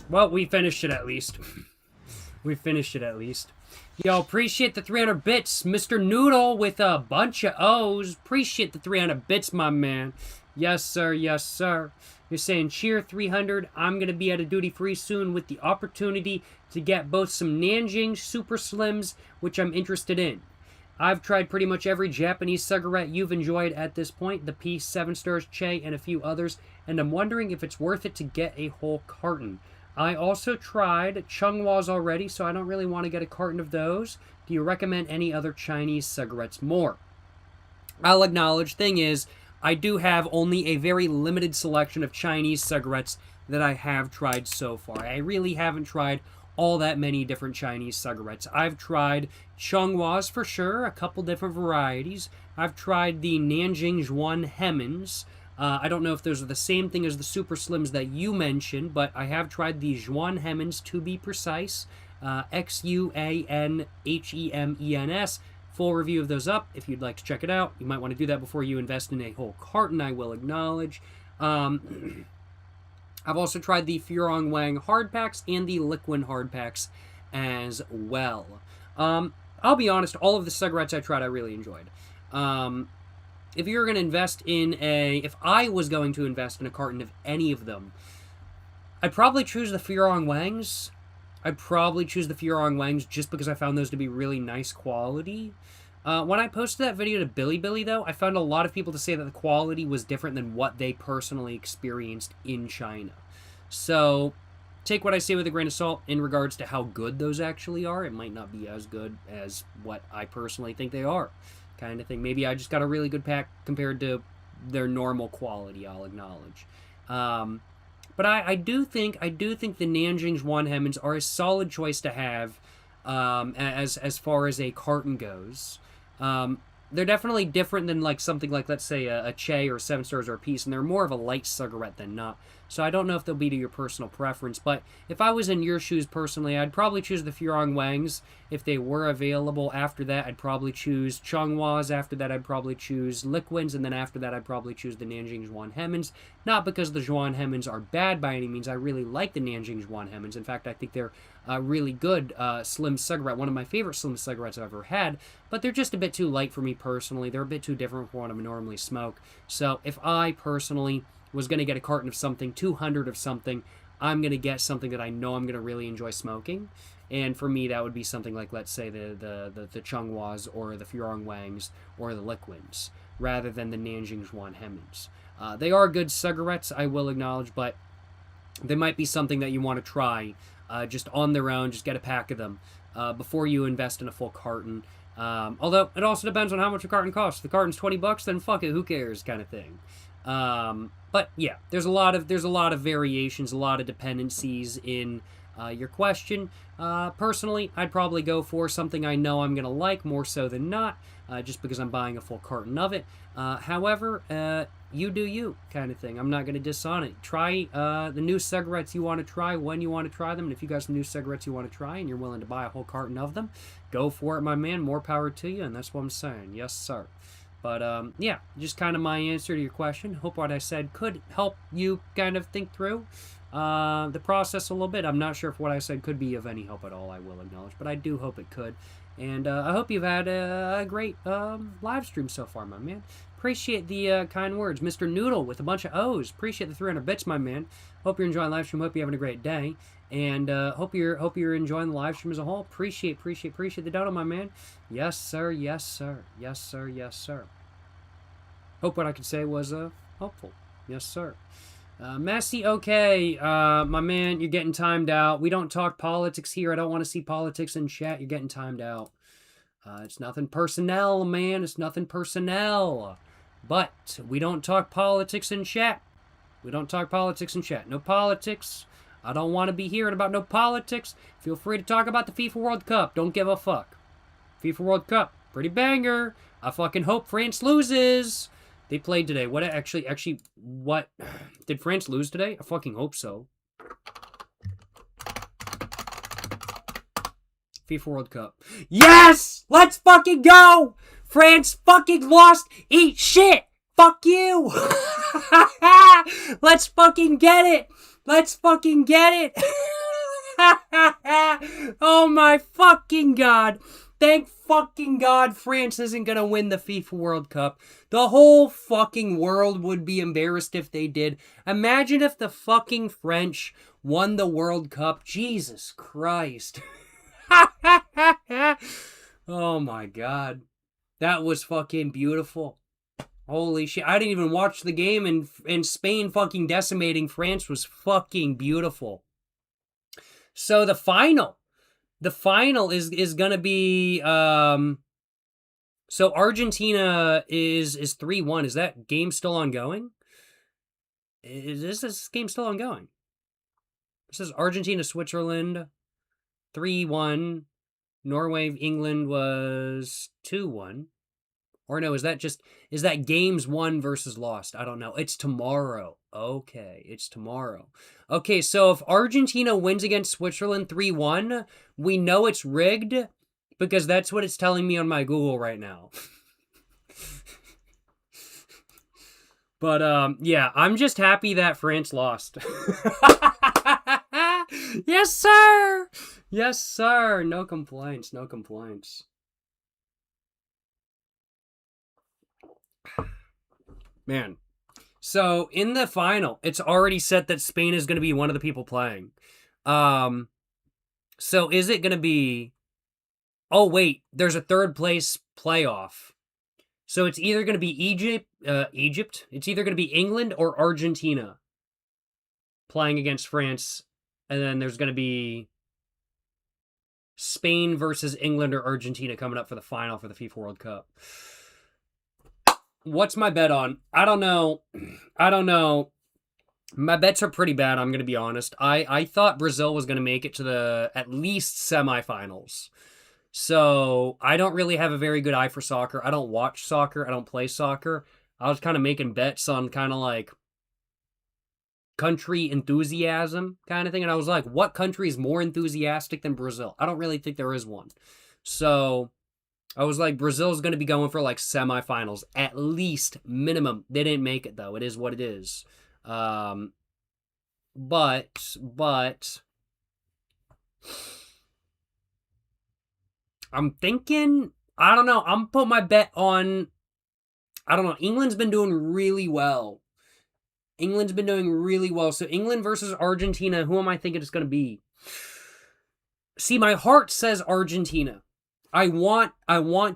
Well, we finished it at least. We finished it at least. Yo, appreciate the 300 bits. Mr. Noodle with a bunch of O's. Appreciate the 300 bits, my man. Yes, sir. Yes, sir. You're saying cheer 300. I'm going to be at a duty free soon with the opportunity to get both some Nanjing Super Slims, which I'm interested in. I've tried pretty much every Japanese cigarette you've enjoyed at this point, the Peace, 7 Stars, Che, and a few others, and I'm wondering if it's worth it to get a whole carton. I also tried Chungwas already, so I don't really want to get a carton of those. Do you recommend any other Chinese cigarettes more? I'll acknowledge, thing is, I do have only a very limited selection of Chinese cigarettes that I have tried so far. I really haven't tried all that many different Chinese cigarettes. I've tried Chungwas for sure, a couple different varieties. I've tried the Nanjing Zhuan Hemans. I don't know if those are the same thing as the Super Slims that you mentioned, but I have tried the Zhuan Hemans to be precise. Xuanhemens. Full review of those up if you'd like to check it out. You might want to do that before you invest in a whole carton, I will acknowledge. I've also tried the Furong Wang hard packs and the Liquin hard packs as well. I'll be honest, all of the cigarettes I tried I really enjoyed. If you're going to invest in if I was going to invest in a carton of any of them, I'd probably choose the Furong Wangs. I'd probably choose the Furong Wangs just because I found those to be really nice quality. When I posted that video to Bilibili, though, I found a lot of people to say that the quality was different than what they personally experienced in China. So, take what I say with a grain of salt in regards to how good those actually are. It might not be as good as what I personally think they are, kind of thing. Maybe I just got a really good pack compared to their normal quality, I'll acknowledge. But I do think the Nanjing Zhuan Hemans are a solid choice to have as far as a carton goes. They're definitely different than like something like, let's say, a Che or 7 Stars or a Peace, and they're more of a light cigarette than not. So I don't know if they'll be to your personal preference, but if I was in your shoes personally, I'd probably choose the Furong Wangs if they were available. After that, I'd probably choose Chungwas. After that, I'd probably choose Liquins, and then after that, I'd probably choose the Nanjing Zhuan Hemans. Not because the Zhuan Hemans are bad by any means. I really like the Nanjing Zhuan Hemans. In fact, I think they're a really good slim cigarette, one of my favorite slim cigarettes I've ever had, but they're just a bit too light for me personally. They're a bit too different from what I normally smoke. So if I personally was going to get a carton of something, 200 of something, I'm going to get something that I know I'm going to really enjoy smoking. And for me, that would be something like, let's say, the Chungwas or the Furong Wangs or the Liquins, rather than the Nanjing Zhuan Hemans. They are good cigarettes, I will acknowledge, but they might be something that you want to try just on their own. Just get a pack of them before you invest in a full carton. Although, it also depends on how much a carton costs. If the carton's $20, then fuck it, who cares, kind of thing. But yeah, there's a lot of variations, a lot of dependencies in your question. Personally, I'd probably go for something I know I'm gonna like more so than not, just because I'm buying a full carton of it. However, you do you, kind of thing. I'm not gonna diss on it. Try the new cigarettes you want to try when you want to try them, and if you got some new cigarettes you want to try and you're willing to buy a whole carton of them, go for it, my man. More power to you, and that's what I'm saying. Yes, sir. But, yeah, just kind of my answer to your question. Hope what I said could help you kind of think through the process a little bit. I'm not sure if what I said could be of any help at all, I will acknowledge, but I do hope it could. And I hope you've had a great live stream so far, my man. Appreciate the kind words. Mr. Noodle with a bunch of O's. Appreciate the 300 bits, my man. Hope you're enjoying the live stream. Hope you're having a great day. And hope you're enjoying the live stream as a whole. Appreciate the dono, my man. Yes, sir. Yes, sir. Yes, sir. Yes, sir. Hope what I could say was helpful. Yes, sir. Messy, okay. My man, you're getting timed out. We don't talk politics here. I don't want to see politics in chat. You're getting timed out. It's nothing personnel, man. It's nothing personnel. But we don't talk politics in chat. We don't talk politics in chat. No politics. I don't want to be hearing about no politics. Feel free to talk about the FIFA World Cup. Don't give a fuck. FIFA World Cup. Pretty banger. I fucking hope France loses. They played today. What actually, what? Did France lose today? I fucking hope so. FIFA World Cup. Yes! Let's fucking go! France fucking lost. Eat shit! Fuck you! Let's fucking get it! Let's fucking get it! Oh my fucking god! Thank fucking God France isn't gonna win the FIFA World Cup. The whole fucking world would be embarrassed if they did. Imagine if the fucking French won the World Cup. Jesus Christ. Oh my God. That was fucking beautiful. Holy shit. I didn't even watch the game, and Spain fucking decimating France was fucking beautiful. So the final is gonna be so Argentina is 3-1. Is that game still ongoing? Is this game still ongoing? This is Argentina, Switzerland 3-1. Norway, England was 2-1. Or no, is that games won versus lost? I don't know. It's tomorrow. Okay, it's tomorrow. Okay, so if Argentina wins against Switzerland 3-1, we know it's rigged because that's what it's telling me on my Google right now. But, yeah, I'm just happy that France lost. Yes, sir! Yes, sir! No complaints, no complaints. Man. So, in the final, it's already set that Spain is going to be one of the people playing. So is it going to be... Oh, wait. There's a third place playoff. So it's either going to be Egypt. It's either going to be England or Argentina playing against France. And then there's going to be Spain versus England or Argentina coming up for the final for the FIFA World Cup. What's my bet on? I don't know. My bets are pretty bad, I'm going to be honest. I thought Brazil was going to make it to the at least semifinals. So I don't really have a very good eye for soccer. I don't watch soccer. I don't play soccer. I was kind of making bets on kind of like country enthusiasm kind of thing. And I was like, what country is more enthusiastic than Brazil? I don't really think there is one. So I was like, Brazil's going to be going for like semifinals, at least minimum. They didn't make it though. It is what it is. But I'm thinking, I don't know. I'm putting my bet on, I don't know. England's been doing really well. So England versus Argentina, who am I thinking it's going to be? See, my heart says Argentina. I want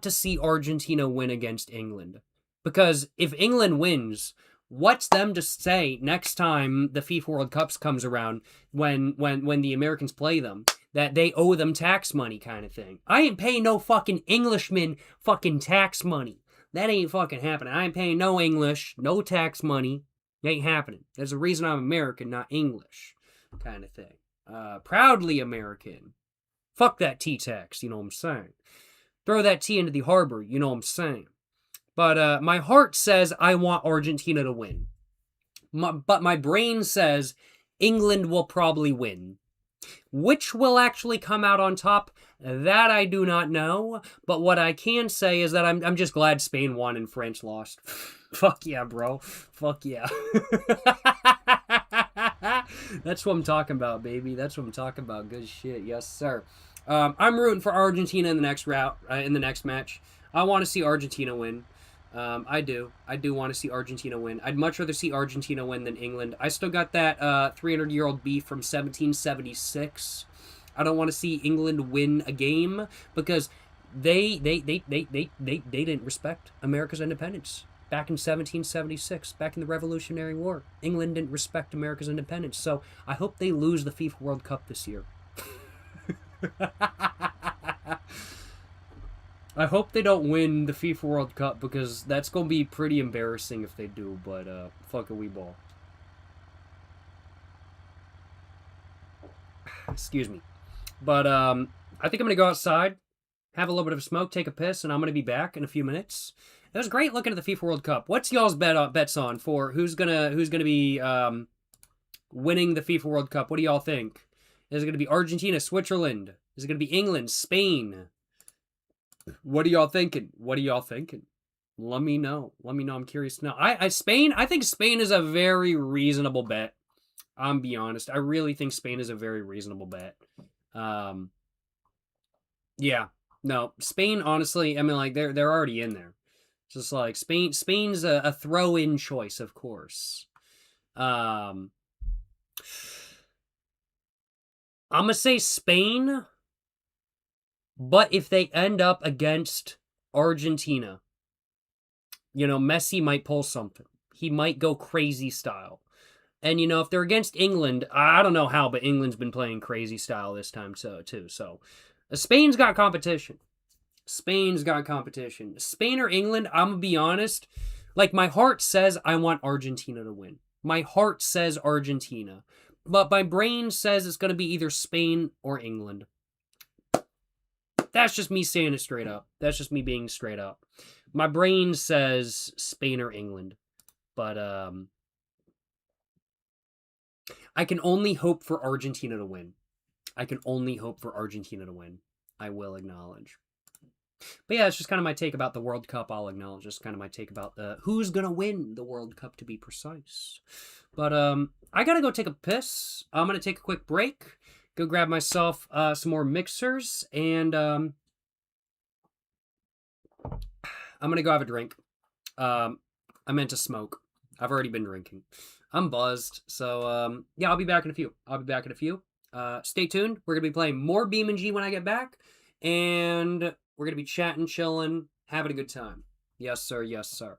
to see Argentina win against England. Because if England wins, what's them to say next time the FIFA World Cups comes around when the Americans play them? That they owe them tax money kind of thing. I ain't paying no fucking Englishmen fucking tax money. That ain't fucking happening. I ain't paying no English, no tax money. It ain't happening. There's a reason I'm American, not English kind of thing. Proudly American. Fuck that tea tax, you know what I'm saying? Throw that tea into the harbor, you know what I'm saying? But my heart says I want Argentina to win. But my brain says England will probably win. Which will actually come out on top, that I do not know. But what I can say is that I'm just glad Spain won and France lost. Fuck yeah, bro. Fuck yeah. That's what I'm talking about, baby. That's what I'm talking about. Good shit. Yes, sir. I'm rooting for Argentina in the next match. I want to see Argentina win. I do want to see Argentina win. I'd much rather see Argentina win than England. I still got that 300-year-old beef from 1776. I don't want to see England win a game because they didn't respect America's independence back in 1776, back in the Revolutionary War. England didn't respect America's independence, so I hope they lose the FIFA World Cup this year. I hope they don't win the FIFA World Cup because that's going to be pretty embarrassing if they do, but fuck a wee ball. Excuse me. But I think I'm going to go outside, have a little bit of a smoke, take a piss, and I'm going to be back in a few minutes. It was great looking at the FIFA World Cup. What's y'all's bets on for who's gonna be winning the FIFA World Cup? What do y'all think? Is it going to be Argentina, Switzerland? Is it going to be England, Spain? What are y'all thinking? Let me know. I'm curious to know. I think Spain is a very reasonable bet. I'm be honest. I really think Spain is a very reasonable bet. Yeah. No, Spain, honestly, I mean, like, they're already in there. Just like Spain's a throw-in choice, of course. I'm gonna say Spain, but if they end up against Argentina, you know, Messi might pull something. He might go crazy style. And, you know, if they're against England, I don't know how, but England's been playing crazy style this time, too. So, Spain's got competition. Spain's got competition. Spain or England, I'm going to be honest. Like, my heart says I want Argentina to win. My heart says Argentina. But my brain says it's going to be either Spain or England. That's just me saying it straight up. That's just me being straight up. My brain says Spain or England. But, I can only hope for Argentina to win. I can only hope for Argentina to win. I will acknowledge. But yeah, it's just kind of my take about the World Cup. I'll acknowledge just kind of my take about who's gonna win the World Cup, to be precise. But I gotta go take a piss. I'm gonna take a quick break, go grab myself some more mixers, and I'm gonna go have a drink. I meant to smoke. I've already been drinking. I'm buzzed. So yeah, I'll be back in a few. Stay tuned. We're gonna be playing more BeamNG when I get back, and we're gonna be chatting, chilling, having a good time. Yes, sir. Yes, sir.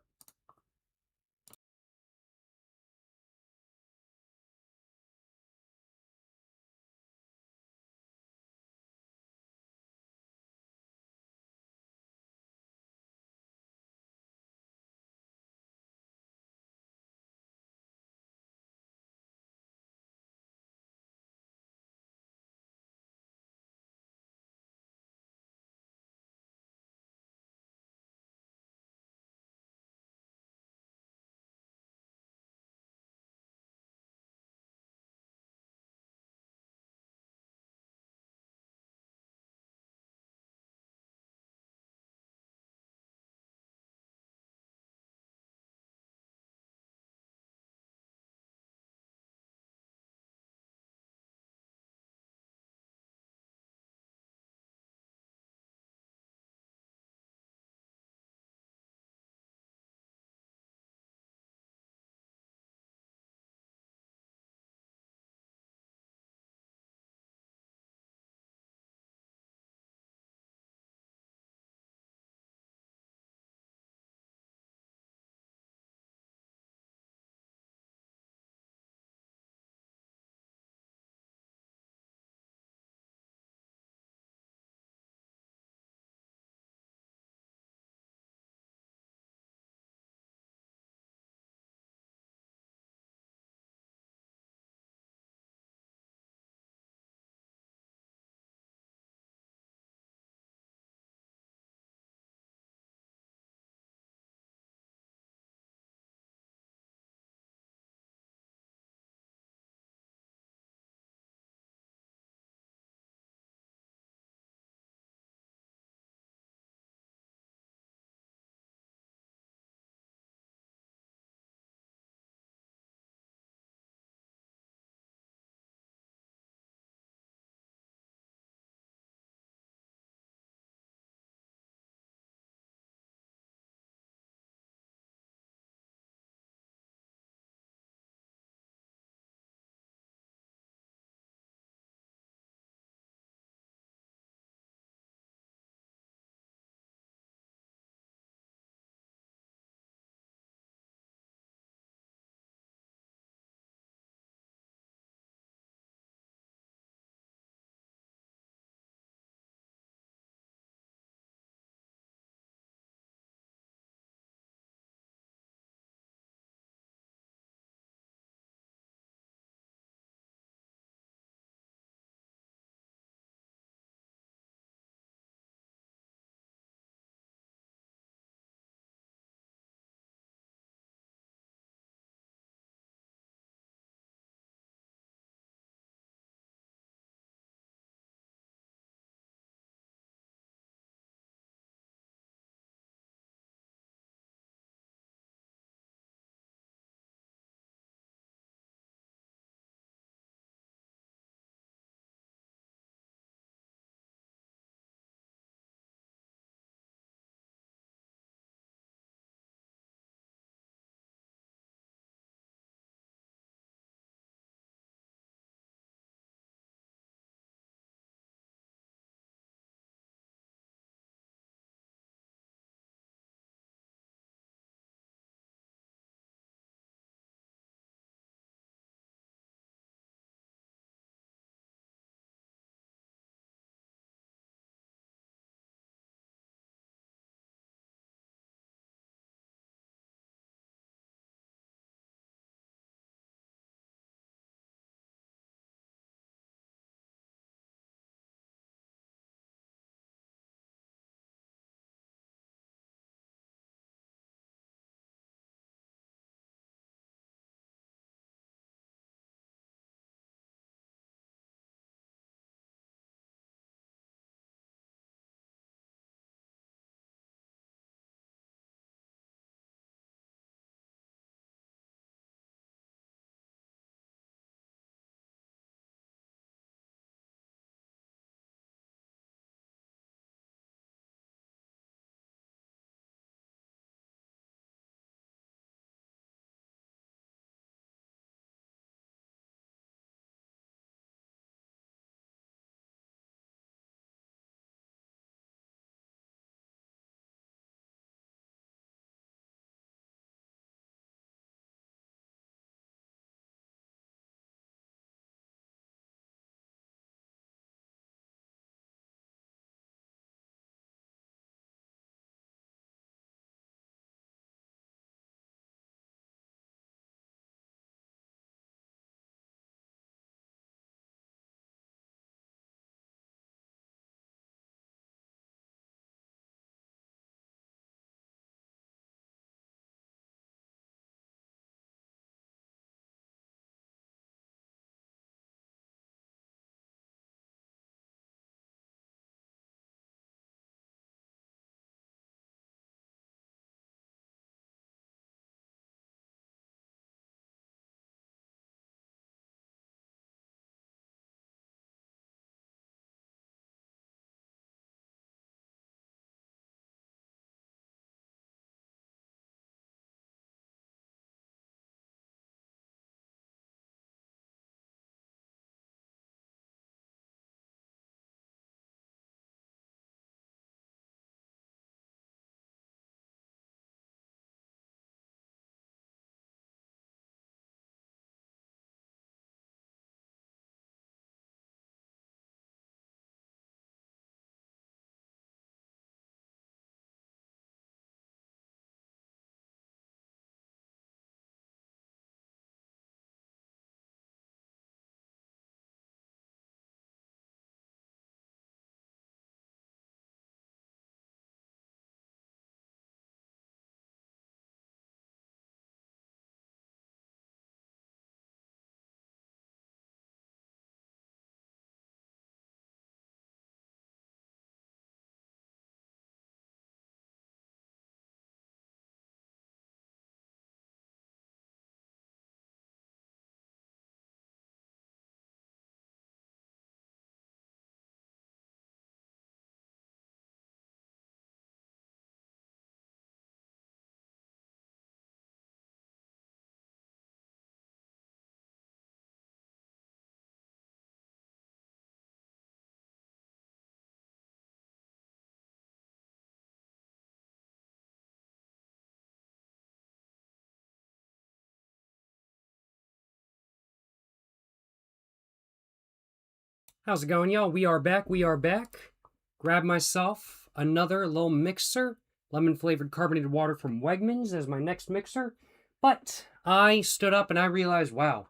How's it going, y'all? We are back. We are back. Grab myself another little mixer. Lemon-flavored carbonated water from Wegmans as my next mixer. But I stood up and I realized, wow,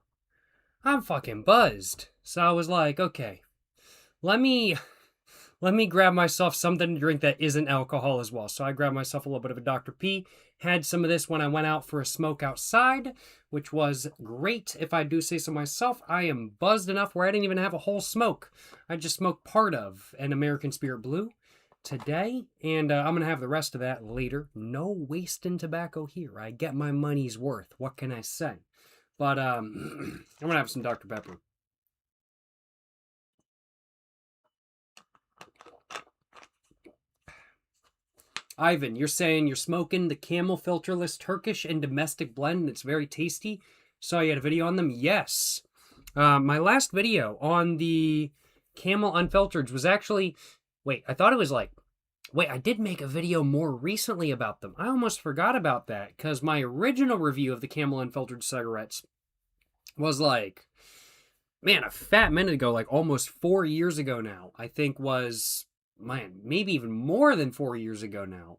I'm fucking buzzed. So I was like, okay, let me grab myself something to drink that isn't alcohol as well. So I grabbed myself a little bit of a Dr. P. Had some of this when I went out for a smoke outside, which was great. If I do say so myself, I am buzzed enough where I didn't even have a whole smoke. I just smoked part of an American Spirit Blue today, and I'm going to have the rest of that later. No wasting tobacco here. I get my money's worth. What can I say? But I'm going to have some Dr. Pepper. Ivan, you're saying you're smoking the Camel filterless Turkish and domestic blend, and it's very tasty. Saw you had a video on them. Yes. My last video on the Camel unfiltered was actually... Wait, I thought it was like... Wait, I did make a video more recently about them. I almost forgot about that, because my original review of the Camel unfiltered cigarettes was like... Man, a fat minute ago, like almost 4 years ago now. I think was... Man, maybe even more than 4 years ago now.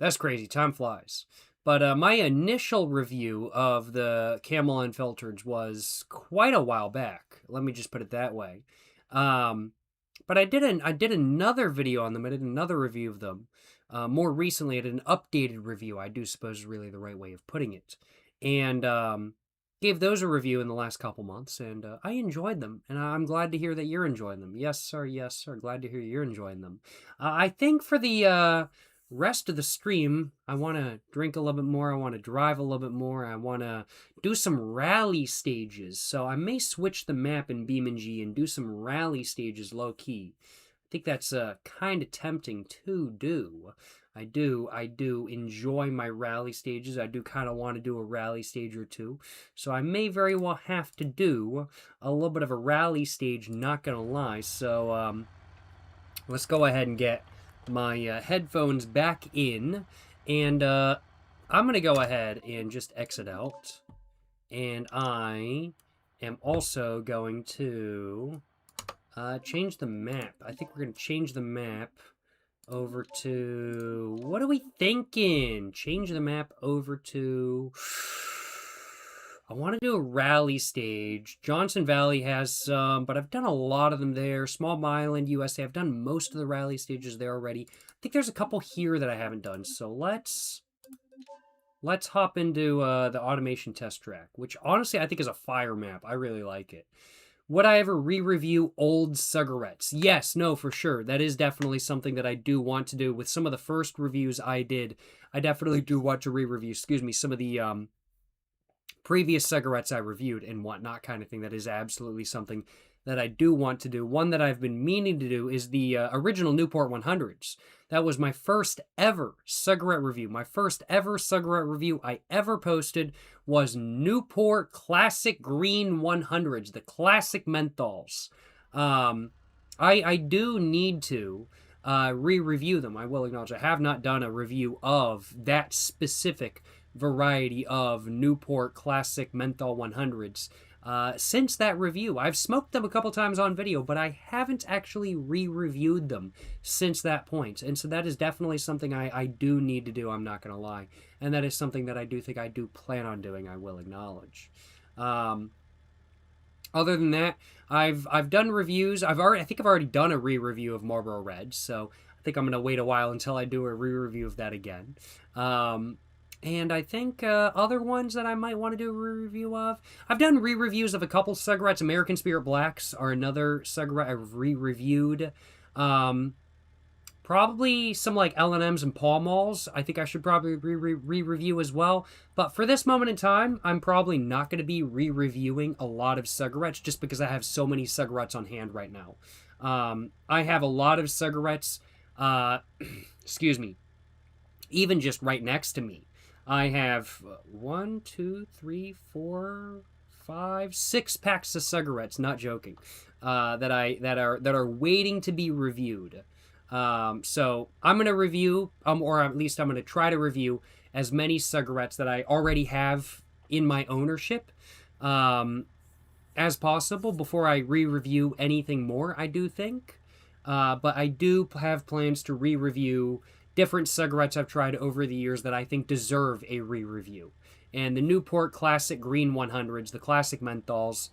That's crazy. Time flies. But my initial review of the Camel Unfiltered was quite a while back. Let me just put it that way. But I did another video on them. I did another review of them. More recently, I did an updated review, I do suppose is really the right way of putting it. And gave those a review in the last couple months, and I enjoyed them, and I'm glad to hear that you're enjoying them. Yes, sir, yes, sir. Glad to hear you're enjoying them. I think for the rest of the stream, I want to drink a little bit more, I want to drive a little bit more, I want to do some rally stages, so I may switch the map in BeamNG and do some rally stages low-key. I think that's kind of tempting to do. I do enjoy my rally stages. I do kind of want to do a rally stage or two. So I may very well have to do a little bit of a rally stage, not going to lie. So let's go ahead and get my headphones back in. And I'm going to go ahead and just exit out. And I am also going to change the map. I think we're going to change the map over to... What are we thinking? Change the map over to... I want to do a rally stage. Johnson Valley has some, but I've done a lot of them there. Small Island, USA. I've done most of the rally stages there already. I think there's a couple here that I haven't done. So let's hop into the automation test track, which honestly I think is a fire map. I really like it. Would I ever re-review old cigarettes? Yes, no, for sure. That is definitely something that I do want to do. With some of the first reviews I did, I definitely do want to re-review, some of the previous cigarettes I reviewed and whatnot kind of thing. That is absolutely something that I do want to do. One that I've been meaning to do is the original Newport 100s. That was my first ever cigarette review. My first ever cigarette review I ever posted was Newport Classic Green 100s, the classic menthols. I do need to re-review them. I will acknowledge I have not done a review of that specific variety of Newport Classic Menthol 100s. Since that review. I've smoked them a couple times on video, but I haven't actually re-reviewed them since that point. And so that is definitely something I do need to do, I'm not going to lie. And that is something that I do think I do plan on doing, I will acknowledge. Other than that, I've done reviews. I think I've already done a re-review of Marlboro Red, so I think I'm going to wait a while until I do a re-review of that again. And I think other ones that I might want to do a re-review of. I've done re-reviews of a couple cigarettes. American Spirit Blacks are another cigarette I've re-reviewed. Probably some like L&Ms and Pall Malls. I think I should probably re-review as well. But for this moment in time, I'm probably not going to be re-reviewing a lot of cigarettes just because I have so many cigarettes on hand right now. I have a lot of cigarettes, excuse me, even just right next to me. I have 1, 2, 3, 4, 5, 6 packs of cigarettes, not joking, that are waiting to be reviewed. So I'm going to review, or at least I'm going to try to review as many cigarettes that I already have in my ownership. as possible before I re-review anything more, I do think. But I do have plans to re-review different cigarettes I've tried over the years that I think deserve a re-review. And the Newport Classic Green 100s, the classic menthols,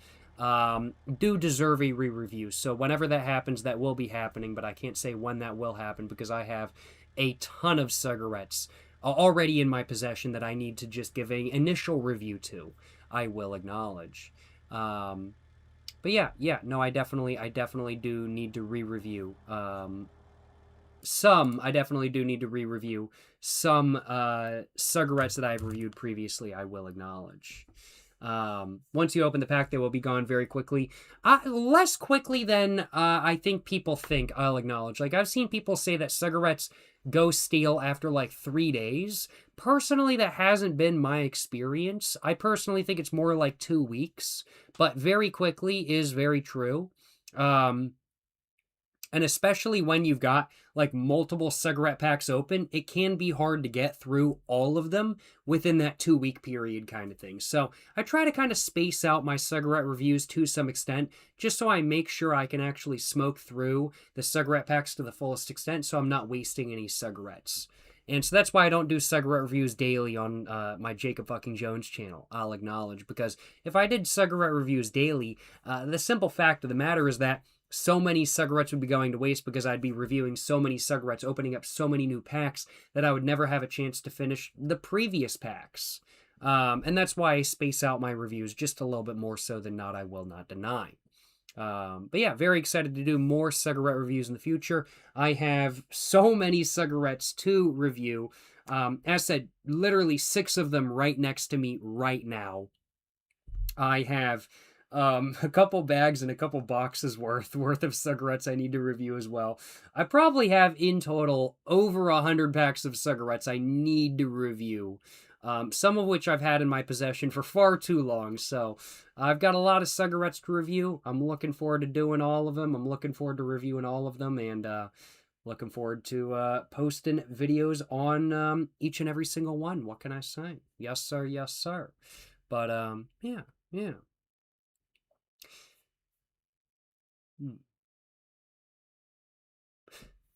do deserve a re-review. So whenever that happens, that will be happening, but I can't say when that will happen because I have a ton of cigarettes already in my possession that I need to just give an initial review to, I will acknowledge. But yeah, no, I definitely do need to re-review I definitely do need to re-review some cigarettes that I've reviewed previously, I will acknowledge. Once you open the pack, they will be gone very quickly. Less quickly than I think people think, I'll acknowledge. Like, I've seen people say that cigarettes go stale after like 3 days. Personally, that hasn't been my experience. I personally think it's more like 2 weeks, but very quickly is very true. And especially when you've got like multiple cigarette packs open, it can be hard to get through all of them within that 2-week period kind of thing. So I try to kind of space out my cigarette reviews to some extent, just so I make sure I can actually smoke through the cigarette packs to the fullest extent so I'm not wasting any cigarettes. And so that's why I don't do cigarette reviews daily on my Jacob fucking Jones channel, I'll acknowledge. Because if I did cigarette reviews daily, the simple fact of the matter is that so many cigarettes would be going to waste because I'd be reviewing so many cigarettes, opening up so many new packs that I would never have a chance to finish the previous packs. And that's why I space out my reviews just a little bit more so than not, I will not deny. But yeah, very excited to do more cigarette reviews in the future. I have so many cigarettes to review. As I said, literally 6 of them right next to me right now. I have a couple bags and a couple boxes worth of cigarettes I need to review as well. I probably have in total over 100 packs of cigarettes I need to review. Some of which I've had in my possession for far too long. So I've got a lot of cigarettes to review. I'm looking forward to doing all of them. I'm looking forward to reviewing all of them, and looking forward to posting videos on each and every single one. What can I say? Yes, sir. Yes, sir. But yeah.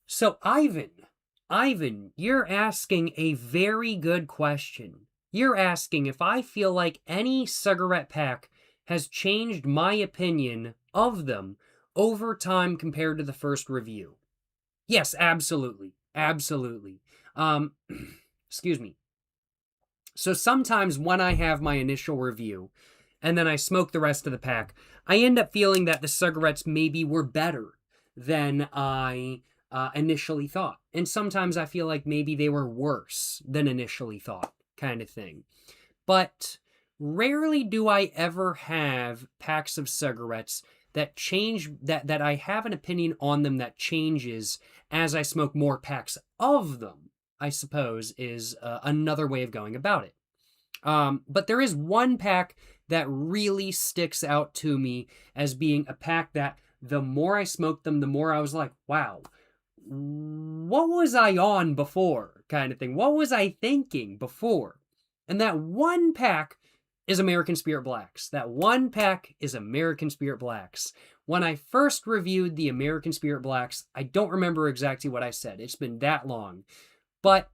So Ivan, you're asking a very good question. You're asking if I feel like any cigarette pack has changed my opinion of them over time compared to the first review. Yes, absolutely. Absolutely. Excuse me. So sometimes when I have my initial review and then I smoke the rest of the pack, I end up feeling that the cigarettes maybe were better than I initially thought. And sometimes I feel like maybe they were worse than initially thought, kind of thing. But rarely do I ever have packs of cigarettes that change, that I have an opinion on them that changes as I smoke more packs of them, I suppose, is another way of going about it. But there is one pack that really sticks out to me as being a pack that the more I smoked them, the more I was like, wow, what was I on before, kind of thing? What was I thinking before? And that one pack is American Spirit Blacks. That one pack is American Spirit Blacks. When I first reviewed the American Spirit Blacks, I don't remember exactly what I said. It's been that long. But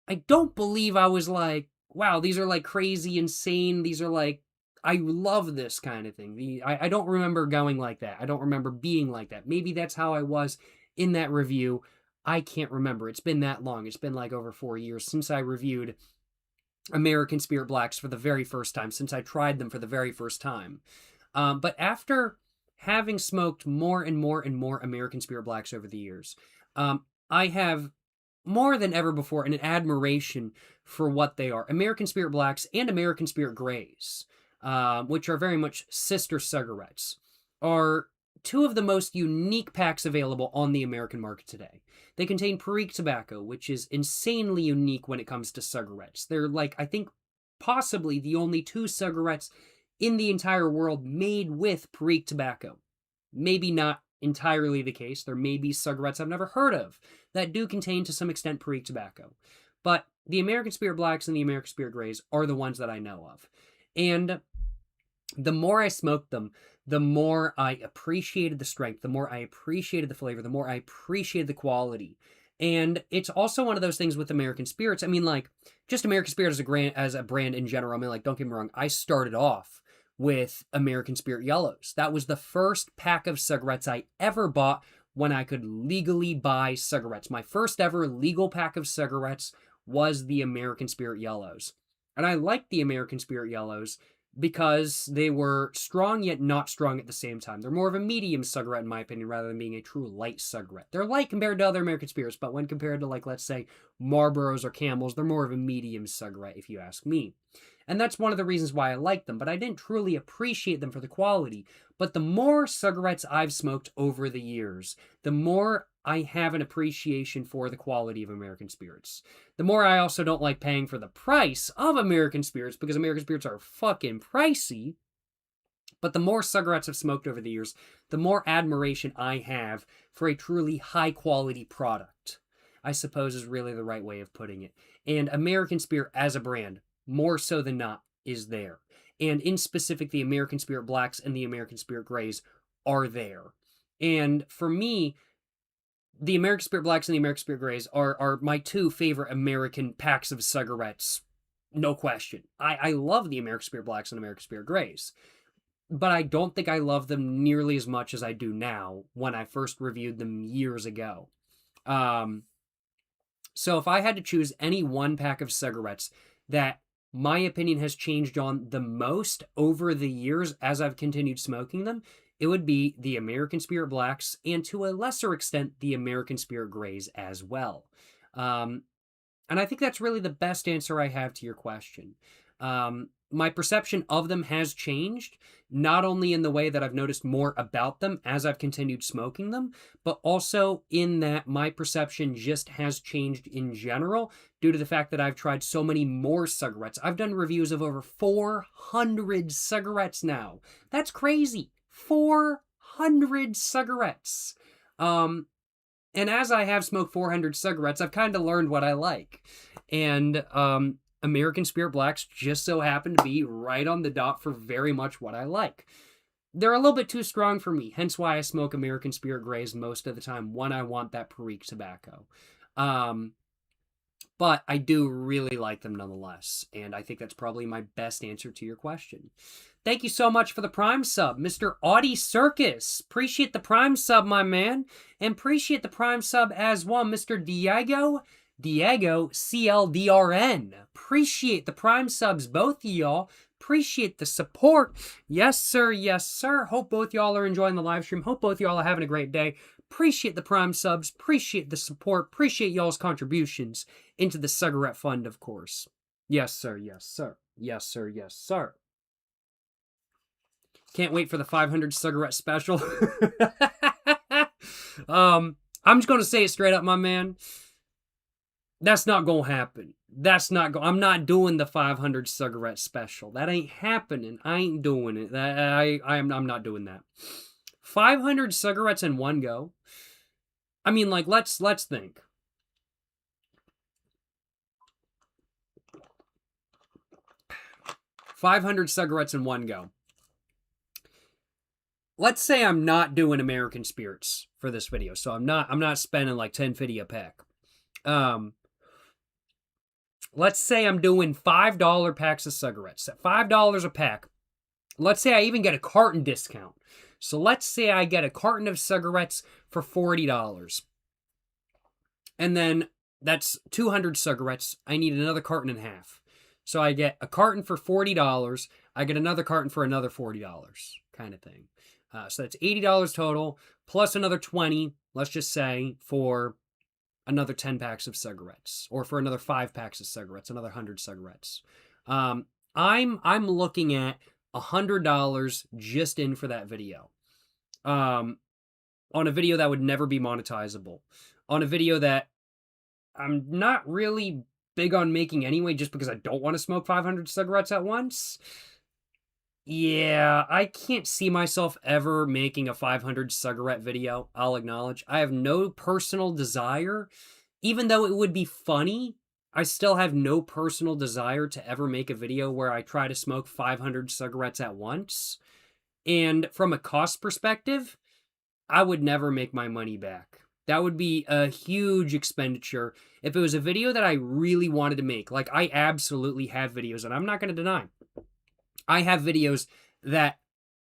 I don't believe I was like, wow, these are like crazy, insane. These are like, I love this kind of thing. I don't remember going like that. I don't remember being like that. Maybe that's how I was in that review. I can't remember. It's been that long. It's been like over 4 years since I reviewed American Spirit Blacks for the very first time, since I tried them for the very first time. But after having smoked more and more and more American Spirit Blacks over the years, I have more than ever before an admiration for what they are. American Spirit Blacks and American Spirit Greys, which are very much sister cigarettes, are 2 of the most unique packs available on the American market today. They contain Perique tobacco, which is insanely unique when it comes to cigarettes. They're like, I think, possibly the only 2 cigarettes in the entire world made with Perique tobacco. Maybe not entirely the case. There may be cigarettes I've never heard of that do contain to some extent Perique tobacco. But the American Spirit Blacks and the American Spirit Greys are the ones that I know of. And the more I smoked them, the more I appreciated the strength, the more I appreciated the flavor, the more I appreciated the quality. And it's also one of those things with American Spirits. I mean, like, just American Spirit as a brand in general. I mean, like, don't get me wrong. I started off with American Spirit Yellows. That was the first pack of cigarettes I ever bought when I could legally buy cigarettes. My first ever legal pack of cigarettes was the American Spirit Yellows. And I liked the American Spirit Yellows because they were strong yet not strong at the same time. They're more of a medium cigarette, in my opinion, rather than being a true light cigarette. They're light compared to other American Spirits, but when compared to, like, let's say, Marlboros or Camels, they're more of a medium cigarette, if you ask me. And that's one of the reasons why I like them, but I didn't truly appreciate them for the quality. But the more cigarettes I've smoked over the years, the more I have an appreciation for the quality of American Spirits. The more I also don't like paying for the price of American Spirits, because American Spirits are fucking pricey. But the more cigarettes I've smoked over the years, the more admiration I have for a truly high-quality product, I suppose is really the right way of putting it. And American Spirit as a brand, more so than not, is there. And in specific, the American Spirit Blacks and the American Spirit Grays are there. And for me, the American Spirit Blacks and the American Spirit Grays are my two favorite American packs of cigarettes, no question. I love the American Spirit Blacks and American Spirit Grays, but I don't think I love them nearly as much as I do now when I first reviewed them years ago. So if I had to choose any one pack of cigarettes that my opinion has changed on the most over the years as I've continued smoking them, it would be the American Spirit Blacks and, to a lesser extent, the American Spirit Grays as well. And I think that's really the best answer I have to your question. My perception of them has changed, not only in the way that I've noticed more about them as I've continued smoking them, but also in that my perception just has changed in general due to the fact that I've tried so many more cigarettes. I've done reviews of over 400 cigarettes now. That's crazy. 400 cigarettes. And as I have smoked 400 cigarettes, I've kind of learned what I like. And American Spirit Blacks just so happen to be right on the dot for very much what I like. They're a little bit too strong for me, hence why I smoke American Spirit Grays most of the time when I want that Perique tobacco. But I do really like them nonetheless, and I think that's probably my best answer to your question. Thank you so much for the Prime sub, Mr. Audie Circus. Appreciate the Prime sub, my man. And appreciate the Prime sub as well, Mr. Diego CLDRN. Appreciate the Prime subs, both of y'all. Appreciate the support. Yes, sir. Yes, sir. Hope both y'all are enjoying the live stream. Hope both y'all are having a great day. Appreciate the Prime subs. Appreciate the support. Appreciate y'all's contributions into the cigarette fund, of course. Yes, sir. Yes, sir. Yes, sir. Yes, sir. Can't wait for the 500 cigarette special. I'm just going to say it straight up, my man. That's not going to happen. I'm not doing the 500 cigarette special. That ain't happening. I ain't doing it. I'm not doing that. 500 cigarettes in one go. I mean, like, let's think. $500 cigarettes in one go. Let's say I'm not doing American Spirits for this video, so I'm not spending like $10.50 a pack. Let's say I'm doing $5 packs of cigarettes at $5 a pack. Let's say I even get a carton discount. So let's say I get a carton of cigarettes for $40. And then that's 200 cigarettes. I need another carton and a half. So I get a carton for $40. I get another carton for another $40 kind of thing. So that's $80 total, plus another $20, let's just say, for another 10 packs of cigarettes, or for another 5 packs of cigarettes, another 100 cigarettes. I'm looking at $100 just in for that video. On a video that would never be monetizable. On a video that I'm not really big on making anyway, just because I don't want to smoke 500 cigarettes at once. Yeah, I can't see myself ever making a 500 cigarette video, I'll acknowledge. I have no personal desire, even though it would be funny, I still have no personal desire to ever make a video where I try to smoke 500 cigarettes at once. And from a cost perspective, I would never make my money back. That would be a huge expenditure if it was a video that I really wanted to make. Like, I absolutely have videos, and I'm not going to deny, I have videos that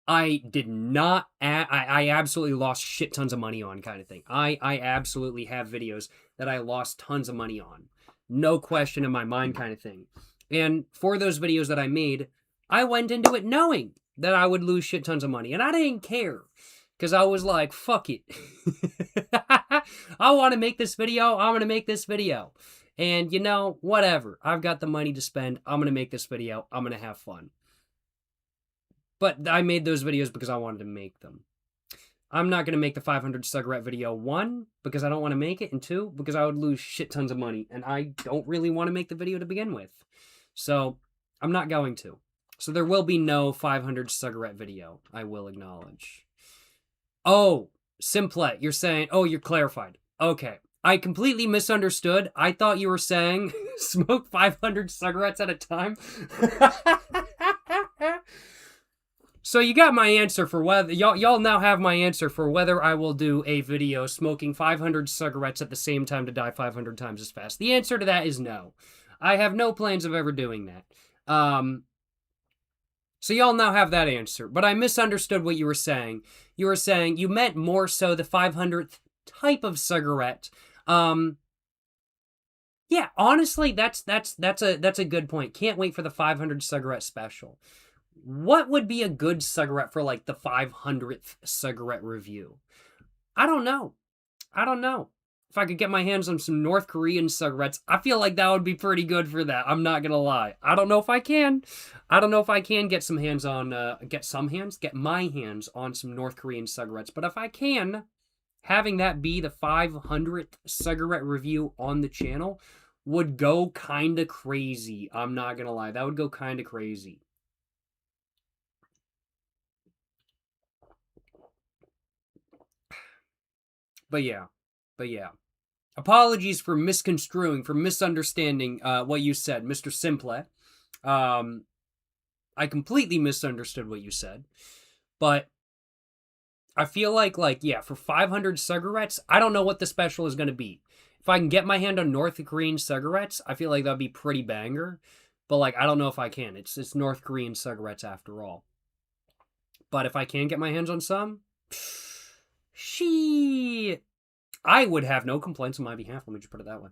I did not, I absolutely lost shit tons of money on, kind of thing. I absolutely have videos that I lost tons of money on. No question in my mind, kind of thing. And for those videos that I made, I went into it knowing that I would lose shit tons of money. And I didn't care. Because I was like, fuck it. I want to make this video. I'm going to make this video. And, you know, whatever. I've got the money to spend. I'm going to make this video. I'm going to have fun. But I made those videos because I wanted to make them. I'm not going to make the 500 cigarette video, 1, because I don't want to make it, and 2, because I would lose shit tons of money. And I don't really want to make the video to begin with. So, I'm not going to. So there will be no 500 cigarette video, I will acknowledge. Oh, Simplet, you're saying, oh, you're clarified. Okay. I completely misunderstood. I thought you were saying smoke 500 cigarettes at a time. So you got my answer for whether, y'all now have my answer for whether I will do a video smoking 500 cigarettes at the same time to die 500 times as fast. The answer to that is no. I have no plans of ever doing that. So y'all now have that answer, but I misunderstood what you were saying. You were saying you meant more so the 500th type of cigarette. Yeah, honestly, that's a good point. Can't wait for the 500 cigarette special. What would be a good cigarette for like the 500th cigarette review? I don't know. If I could get my hands on some North Korean cigarettes, I feel like that would be pretty good for that. I'm not gonna lie. I don't know if I can. I don't know if I can get my hands on some North Korean cigarettes. But if I can, having that be the 500th cigarette review on the channel would go kind of crazy. I'm not gonna lie. That would go kind of crazy. But yeah. Apologies for misunderstanding what you said, Mr. Simple. I completely misunderstood what you said. But I feel like, yeah, for 500 cigarettes, I don't know what the special is going to be. If I can get my hand on North Korean cigarettes, I feel like that'd be pretty banger. But, like, I don't know if I can. It's North Korean cigarettes after all. But if I can get my hands on some, I would have no complaints on my behalf. Let me just put it that way.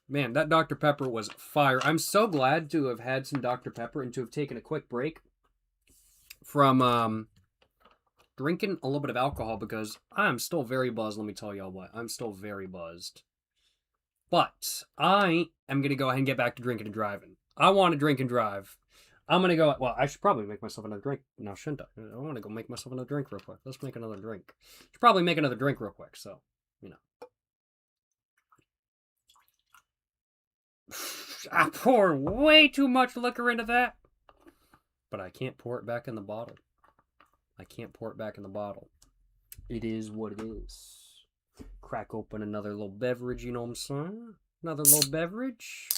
Man, that Dr. Pepper was fire. I'm so glad to have had some Dr. Pepper and to have taken a quick break from drinking a little bit of alcohol because I'm still very buzzed. Let me tell y'all what. I'm still very buzzed. But I am going to go ahead and get back to drinking and driving. I want to drink and drive. I'm going to go... Well, I should probably make myself another drink. Now, shouldn't I? I want to go make myself another drink real quick. Let's make another drink. Should probably make another drink real quick, so, you know. I pour way too much liquor into that. But I can't pour it back in the bottle. It is what it is. Crack open another little beverage, you know what I'm saying? Another little beverage.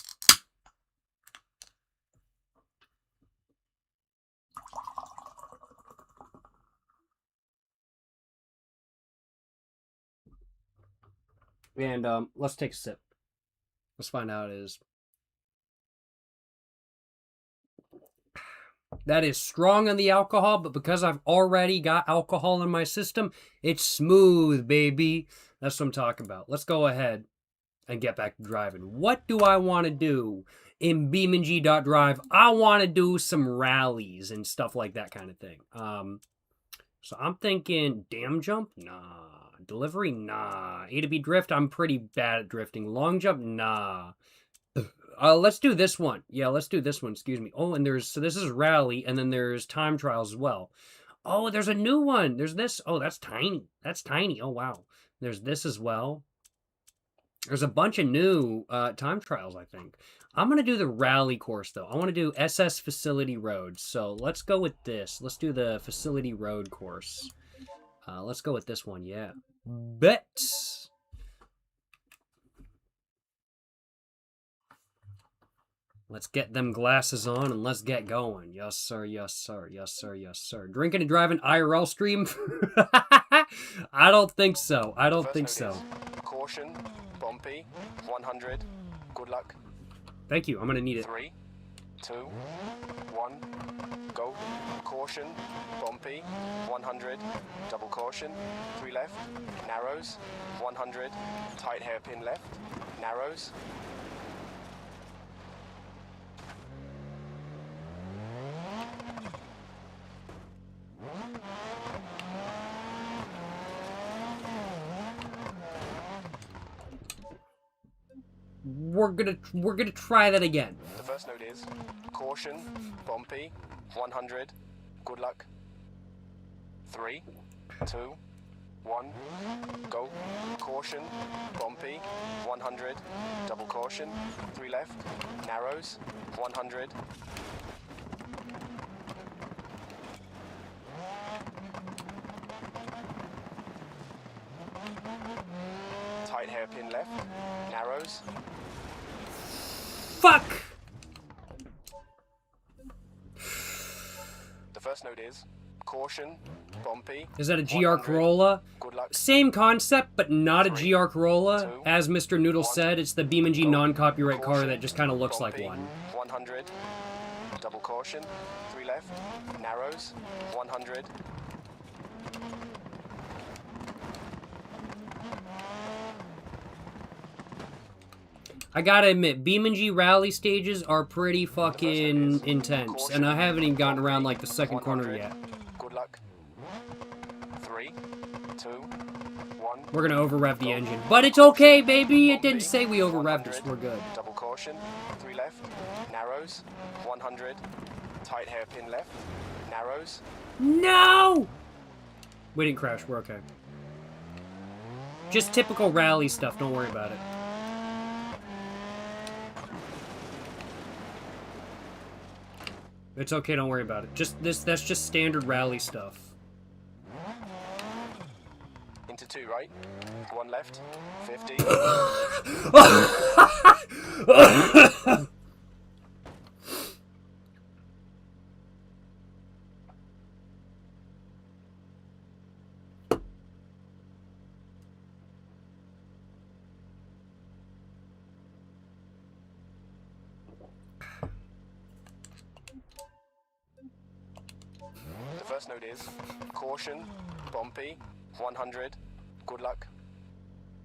And let's take a sip. Let's find out how it is. That is strong on the alcohol, but because I've already got alcohol in my system, it's smooth, baby. That's what I'm talking about. Let's go ahead and get back to driving. What do I want to do in BeamNG.drive? I want to do some rallies and stuff like that kind of thing. So I'm thinking dam jump? Nah. Delivery? Nah. A to B drift? I'm pretty bad at drifting. Long jump? Nah. Let's do this one. Yeah, let's do this one. Excuse me. Oh, and so this is rally, and then there's time trials as well. Oh, there's a new one. There's this. Oh, that's tiny. That's tiny. Oh, wow. There's this as well. There's a bunch of new time trials, I think. I'm going to do the rally course, though. I want to do SS Facility Road. So let's go with this. Let's do the Facility Road course. Let's go with this one, yeah. Bet. Let's get them glasses on and let's get going. Yes, sir, yes, sir, yes, sir, yes, sir. Drinking and driving IRL stream? I don't think so. I don't think so. Caution, bumpy, 100. Good luck. Thank you. I'm gonna need it. 3, 2, 1, go. Caution, bumpy, 100. Double caution, 3 left. Narrows, 100. Tight hairpin left. Narrows. We're gonna try that again. The first note is caution, bumpy, 100. Good luck. 3, 2, 1, go. Caution, bumpy, 100. Double caution, 3 left. Narrows, 100. Tight hairpin left. Narrows. Fuck! The first note is caution, bumpy. Is that a GR Corolla? Good luck. Same concept, but not a 3, GR Corolla. 2, As Mr. Noodle 1, said, it's the BeamNG go. non-copyright car Caution, that just kind of looks like bumpy, one. 100. Double caution, 3 left. Narrows, 100. I gotta admit, BeamNG rally stages are pretty fucking intense, and I haven't even gotten around like the second corner yet. Good luck. 3, 2, 1. We're gonna over-rev the engine. But it's okay, baby! It didn't say we over-revved us. We're good. Double caution, 3 left. Narrows, 100. Tight hairpin left. Narrows. No! We didn't crash. We're okay. Just typical rally stuff. Don't worry about it. It's okay, don't worry about it. That's just standard rally stuff. Into 2 right. 1 left. 50. The first note is caution, bumpy, 100. Good luck.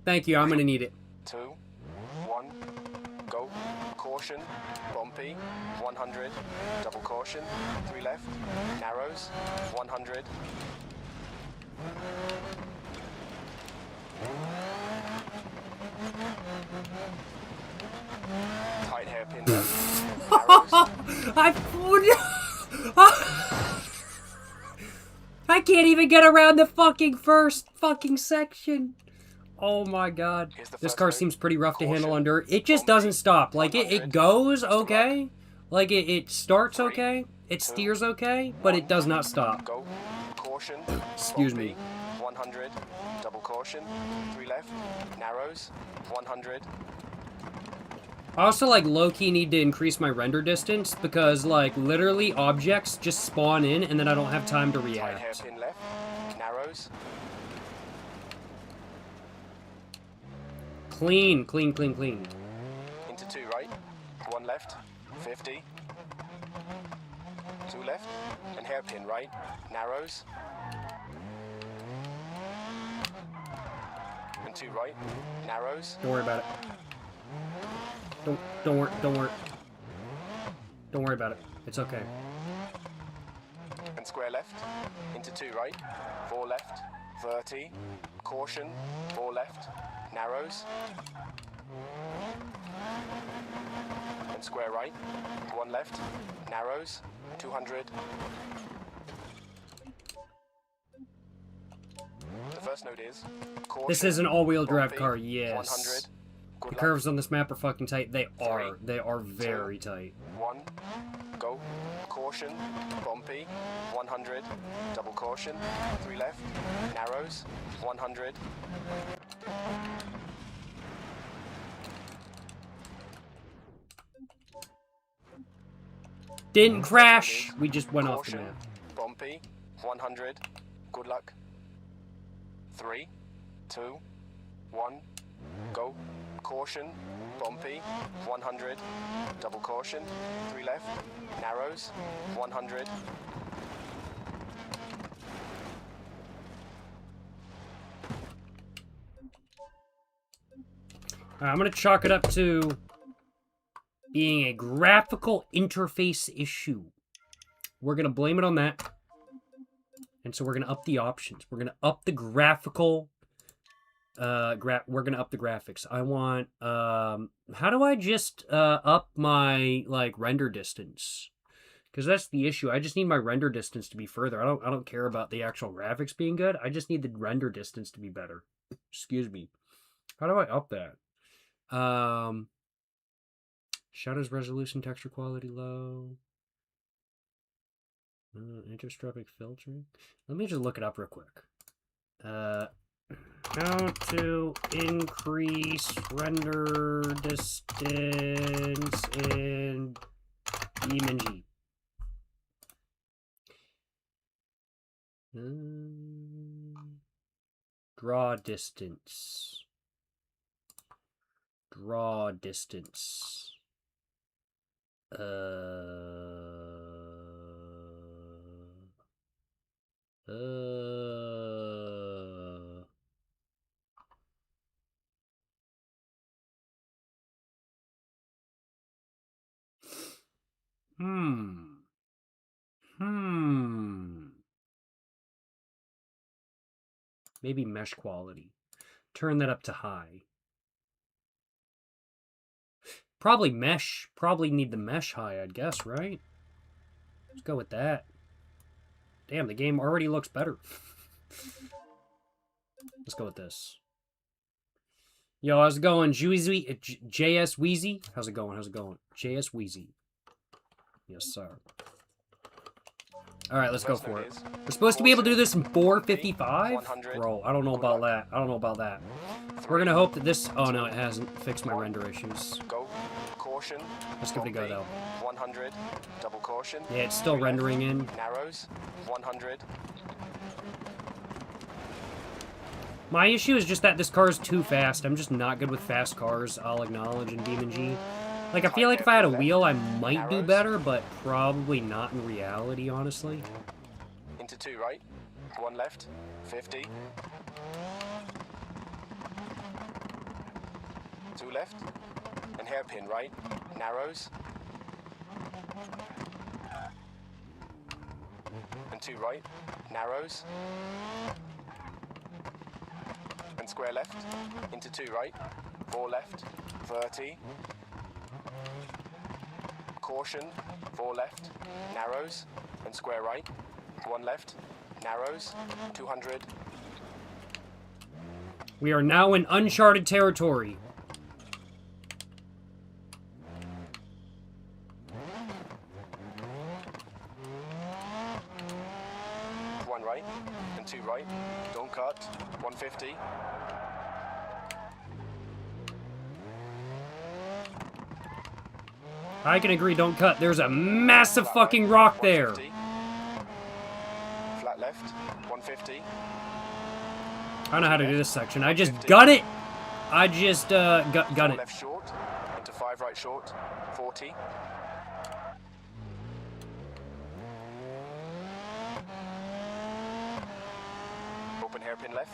Thank you, I'm gonna need it. 2, 1, go. Caution, bumpy, 100. Double caution, 3 left. Narrows, 100. Tight hairpin left. Narrows. I can't even get around the fucking first fucking section. Oh my god. This car seems pretty rough to handle under. It just doesn't stop. Like, it goes okay. Like, it starts okay. It steers okay. But it does not stop. Go. Caution. Excuse me. 100. Double caution. 3 left. Narrows. 100. I also, like, low-key need to increase my render distance because, like, literally objects just spawn in and then I don't have time to Tight react. hairpin left. Narrows. Clean, clean, clean, clean. Into 2 right. 1 left. 50. 2 left. And hairpin right. Narrows. And 2 right. Narrows. Don't worry about it. Don't worry about it. It's okay. And square left. Into 2 right. 4 left. 30. Caution. 4 left. Narrows. And square right. 1 left. Narrows. 200. The first note is caution. This is an all-wheel drive bumpy, car, yes. 100. Good The luck. curves on this map are fucking tight. They are. 3, They are very tight. 1, go. Caution, bumpy, 100, double caution, 3 left, narrows, 100. Didn't crash. We just went off the Caution, map. bumpy, 100, good luck. 3, 2, 1, go. Caution, bumpy, 100, double caution, 3 left, narrows, 100. I'm going to chalk it up to being a graphical interface issue. We're going to blame it on that. And so we're going to up the options. We're going to up the graphical... we're going to up the graphics. I want... how do I just up my, like, render distance? Because that's the issue. I just need my render distance to be further. I don't care about the actual graphics being good. I just need the render distance to be better. Excuse me. How do I up that? Shadows resolution, texture quality low. Interstrobing filtering. Let me just look it up real quick. How to increase render distance in BeamNG. Draw distance. Draw distance. Maybe mesh quality. Turn that up to high. Probably mesh. Probably need the mesh high, I'd guess, right? Let's go with that. Damn, the game already looks better. Let's go with this. Yo, how's it going? JS Wheezy? How's it going? How's it going? JS Wheezy. Yes, sir. Alright, let's go for it. We're supposed to be able to do this in 455? Bro, I don't know about that. I don't know about that. We're gonna hope that this... Oh, no, it hasn't fixed my render issues. Go. Caution. Let's give it a go, though. 100. Double caution. Yeah, it's still rendering in. Narrows. 100. My issue is just that this car is too fast. I'm just not good with fast cars, I'll acknowledge, in BeamNG. Like, I feel like if I had a wheel, I might do better, but probably not in reality, honestly. Into 2 right. 1 left. 50. 2 left. And hairpin right. Narrows. And 2 right. Narrows. And square left. Into 2 right. 4 left. 30. Caution, 4 left, narrows, and square right, 1 left, narrows, 200. We are now in uncharted territory. One right, and 2 right, don't cut, 150. I can agree, don't cut. There's a massive fucking rock there. Flat left, 150. I don't know how to do this section. I just gun it. I just gun it. Left short, into 5 right short, 40. Open hairpin left.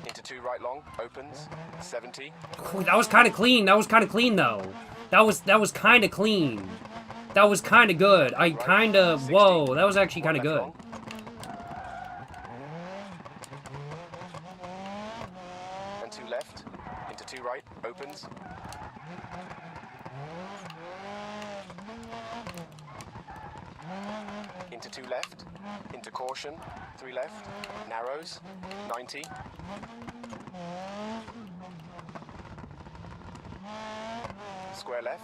Into 2 right long, opens, 70. Ooh, that was kind of clean. That was kind of clean, though. That was kind of clean. That was kind of good. I kind of... Whoa, that was actually kind of good. And 2 left, into 2 right, opens. Into into 2 left, into caution, 3 left, narrows, 90. Square left,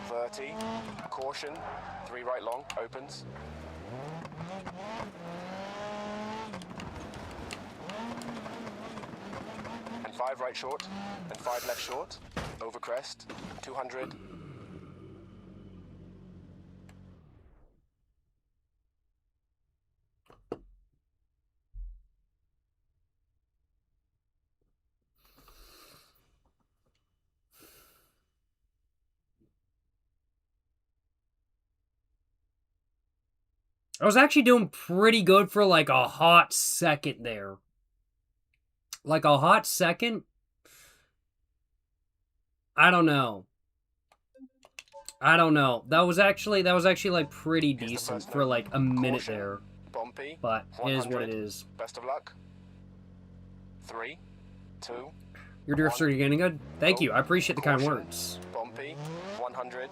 30, caution, 3 right long, opens. And 5 right short, and 5 left short, over crest, 200. I was actually doing pretty good for like a hot second there. Like a hot second? I don't know. I don't know. That was actually like pretty decent for like a minute there. Bumpy, But it is what it is. Best of luck. 3, 2. Your drifts are getting good. Thank you. I appreciate the kind words. Bumpy, 100.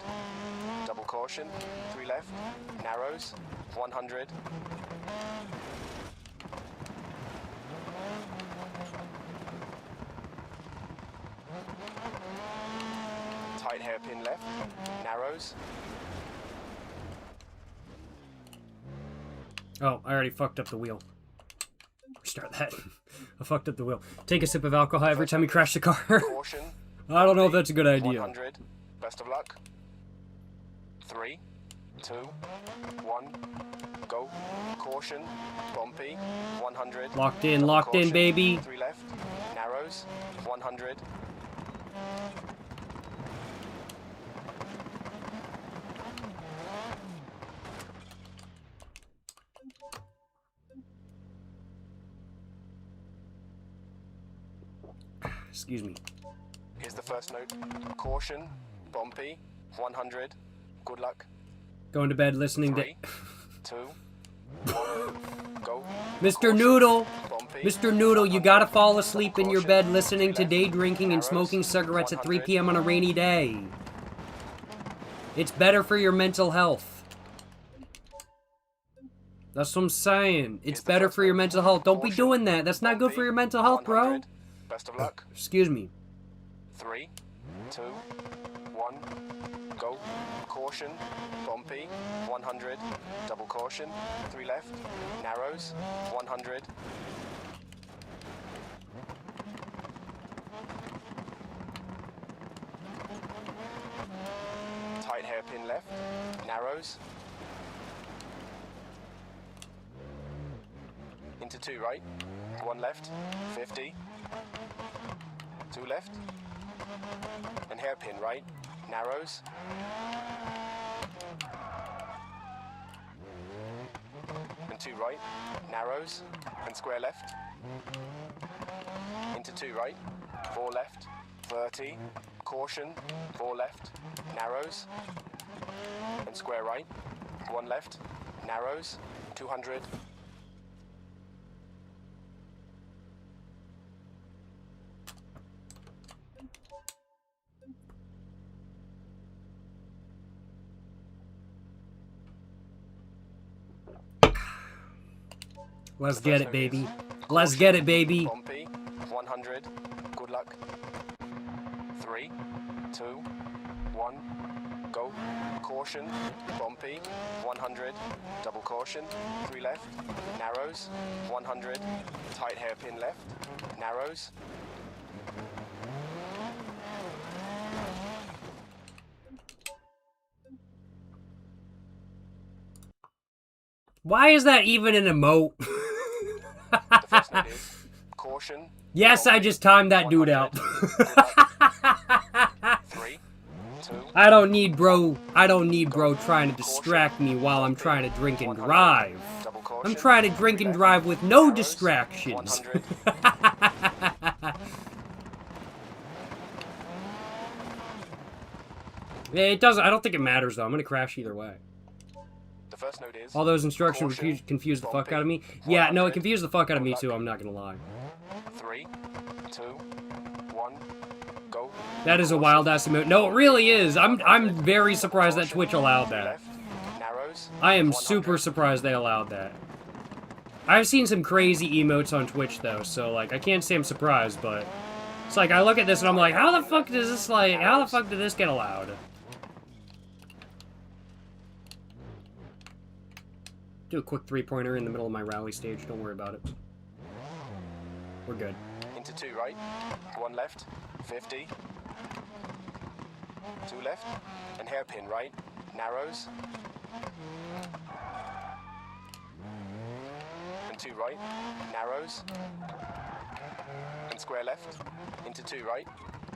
Double caution, 3 left. Narrows, 100. Tight hairpin left. Narrows. Oh, I already fucked up the wheel. Restart that. I fucked up the wheel. Take a sip of alcohol every time you crash the car. Caution. I don't know if that's a good idea. 100. Best of luck. 3, 2, 1. Go. Caution. Bumpy. 100. Locked in, Double locked in, caution, baby. 3 left. Narrows. 100. Excuse me. Here's the first note. Caution. Bumpy. 100. Good luck. Going to bed listening 3, 2, 1. Go. Mr. Noodle! Bumpy. Mr. Noodle, you gotta fall asleep in your bed listening to day drinking and smoking cigarettes at 3 p.m. on a rainy day. It's better for your mental health. That's what I'm saying. It's better for your mental health. Don't be doing that. That's not good for your mental health, bro. 100. Best of luck. Excuse me. 3, 2, 1. Go. Caution. Bumpy. 100. Double caution. 3 left. Narrows. 100. Tight hairpin left. Narrows. Into 2 right. 1 left. 50. 2 left. And hairpin right. Narrows. And 2 right. Narrows. And square left. Into 2 right. 4 left. 30. Caution. 4 left. Narrows. And square right. 1 left. Narrows. 200. Let's get it, baby. Let's get it, baby. Bumpy. 100. Good luck. 3, 2, 1. Go. Caution. Bumpy. 100. Double caution. 3 left. Narrows. 100. Tight hairpin left. Narrows. Why is that even an emote? The first note is caution. Yes, I just timed that dude out. 3, 2. I don't need bro trying to distract me while I'm trying to drink and drive. Double caution. I'm trying to drink and drive with no distractions. 100. Yeah, it doesn't. I don't think it matters though. I'm gonna crash either way. The first note is All those instructions caution, confused the fuck bumpy, out of me. Yeah, no, it 100. confused the fuck out of me Good too. luck. I'm not gonna lie. 3, 2, 1. Go. That is a wild ass emote. No, it really is. I'm very surprised that Twitch allowed that. Left. Narrows. I am super surprised they allowed that. I've seen some crazy emotes on Twitch, though, so, like, I can't say I'm surprised, but... It's like, I look at this and I'm like, how the fuck does this, like, how the fuck did this get allowed? Do a quick three-pointer in the middle of my rally stage, don't worry about it. We're good. Into 2 right, 1 left, 50. 2 left, and hairpin right, narrows. And 2 right, narrows. And square left, into 2 right,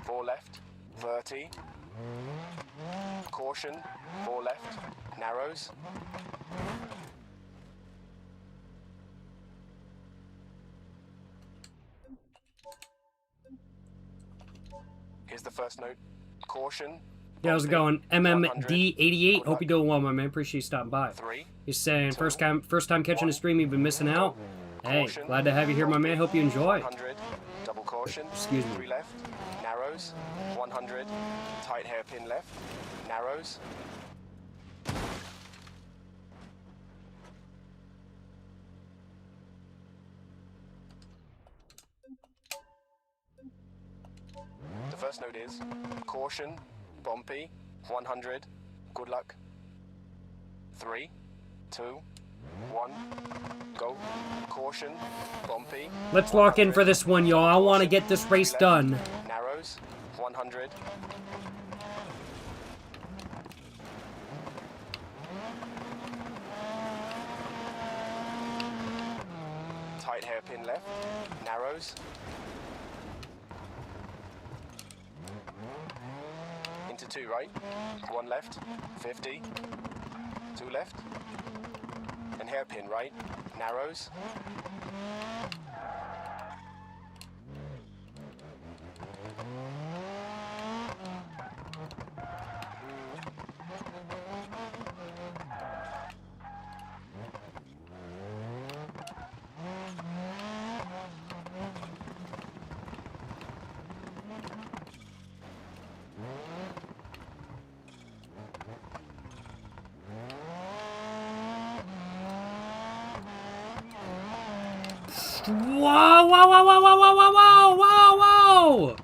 4 left, 30. Caution, 4 left, narrows. Here's the first note. Caution. Yeah, how's it going? MMD88. Hope you're doing well, my man. Appreciate you stopping by. 3. He's saying, first time catching a stream, you've been missing out. Hey, glad to have you here, my man. Hope you enjoy. 100. Double caution. Excuse me. 3 left. Narrows. 100. Tight hairpin left. Narrows. The first note is caution, bumpy, 100, good luck. 3, 2, 1, go. Caution, bumpy. Let's lock in for this one, y'all. I want to get this race done. Narrows, 100. Tight hairpin left, narrows. Into 2 right, 1 left, 50. 2 left, and hairpin right, narrows. Whoa, whoa, whoa, whoa, whoa, whoa, whoa, whoa, whoa, whoa!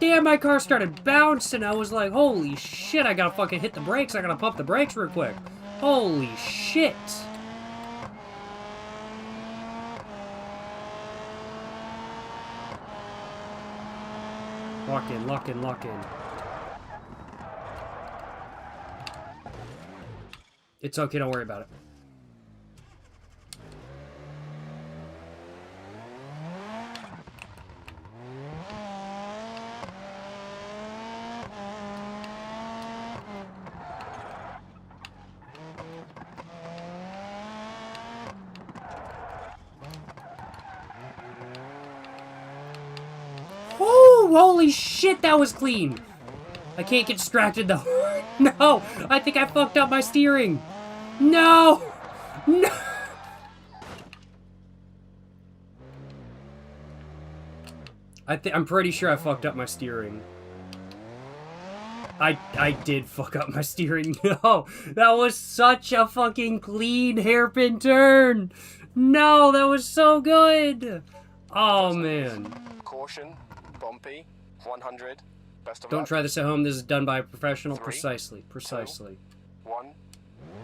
Damn, my car started bouncing. I was like, holy shit, I gotta fucking hit the brakes. I gotta pump the brakes real quick. Holy shit. Lock in, lock in, lock in. It's okay, don't worry about it. Holy shit, that was clean. I can't get distracted though. No, I think I fucked up my steering. No, no. I'm pretty sure I fucked up my steering. I did fuck up my steering. No, that was such a fucking clean hairpin turn. No, that was so good. Oh man. Caution, bumpy, 100. Best of Don't luck. try this at home. This is done by a professional. 3, Precisely. 2, 1,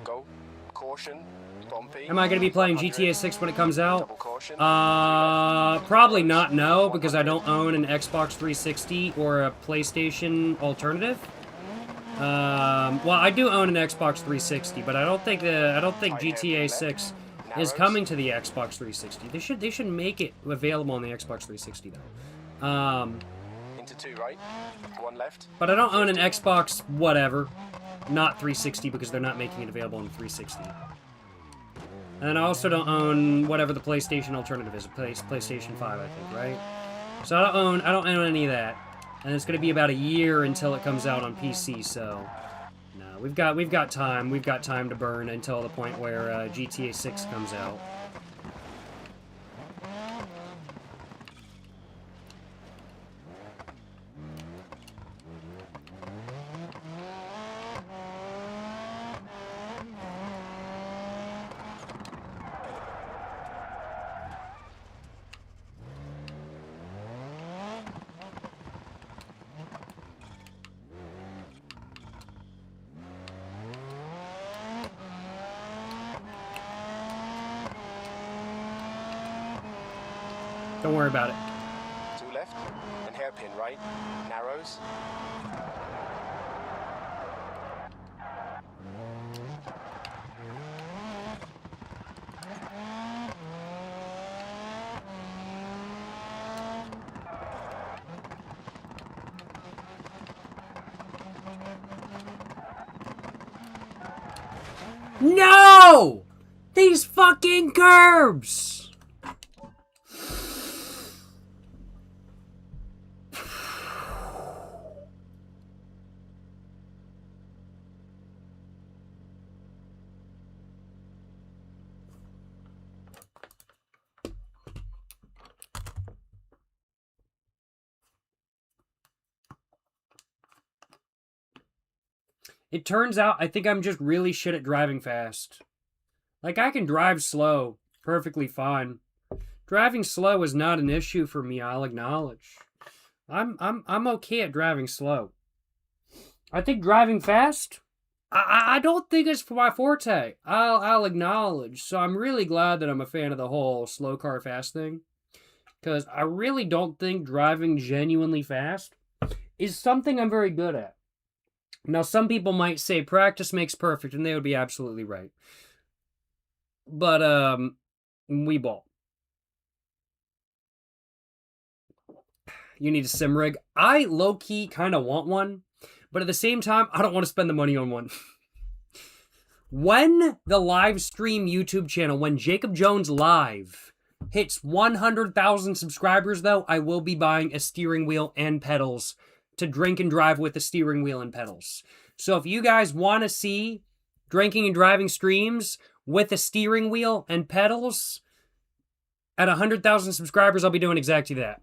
go. Caution, bumpy. Am I going to be playing 100. GTA 6 when it comes out? Double caution. Probably not, no, because I don't own an Xbox 360 or a PlayStation alternative. Well, I do own an Xbox 360, but I don't think GTA 6 is coming to the Xbox 360. They should make it available on the Xbox 360 though. Into 2 right, 1 left. But I don't own an Xbox whatever, not 360 because they're not making it available on 360. And I also don't own whatever the PlayStation alternative is, PlayStation 5, I think, right? So I don't own any of that. And it's going to be about a year until it comes out on PC, so no, we've got time. We've got time to burn until the point where GTA 6 comes out. Don't worry about it. 2 left, and hairpin right, narrows. No! These fucking curbs! It turns out I think I'm just really shit at driving fast. Like, I can drive slow perfectly fine. Driving slow is not an issue for me, I'll acknowledge. I'm okay at driving slow. I think driving fast, I don't think it's my forte. I'll acknowledge. So I'm really glad that I'm a fan of the whole slow car fast thing. Because I really don't think driving genuinely fast is something I'm very good at. Now, some people might say practice makes perfect, and they would be absolutely right. But, we ball. You need a sim rig. I low-key kind of want one, but at the same time, I don't want to spend the money on one. When the live stream YouTube channel, when jacobjonesLIVE hits 100,000 subscribers, though, I will be buying a steering wheel and pedals to drink and drive with the steering wheel and pedals. So if you guys want to see drinking and driving streams with a steering wheel and pedals at 100,000 subscribers, I'll be doing exactly that.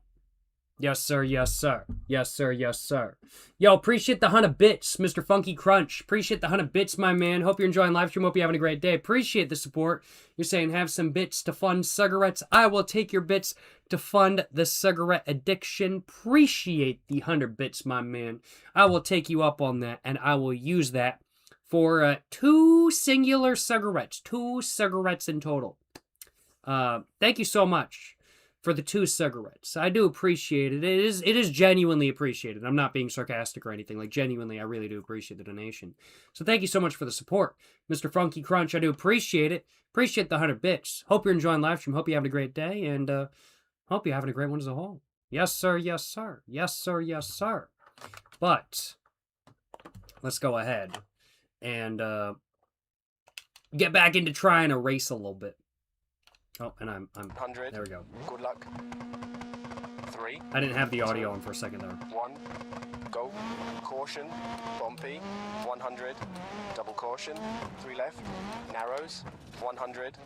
Yes, sir. Yes, sir. Yes, sir. Yes, sir. Yo, appreciate the 100 bits, Mr. Funky Crunch. Appreciate the 100 bits, my man. Hope you're enjoying live stream. Hope you're having a great day. Appreciate the support. You're saying have some bits to fund cigarettes. I will take your bits to fund the cigarette addiction. Appreciate the 100 bits, my man. I will take you up on that, and I will use that for 2 singular cigarettes. 2 cigarettes in total. Thank you so much for the 2 cigarettes. I do appreciate it. It is genuinely appreciated. I'm not being sarcastic or anything. Like, genuinely, I really do appreciate the donation. So thank you so much for the support. Mr. Funky Crunch, I do appreciate it. Appreciate the 100 bits. Hope you're enjoying live stream. Hope you're having a great day, and hope you're having a great one as a whole. Yes, sir. Yes, sir. Yes, sir. Yes, sir. But let's go ahead and get back into trying to race a little bit. Oh, and I'm 100. There we go. Good luck. 3. I didn't have the audio on for a second there. 1. Go. Caution. Bumpy. 100. Double caution. 3 left. Narrows. 100.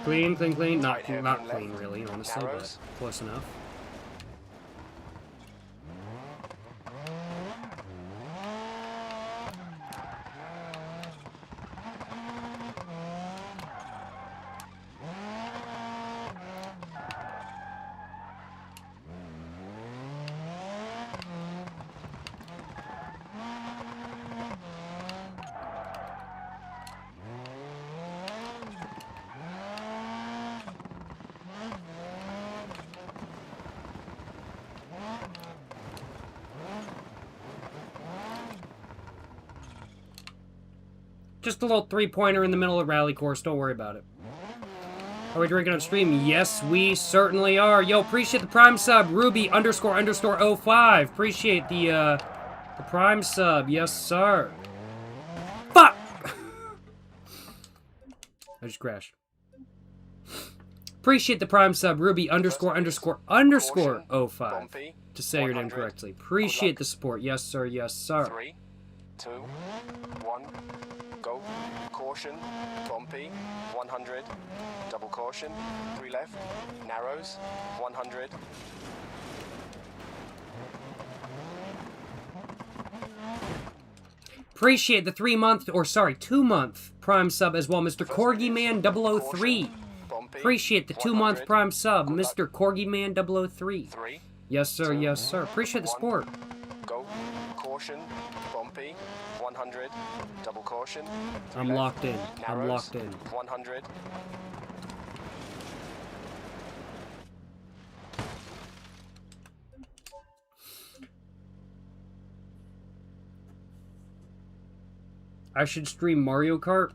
Clean, clean, clean. Not Right clean, left. really, honestly, Narrows. but close enough. Just a little 3-pointer in the middle of rally course. Don't worry about it. Are we drinking on stream? Yes, we certainly are. Yo, appreciate the prime sub. Ruby__05. Appreciate the prime sub. Yes, sir. Fuck! I just crashed. Appreciate the prime sub. Ruby___05. To say your name correctly. Appreciate the support. Yes, sir. Yes, sir. 3, 2, 1. Go. Caution. Bumpy. 100. Double caution. 3 left. Narrows. 100. Appreciate the 2-month prime sub as well, Mr. CorgiMan003. Appreciate the 2-month prime sub, Mr. CorgiMan003. 3. Yes, sir. Yes, sir. Appreciate the support. Go. Caution. Bumpy. 100. 100. Double caution. I'm locked in. I'm locked in. 100. I should stream Mario Kart.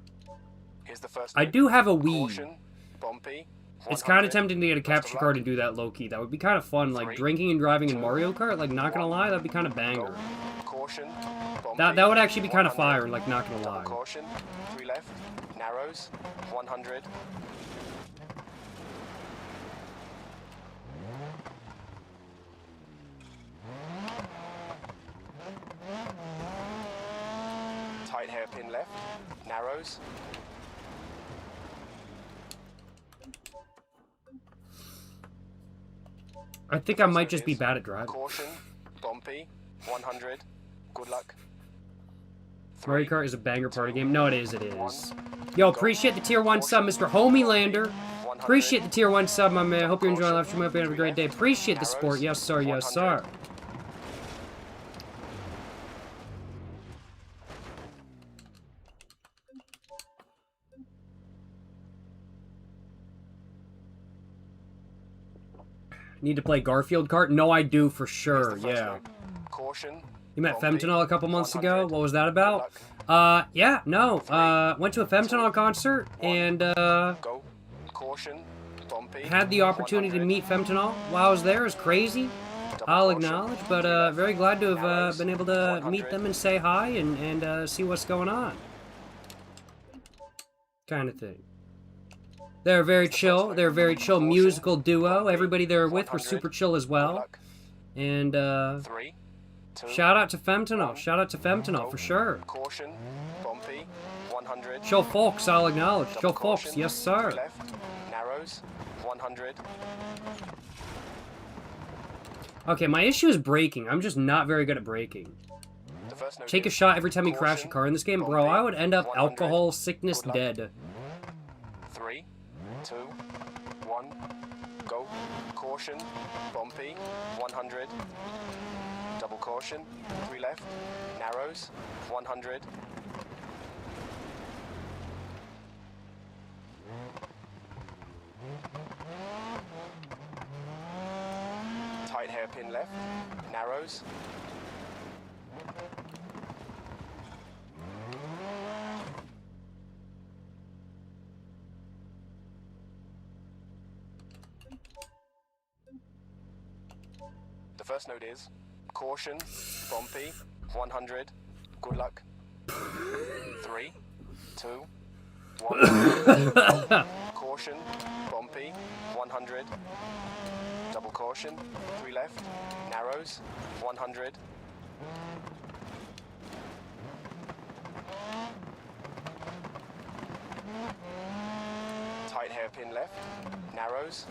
Here's the first I note. do have a Wii. Caution. Bumpy. It's kind of 100. tempting to get a Best of capture luck. card and do that low-key. That would be kind of fun, like 3, drinking and driving in 2, Mario Kart. Like, not gonna 1. lie, that'd be kind of banger. Go. Caution. Bumpy. That would actually be kind of 100. fire, like, not gonna Double lie. caution. 3 left. Narrows. 100. Tight hairpin left. Narrows. I think I might just be bad at driving. Caution. Bumpy. 100. Good luck. Mario Kart is a banger party game. No, it is, it is. Yo, appreciate the tier 1 sub, Mr. Homielander. Appreciate the tier 1 sub, my man. Hope you're enjoying live stream. Hope you have a great day. Appreciate the support. Yes, sir. Yes, sir. Need to play Garfield Kart? No, I do for sure, yeah. Caution. You met Bumpy. Femtonol a couple months ago? 100. What was that about? Yeah, no. Went to a Femtonol concert and, Go. Caution. Bumpy. had the opportunity to 100. meet Femtonol while I was there. It was crazy. I'll acknowledge, but very glad to have been able to meet them and say hi and see what's going on. Kind of thing. They're very chill. They're a very chill musical duo. Everybody they're with were super chill as well. And 3, 2, shout out to Femtonol. Shout out to Femtonol for sure. Caution. Bumpy. 100. Chill folks, I'll acknowledge. Chill Double folks, caution. yes sir. 3 left. Narrows. 100. Okay, my issue is braking. I'm just not very good at braking. The first note Take a is shot every time you crash a car in this game, bro. I would end up 100. alcohol sickness Good luck. dead. 3, 2, 1. Go. Caution. Bumpy. 100. Double caution. 3 left. Narrows. 100. Tight hairpin left. Narrows. The first note is caution, bumpy, 100. Good luck. 3, 2, 1. Caution, bumpy, 100. Double caution, 3 left. Narrows, 100. Tight hairpin left. Narrows.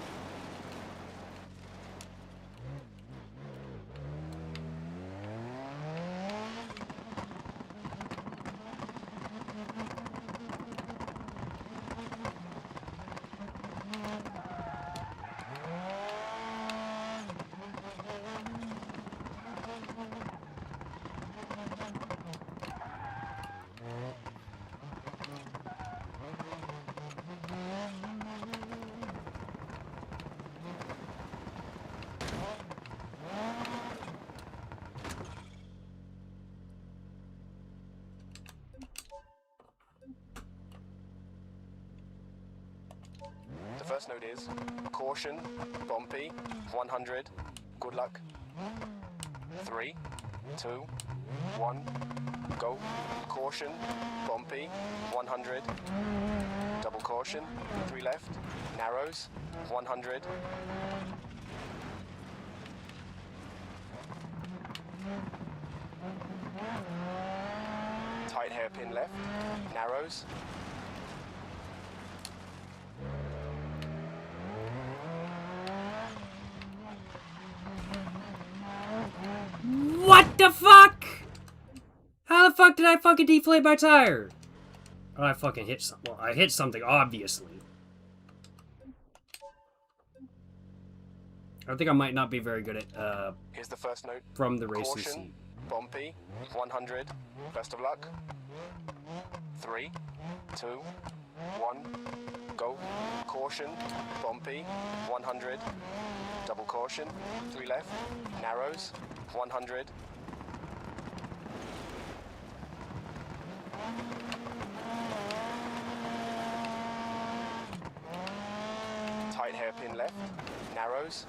The first note is caution, bumpy, 100. Good luck. 3, 2, 1. Go. Caution, bumpy, 100. Double caution, 3 left. Narrows, 100. Tight hairpin left. Narrows. What the fuck? How the fuck did I fucking deflate my tire? Oh, I fucking hit something. Well, I hit something, obviously. I think I might not be very good at, Here's the first note. from the racing Caution, seat. bumpy, 100. Best of luck. 3, 2, 1, go. Caution, bumpy, 100. Double caution, 3 left. Narrows, 100. Tight hairpin left, narrows.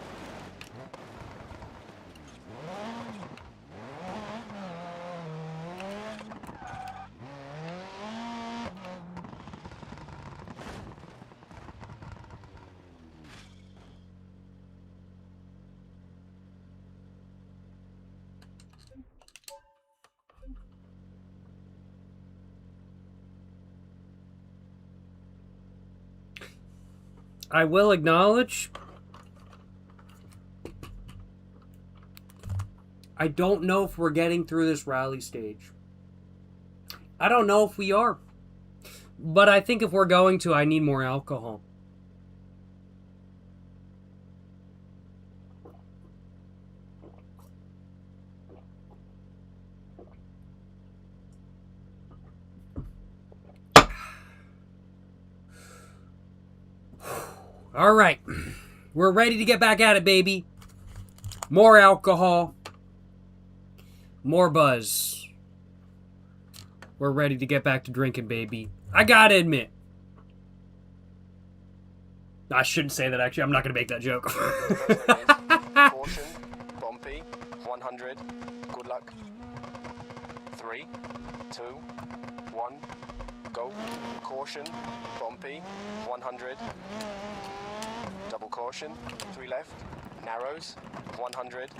I will acknowledge, I don't know if we're getting through this rally stage. I don't know if we are. But I think if we're going to, I need more alcohol. All right. We're ready to get back at it, baby. More alcohol. More buzz. We're ready to get back to drinking, baby. I gotta admit. I shouldn't say that, actually. I'm not gonna make that joke. Caution, bumpy, 100. Good luck. 3, 2, 1, go. Caution, bumpy, 100. Double caution, 3 left. Narrows, 100.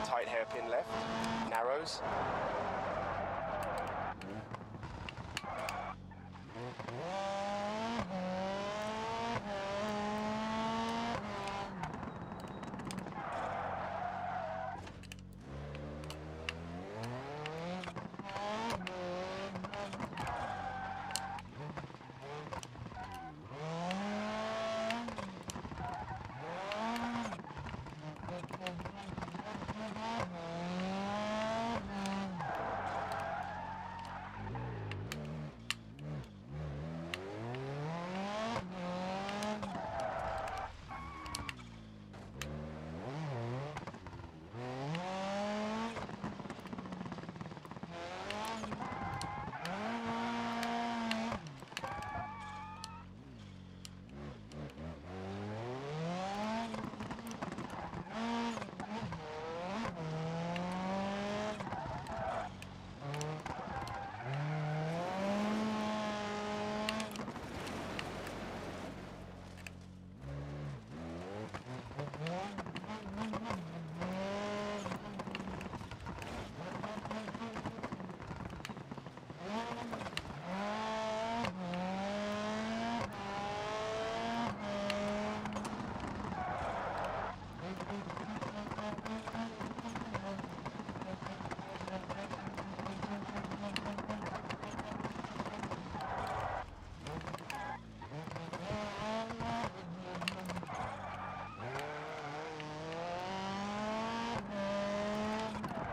Tight hairpin left, narrows.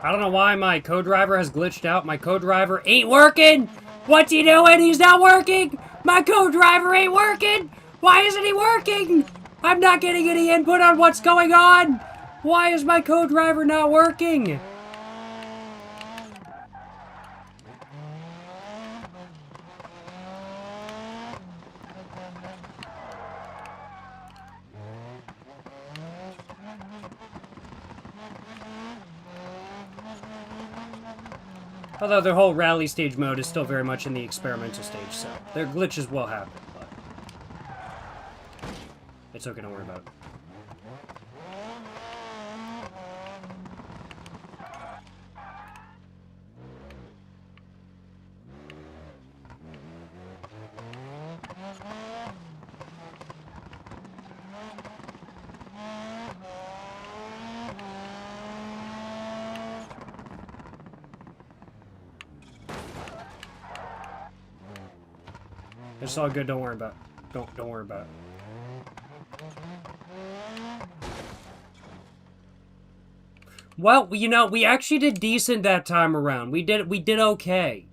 I don't know why my co-driver has glitched out. My co-driver ain't working! What's he doing? He's not working! My co-driver ain't working! Why isn't he working? I'm not getting any input on what's going on! Why is my co-driver not working? Although their whole rally stage mode is still very much in the experimental stage, so their glitches will happen, but it's okay, don't worry about it. It's all good, don't worry about it. Don't worry about it. Well, you know, we actually did decent that time around. We did okay.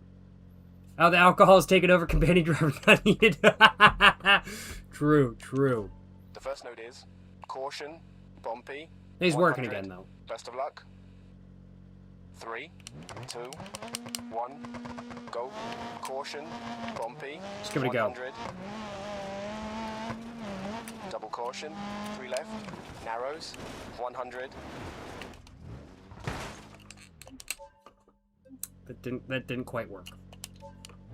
Oh, the alcohol is taking over, companion driver not needed. True. The first note is caution, bumpy. He's working 100. again, though. Best of luck. 3, 2, 1, go. Caution, bumpy. Let's give it a go. 100. Double caution, 3 left. Narrows, 100. That didn't quite work.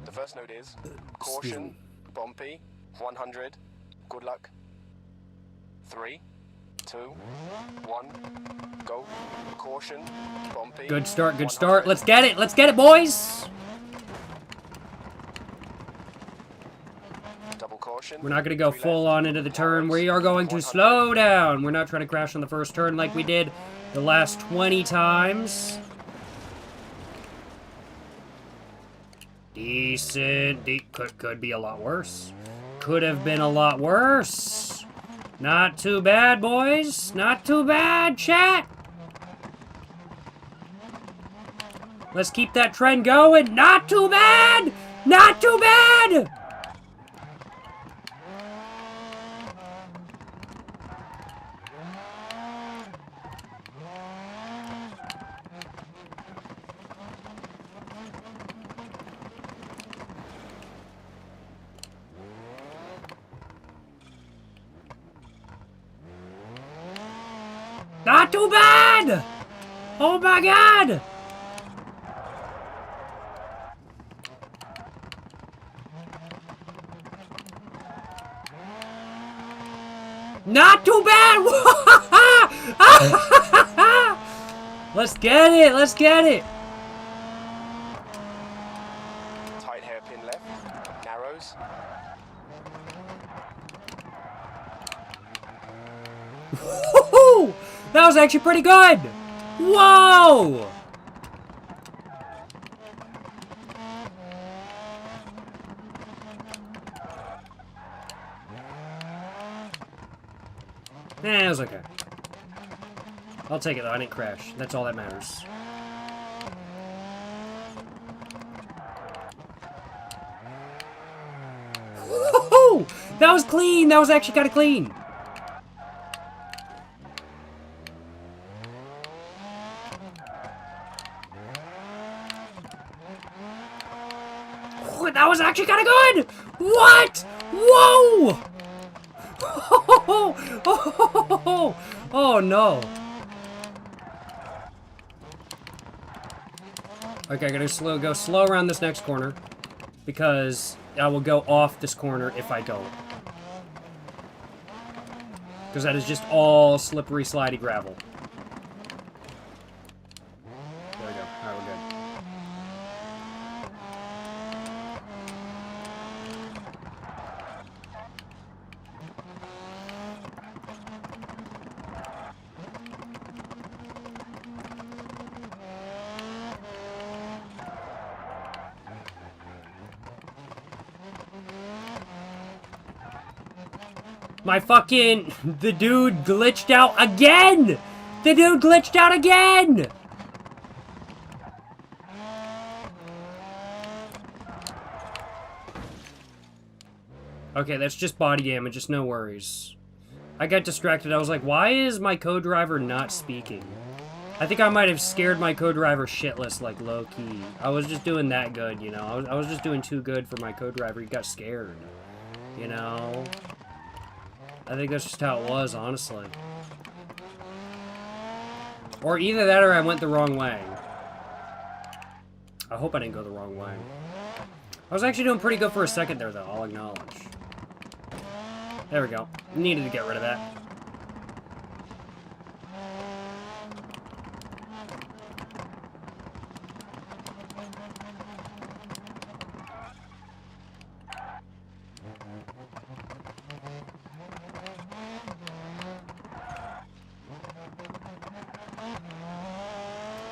The first note is caution, bumpy, 100. Good luck. 3, 2, 1, go. Caution, bumpy. Good start. Let's get it, boys! Double caution. We're not gonna go 3 full left. on into the turn. We are going to 100. slow down. We're not trying to crash on the first turn like we did the last 20 times. Decent. Could be a lot worse. Could have been a lot worse. Not too bad, boys. Not too bad, chat. Let's keep that trend going. Not too bad. Not too bad. Not too bad! Oh my god! Not too bad! Let's get it! Let's get it! Tight hairpin left. Narrows. Woohoo! That was actually pretty good! Whoa! It was okay. I'll take it though, I didn't crash. That's all that matters. Woohoo! That was clean! That was actually kind of clean! That was actually kind of good! What? Whoa! Oh no. Okay, I'm gonna go slow around this next corner because I will go off this corner if I don't. Because that is just all slippery, slidey gravel. There we go. Alright, we're good. My fucking... The dude glitched out again! The dude glitched out again! Okay, that's just body damage. Just no worries. I got distracted. I was like, why is my co-driver not speaking? I think I might have scared my co-driver shitless, like, low-key. I was just doing that good, you know? I was just doing too good for my co-driver. He got scared, you know? I think that's just how it was, honestly. Or either that or I went the wrong way. I hope I didn't go the wrong way. I was actually doing pretty good for a second there, though, I'll acknowledge. There we go. Needed to get rid of that.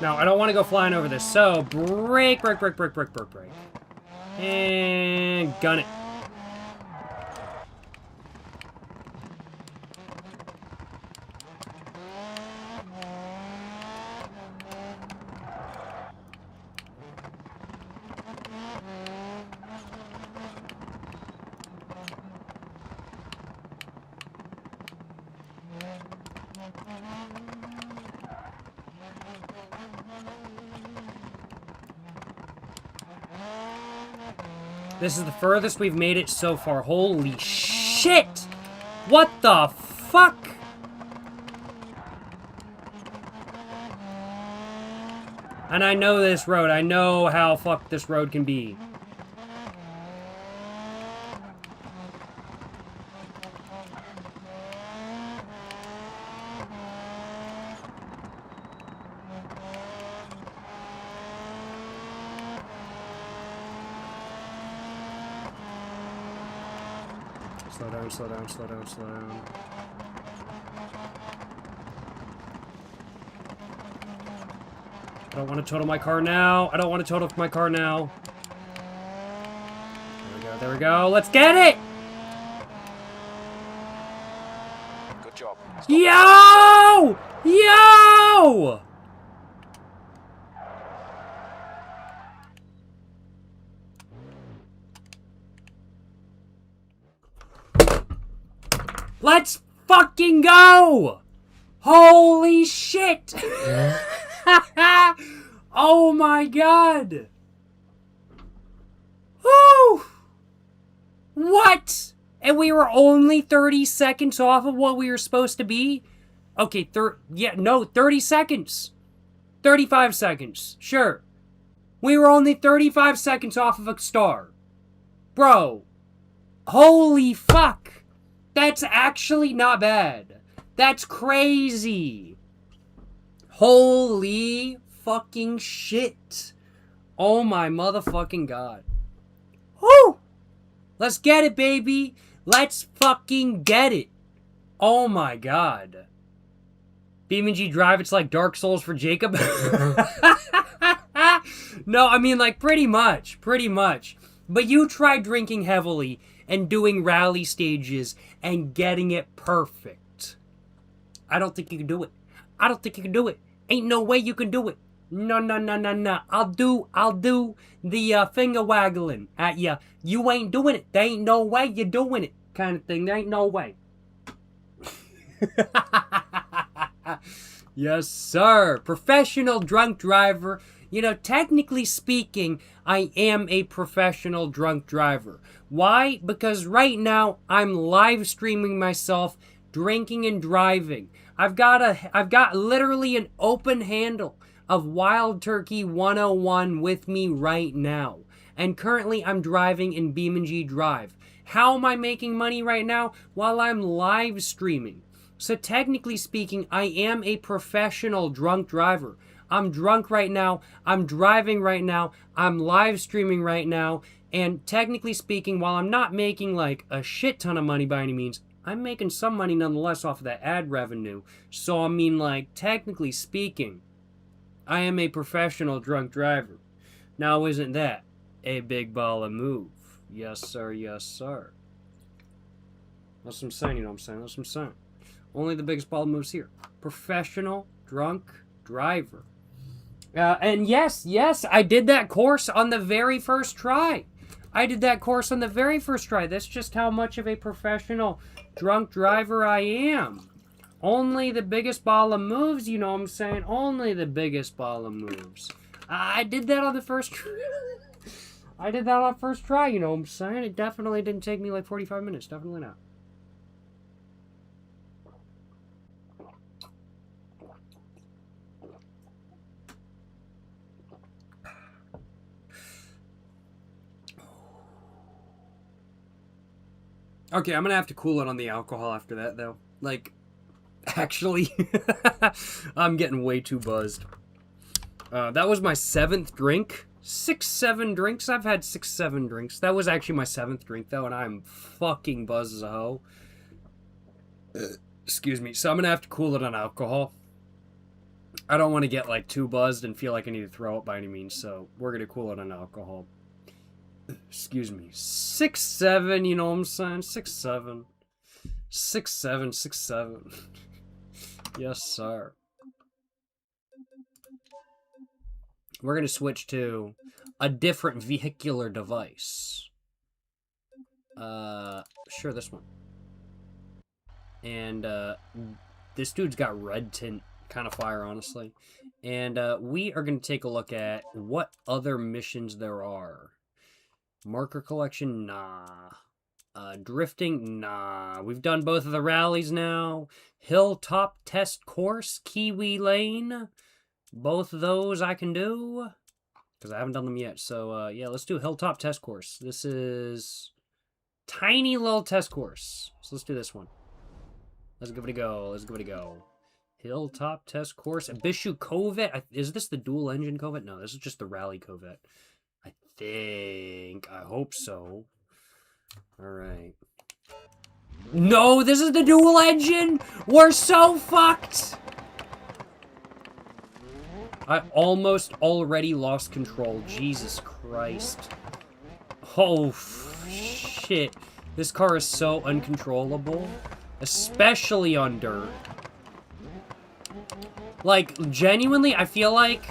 No, I don't want to go flying over this, so brake, brake, brake, brake, brake, brake, brake. And gun it. This is the furthest we've made it so far. Holy shit! What the fuck? And I know this road. I know how fucked this road can be. Slow down, slow down, slow down, slow down. I don't want to total my car now. I don't want to total my car now. There we go, there we go. Let's get it! Good job. Yo! Yo! Let's fucking go! Holy shit! Oh my god! Woo! What? And we were only 30 seconds off of what we were supposed to be? Okay, 30 seconds. 35 seconds, sure. We were only 35 seconds off of a star. Bro. Holy fuck. That's actually not bad. That's crazy. Holy fucking shit. Oh my motherfucking god. Woo! Let's get it, baby. Let's fucking get it. Oh my god. BeamNG.drive, it's like Dark Souls for Jacob. No, I mean, like, pretty much. But you try drinking heavily and doing rally stages and getting it perfect. I don't think you can do it. I don't think you can do it. Ain't no way you can do it. No. I'll do the finger waggling at ya. You ain't doing it. There ain't no way you're doing it. Kind of thing. There ain't no way. Yes, sir. Professional drunk driver. You know, technically speaking, I am a professional drunk driver. Why? Because right now, I'm live streaming myself drinking and driving. I've got literally an open handle of Wild Turkey 101 with me right now. And currently, I'm driving in BeamNG.drive. How am I making money right now? While I'm live streaming. So technically speaking, I am a professional drunk driver. I'm drunk right now, I'm driving right now, I'm live streaming right now, and technically speaking, while I'm not making like a shit ton of money by any means, I'm making some money nonetheless off of that ad revenue. So I mean, like, technically speaking, I am a professional drunk driver. Now isn't that a big ball of move? Yes sir, yes sir. That's what I'm saying, you know what I'm saying? That's what I'm saying. Only the biggest ball of moves here. Professional drunk driver. And yes, I did that course on the very first try. I did that course on the very first try. That's just how much of a professional drunk driver I am. Only the biggest ball of moves, you know what I'm saying? Only the biggest ball of moves. I did that on the first try. I did that on first try, you know what I'm saying? It definitely didn't take me like 45 minutes. Definitely not. Okay, I'm gonna have to cool it on the alcohol after that, though. Like, actually, I'm getting way too buzzed. That was my 7th drink. 6-7 drinks? I've had 6-7 drinks. That was actually my 7th drink, though, and I'm fucking buzzed as a hoe. Excuse me. So I'm gonna have to cool it on alcohol. I don't want to get, like, too buzzed and feel like I need to throw up by any means, so we're gonna cool it on alcohol. Excuse me. 6-7, you know what I'm saying? 6-7. 6-7, 6-7. Yes, sir. We're going to switch to a different vehicular device. Sure, this one. And, this dude's got red tint. Kind of fire, honestly. And, we are going to take a look at what other missions there are. Marker collection? Nah. Drifting? Nah. We've done both of the rallies now. Hilltop test course? Kiwi Lane? Both of those I can do. Because I haven't done them yet. So, yeah, let's do Hilltop test course. This is tiny little test course. So let's do this one. Let's give it a go. Let's give it a go. Hilltop test course. Abishu Covet. Is this the dual engine Covet? No, this is just the rally Covet. I hope so. Alright. No, this is the dual engine! We're so fucked! I almost already lost control. Jesus Christ. Oh, shit. This car is so uncontrollable. Especially on dirt. Like, genuinely, I feel like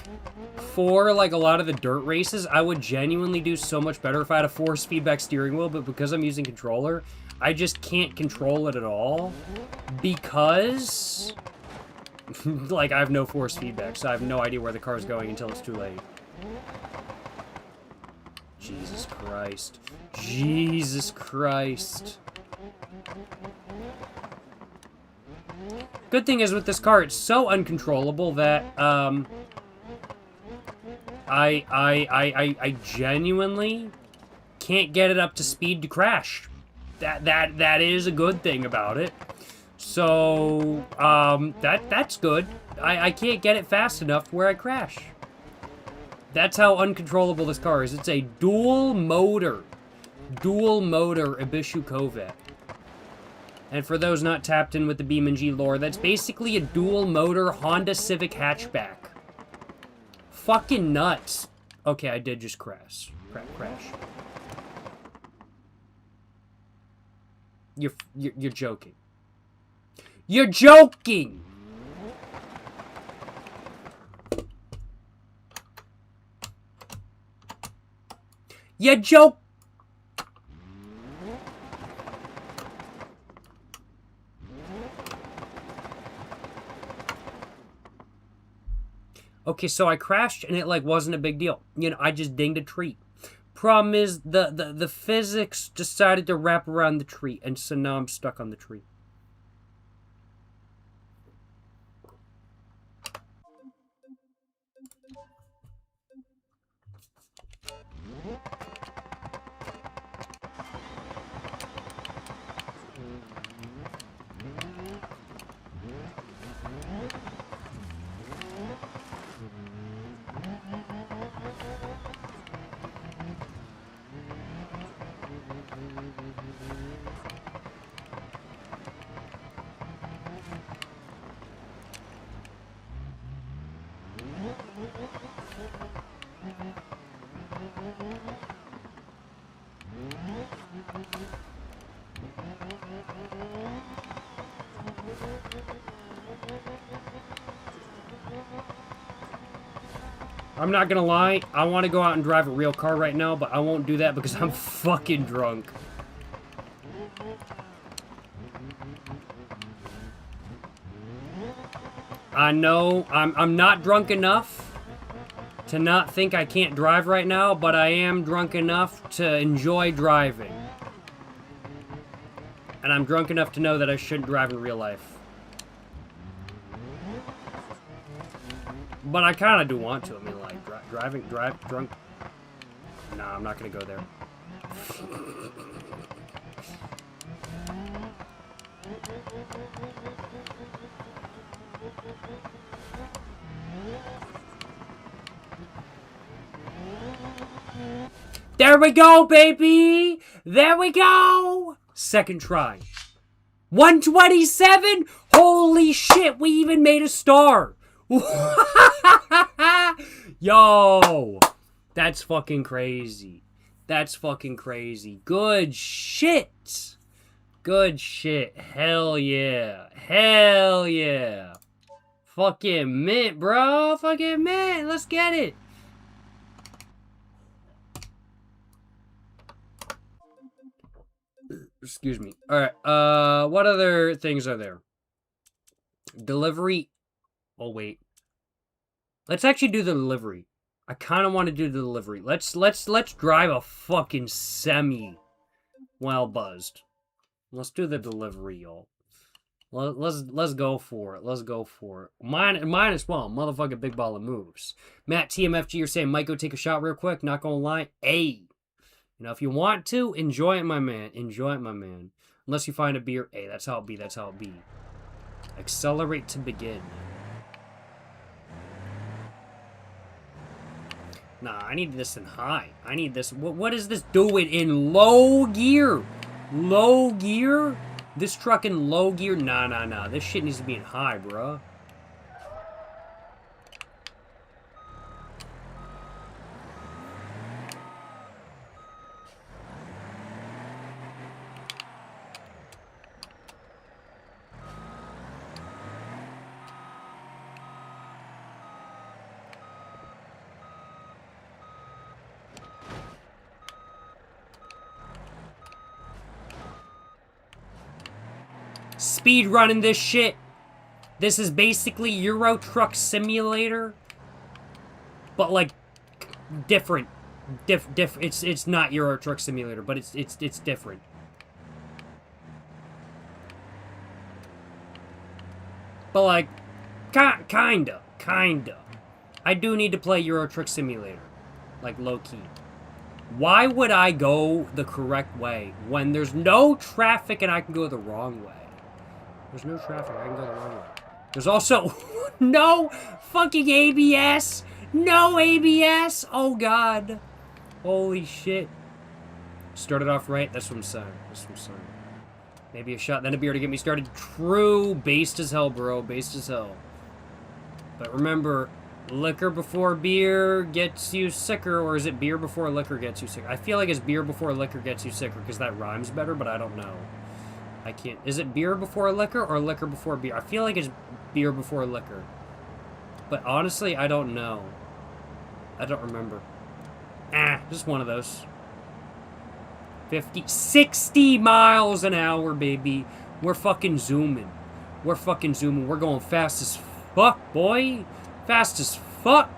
for, like, a lot of the dirt races, I would genuinely do so much better if I had a force feedback steering wheel, but because I'm using controller, I just can't control it at all. Because, like, I have no force feedback, so I have no idea where the car is going until it's too late. Jesus Christ. Jesus Christ. Good thing is with this car, it's so uncontrollable that, I genuinely can't get it up to speed to crash. That is a good thing about it. So, that's good. I can't get it fast enough where I crash. That's how uncontrollable this car is. It's a dual motor Abishu Covet. And for those not tapped in with the BeamNG lore, that's basically a dual motor Honda Civic hatchback. Fucking nuts. Okay, I did just crash. Crash. You're joking. You're joking! You joke! Okay, so I crashed and it, like, wasn't a big deal. You know, I just dinged a tree. Problem is, the physics decided to wrap around the tree, and so now I'm stuck on the tree. I'm not gonna lie, I want to go out and drive a real car right now, but I won't do that because I'm fucking drunk. I know I'm not drunk enough to not think I can't drive right now, but I am drunk enough to enjoy driving. And I'm drunk enough to know that I shouldn't drive in real life. But I kind of do want to. I mean, like, drunk. Nah, I'm not gonna go there. There we go, baby! There we go! Second try. 127? Holy shit, we even made a star! Yo! That's fucking crazy. That's fucking crazy. Good shit! Good shit. Hell yeah. Hell yeah. Fucking mint, bro. Fucking mint. Let's get it. Excuse me. Alright, what other things are there? Delivery. Oh, wait. Let's actually do the delivery. I kind of want to do the delivery. Let's drive a fucking semi well buzzed. Let's do the delivery, y'all. Let's go for it. Let's go for it. Mine as well. Motherfucking big ball of moves. Matt TMFG, you're saying, Mike, go take a shot real quick. Not gonna lie. Hey. You know, if you want to, enjoy it, my man. Enjoy it, my man. Unless you find a beer. Hey, that's how it be. That's how it be. Accelerate to begin. Nah, I need this in high. I need this. What is this doing in low gear? Low gear? This truck in low gear? Nah. This shit needs to be in high, bruh. Speed running this shit. This is basically Euro Truck Simulator, but like different. It's not Euro Truck Simulator, but it's different. But like, kinda. I do need to play Euro Truck Simulator, like low key. Why would I go the correct way when there's no traffic and I can go the wrong way? There's no traffic, I can go the wrong way. There's also no fucking ABS! No ABS! Oh god. Holy shit. Started off right, that's what I'm saying. Maybe a shot, then a beer to get me started. True, based as hell, bro. Based as hell. But remember, liquor before beer gets you sicker, or is it beer before liquor gets you sicker? I feel like it's beer before liquor gets you sicker, because that rhymes better, but I don't know. I can't. Is it beer before liquor or liquor before beer? I feel like it's beer before liquor. But honestly, I don't know. I don't remember. Just one of those. 50, 60 miles an hour, baby. We're fucking zooming. We're going fast as fuck, boy. Fast as fuck.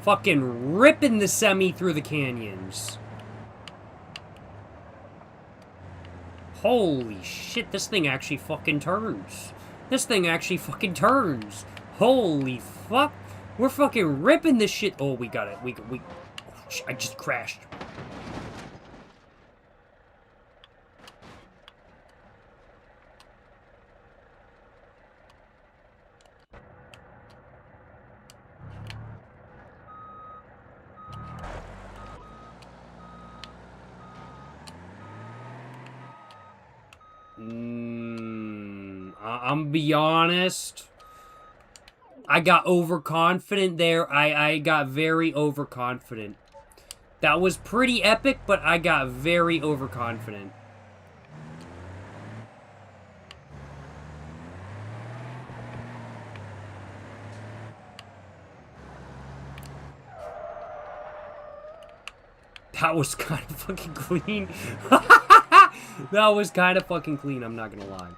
Fucking ripping the semi through the canyons. Holy shit, this thing actually fucking turns. Holy fuck. We're fucking ripping this shit. Oh, we got it. I just crashed. I'm gonna be honest. I got overconfident there. I got very overconfident. That was pretty epic, but I got very overconfident. That was kind of fucking clean. That was kind of fucking clean, I'm not gonna lie.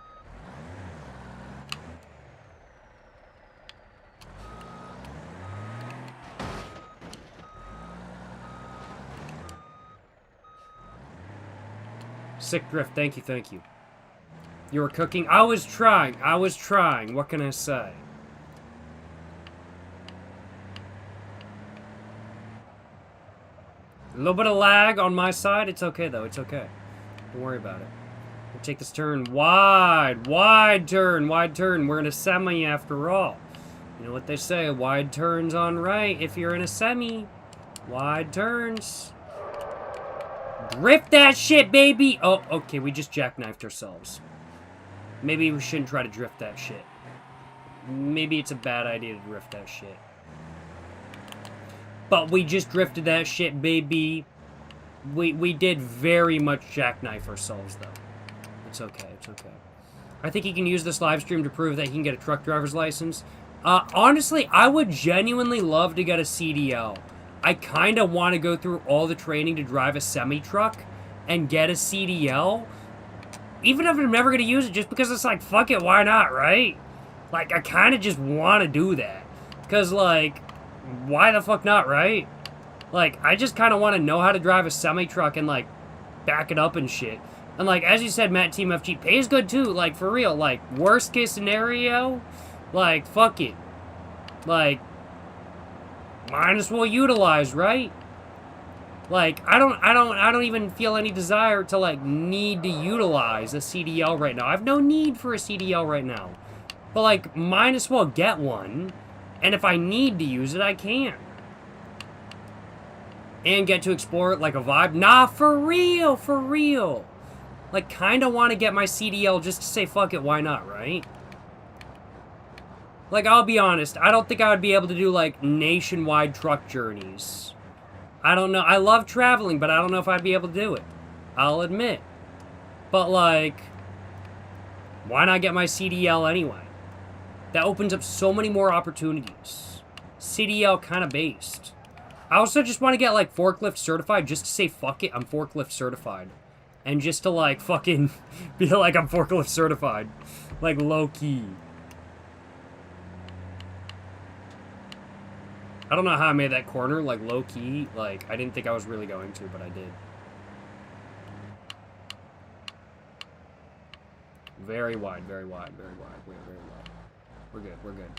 Sick drift, thank you, thank you. You were cooking? I was trying, what can I say? A little bit of lag on my side, it's okay though, it's okay. Don't worry about it. We'll take this turn wide turn. We're in a semi after all. You know what they say, wide turns on right if you're in a semi. Wide turns. Drift that shit, baby! Oh, okay, we just jackknifed ourselves. Maybe we shouldn't try to drift that shit. Maybe it's a bad idea to drift that shit. But we just drifted that shit, baby. We did very much jackknife ourselves, though. It's okay, it's okay. I think he can use this live stream to prove that he can get a truck driver's license. Honestly, I would genuinely love to get a CDL. I kind of want to go through all the training to drive a semi-truck and get a CDL. Even if I'm never going to use it, just because it's like, fuck it, why not, right? Like, I kind of just want to do that. Because, like, why the fuck not, right? Like, I just kind of want to know how to drive a semi-truck and, like, back it up and shit. And, like, as you said, Matt, Team FG, pays good, too. Like, for real. Like, worst case scenario, like, fuck it. Like, might as well utilize, right? Like, I don't even feel any desire to, like, need to utilize a CDL right now. I have no need for a CDL right now. But, like, might as well get one. And if I need to use it, I can. And get to explore it like a vibe. Nah, for real, for real. Like, kind of want to get my CDL just to say, fuck it, why not, right? Like, I'll be honest, I don't think I would be able to do, like, nationwide truck journeys. I don't know. I love traveling, but I don't know if I'd be able to do it. I'll admit. But, like, why not get my CDL anyway? That opens up so many more opportunities. CDL kind of based. I also just want to get, like, forklift certified just to say, fuck it, I'm forklift certified. And just to, like, fucking be like, I'm forklift certified. Like, low-key. I don't know how I made that corner, like, low-key. Like, I didn't think I was really going to, but I did. Very wide, very wide, very wide, very, very wide. We're good, we're good.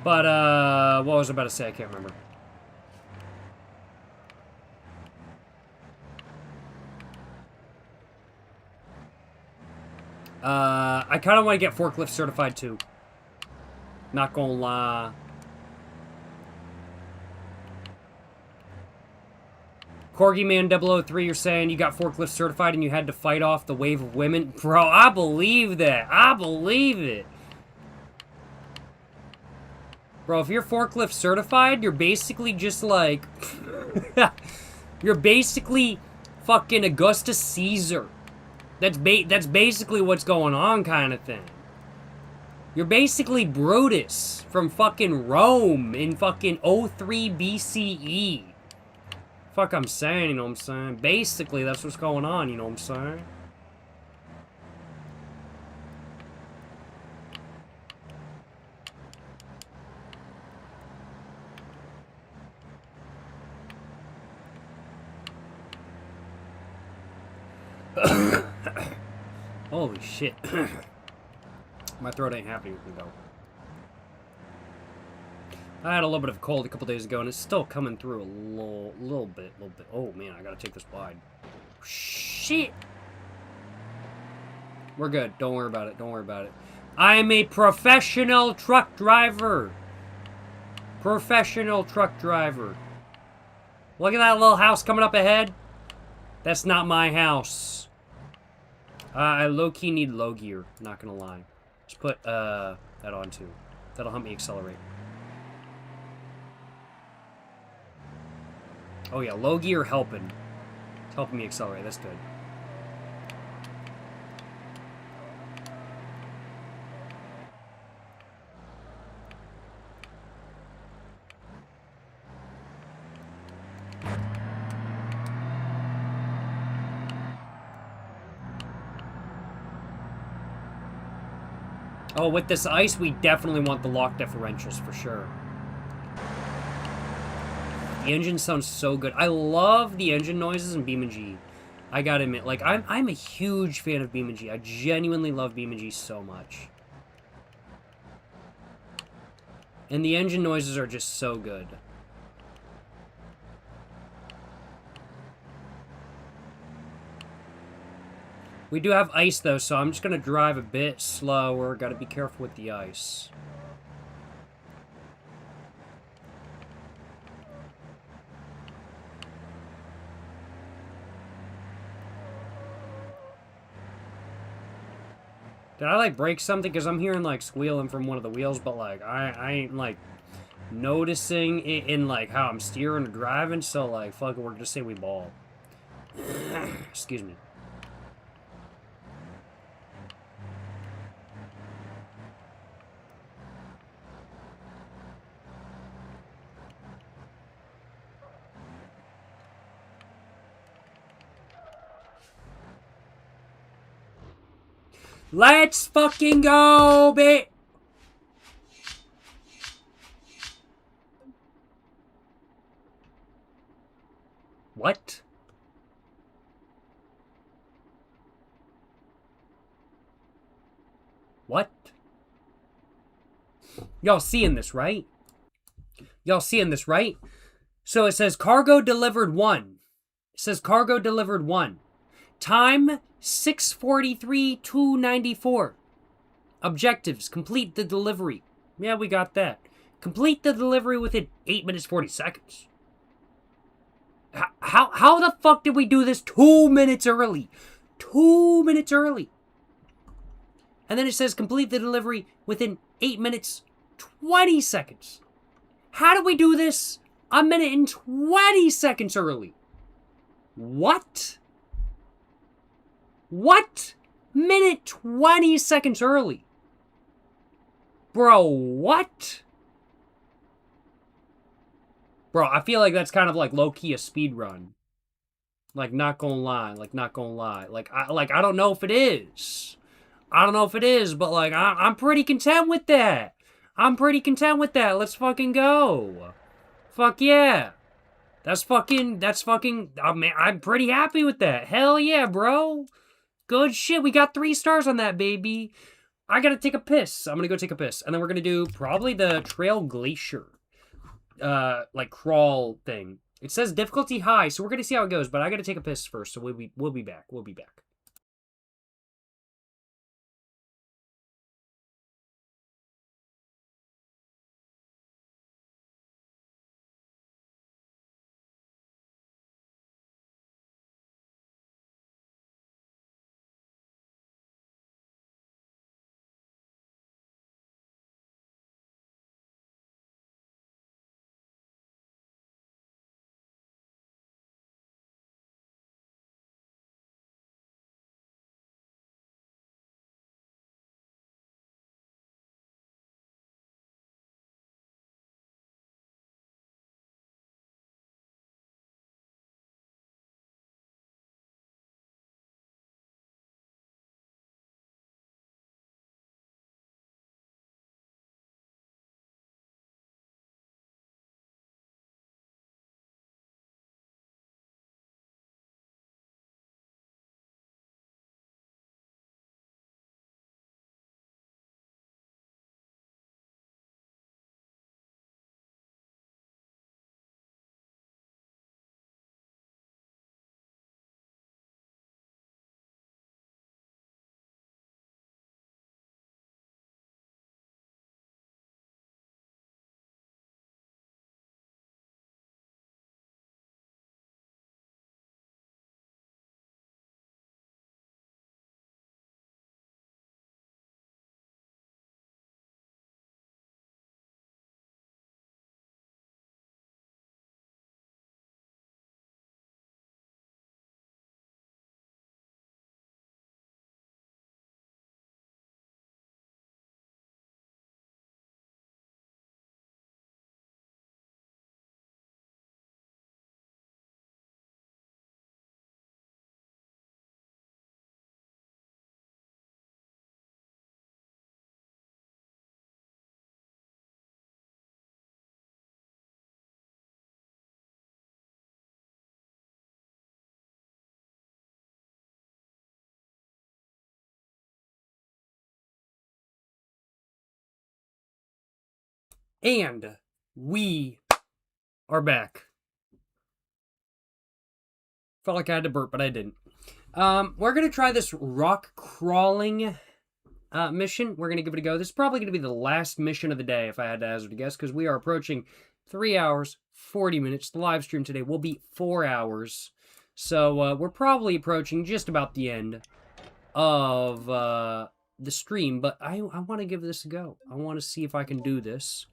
But, what was I about to say? I can't remember. I kind of want to get forklift certified, too. Not gonna lie. Corgi Man 003, you're saying you got forklift certified and you had to fight off the wave of women? Bro, I believe that. I believe it. Bro, if you're forklift certified, you're basically just like... you're basically fucking Augustus Caesar. That's basically what's going on, kind of thing. You're basically Brutus from fucking Rome in fucking 03 BCE. Fuck I'm saying, you know what I'm saying? Basically, that's what's going on, you know what I'm saying? Holy shit. My throat ain't happy with me, though. I had a little bit of a cold a couple days ago, and it's still coming through a little bit. Oh, man, I gotta take this wide. Shit! We're good. Don't worry about it. Don't worry about it. I am a professional truck driver. Professional truck driver. Look at that little house coming up ahead. That's not my house. I low-key need low gear, not gonna lie. Just put that on too. That'll help me accelerate. Oh yeah, low gear helping. It's helping me accelerate, that's good. Oh, with this ice, we definitely want the lock differentials for sure. The engine sounds so good. I love the engine noises in BeamNG. I gotta admit, like, I'm a huge fan of BeamNG. I genuinely love BeamNG so much. And the engine noises are just so good. We do have ice, though, so I'm just gonna drive a bit slower. Gotta be careful with the ice. Did I, like, break something? Because I'm hearing, like, squealing from one of the wheels, but, like, I ain't, like, noticing it in, like, how I'm steering or driving, so, like, fuck it, we're gonna say we ball. Excuse me. Let's fucking go, bitch! What? What? Y'all seeing this, right? Y'all seeing this, right? So it says cargo delivered 1. It says cargo delivered 1. Time 6:43:294. Objectives: complete the delivery. Yeah, we got that. Complete the delivery within 8 minutes 40 seconds. How the fuck did we do this 2 minutes early? 2 minutes early. And then it says complete the delivery within 8 minutes 20 seconds. How did we do this a minute and 20 seconds early? What? What? Minute 20 seconds early. Bro, what? Bro, I feel like that's kind of like low-key a speed run. Like, not gonna lie. Like, not gonna lie. Like, I don't know if it is. I don't know if it is, but, like, I'm pretty content with that. I'm pretty content with that. Let's fucking go. Fuck yeah. That's fucking, I'm pretty happy with that. Hell yeah, bro. Good shit. We got 3 stars on that, baby. I gotta take a piss. I'm gonna go take a piss. And then we're gonna do probably the Trail Glacier, like, crawl thing. It says difficulty high, so we're gonna see how it goes, but I gotta take a piss first, so we'll be back. We'll be back. And we are back. Felt like I had to burp, but I didn't. We're going to try this rock crawling mission. We're going to give it a go. This is probably going to be the last mission of the day, if I had to hazard a guess, because we are approaching 3 hours, 40 minutes. The live stream today will be 4 hours. So we're probably approaching just about the end of the stream, but I want to give this a go. I want to see if I can do this.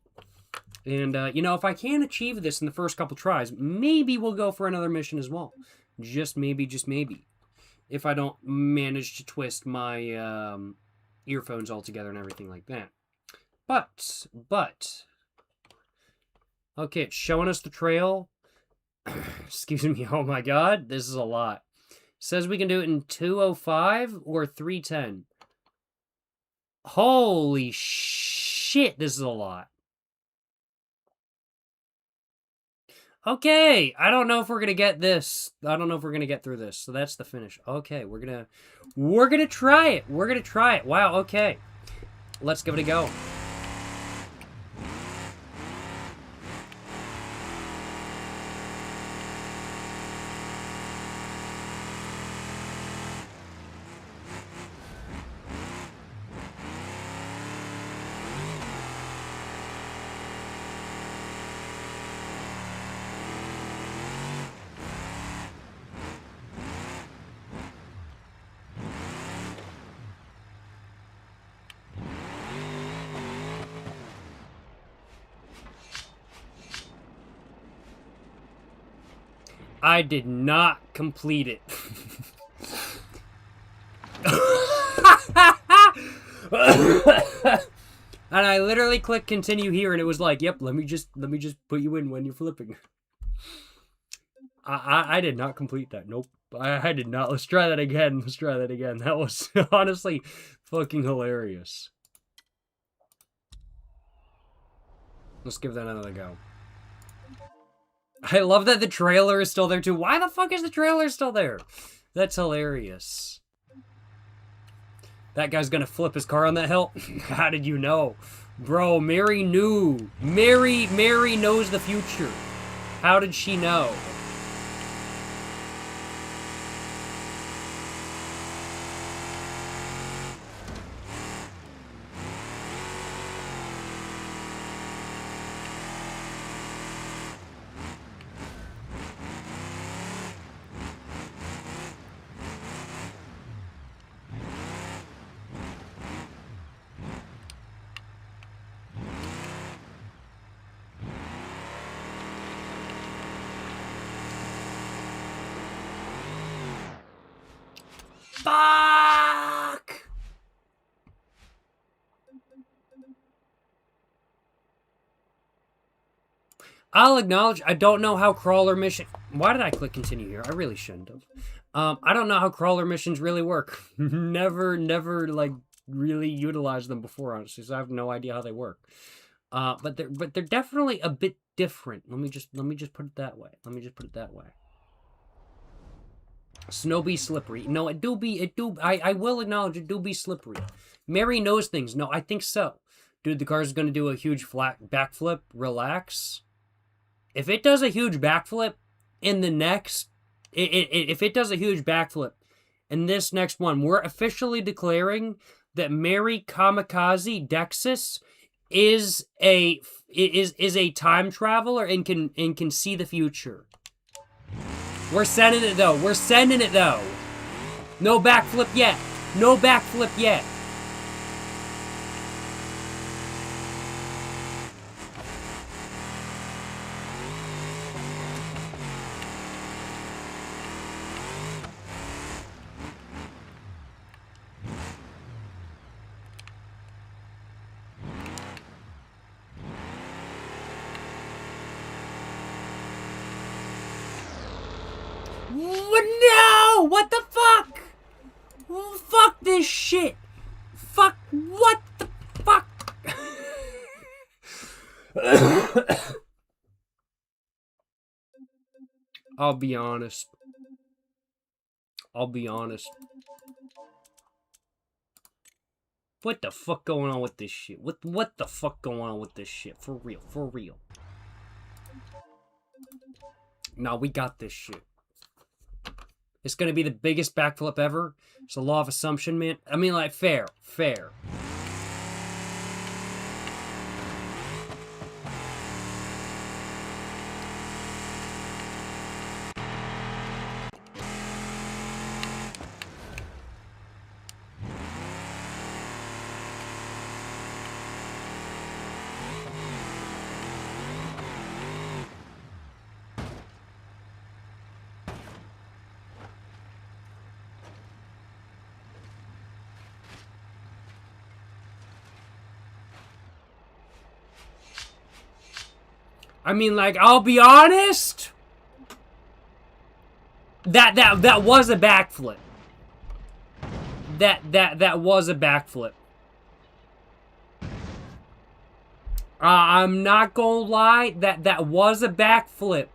And, you know, if I can achieve this in the first couple tries, maybe we'll go for another mission as well. Just maybe, just maybe. If I don't manage to twist my earphones all together and everything like that. But, okay, it's showing us the trail. Excuse me, oh my god, this is a lot. Says we can do it in 2:05 or 3:10. Holy shit, this is a lot. Okay, I don't know if we're gonna get this. I don't know if we're gonna get through this. So that's the finish. Okay, we're gonna try it. We're gonna try it. Wow. Okay, let's give it a go. I did not complete it. And I literally clicked continue here and it was like, yep, let me just put you in when you're flipping. I did not complete that. Nope. I did not. Let's try that again. Let's try that again. That was honestly fucking hilarious. Let's give that another go. I love that the trailer is still there too. Why the fuck is the trailer still there? That's hilarious. That guy's gonna flip his car on that hill? How did you know? Bro, Mary knew. Mary knows the future. How did she know? Fuck! I'll acknowledge, I don't know how crawler mission... Why did I click continue here? I really shouldn't have. I don't know how crawler missions really work. never, like, really utilized them before, honestly, so I have no idea how they work. But they're definitely a bit different. Let me just put it that way. Snow be slippery. No, I will acknowledge it do be slippery. Mary knows things. No, I think so. Dude, the car's gonna do a huge flat backflip. Relax. If it does a huge backflip in the next... If it does a huge backflip in this next one, we're officially declaring that Mary Kamikaze Dexis is a time traveler and can see the future. We're sending it though. No backflip yet. No! What the fuck? Fuck this shit. Fuck. What the fuck? I'll be honest. What the fuck going on with this shit? What the fuck going on with this shit? For real, for real. No, we got this shit. It's gonna be the biggest backflip ever. It's a law of assumption, man. I mean, like, fair. I mean, like, I'll be honest. That was a backflip. That was a backflip. I'm not gonna lie. That was a backflip.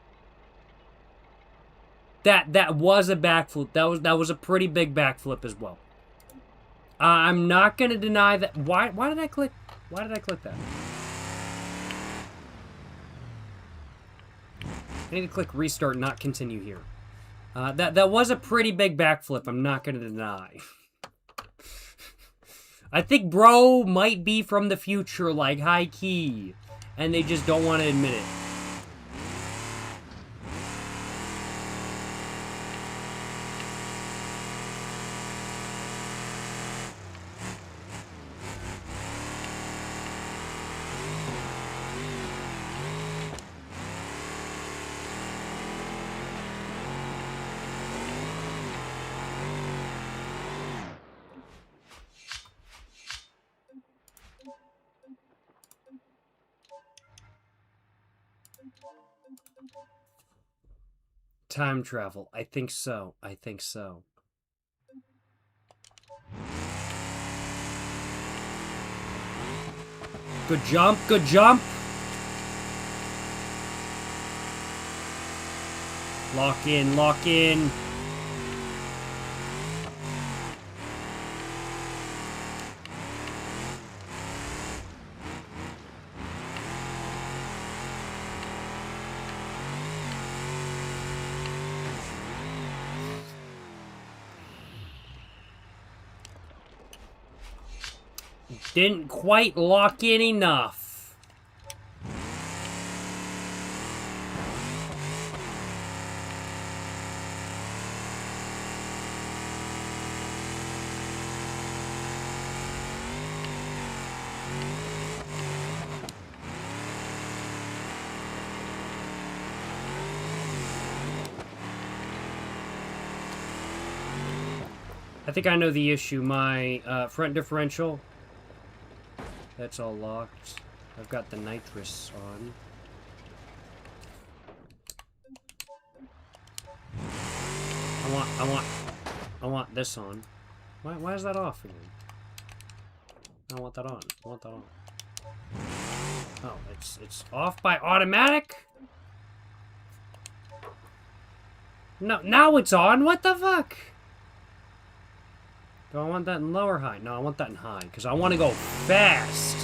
That was a backflip. That was a pretty big backflip as well. I'm not gonna deny that. Why did I click? Why did I click that? I need to click restart, not continue here. That was a pretty big backflip, I'm not gonna deny. I think bro might be from the future, like high key, and they just don't want to admit it. Time travel. I think so. I think so. Good jump. Good jump. Lock in. Lock in. Didn't quite lock in enough. I think I know the issue. My front differential, that's all locked. I've got the nitrous on. I want this on. Why is that off again? I want that on. I want that on. Oh, it's off by automatic? No, now it's on. What the fuck? Do I want that in low or high? No, I want that in high, because I want to go fast.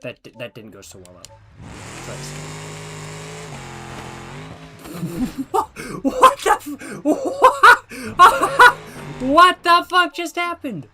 That didn't go so well out. What the what the fuck just happened?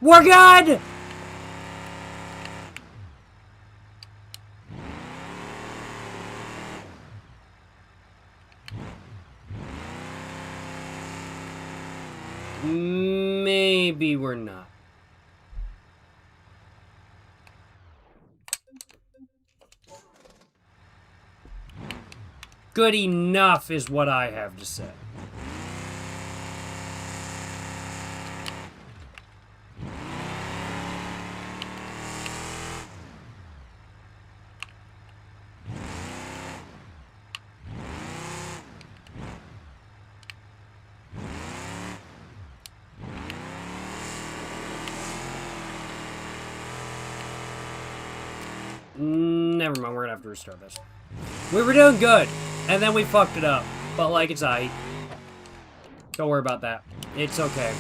We're good! Maybe we're not. Good enough is what I have to say. Never mind, we're gonna have to restart this. We were doing good, and then we fucked it up. But, like, it's aight. Don't worry about that. It's okay.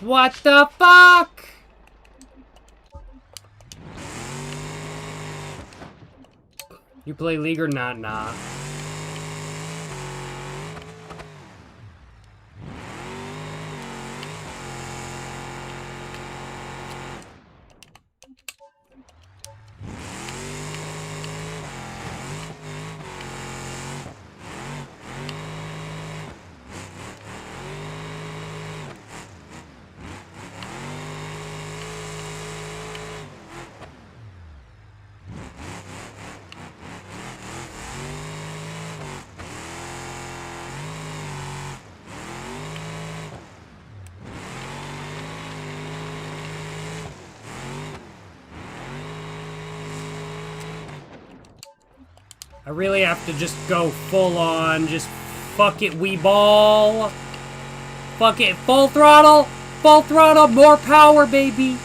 What the fuck? You play League or not? Nah. I really have to just go full on, just fuck it, we ball. Fuck it, full throttle, more power, baby.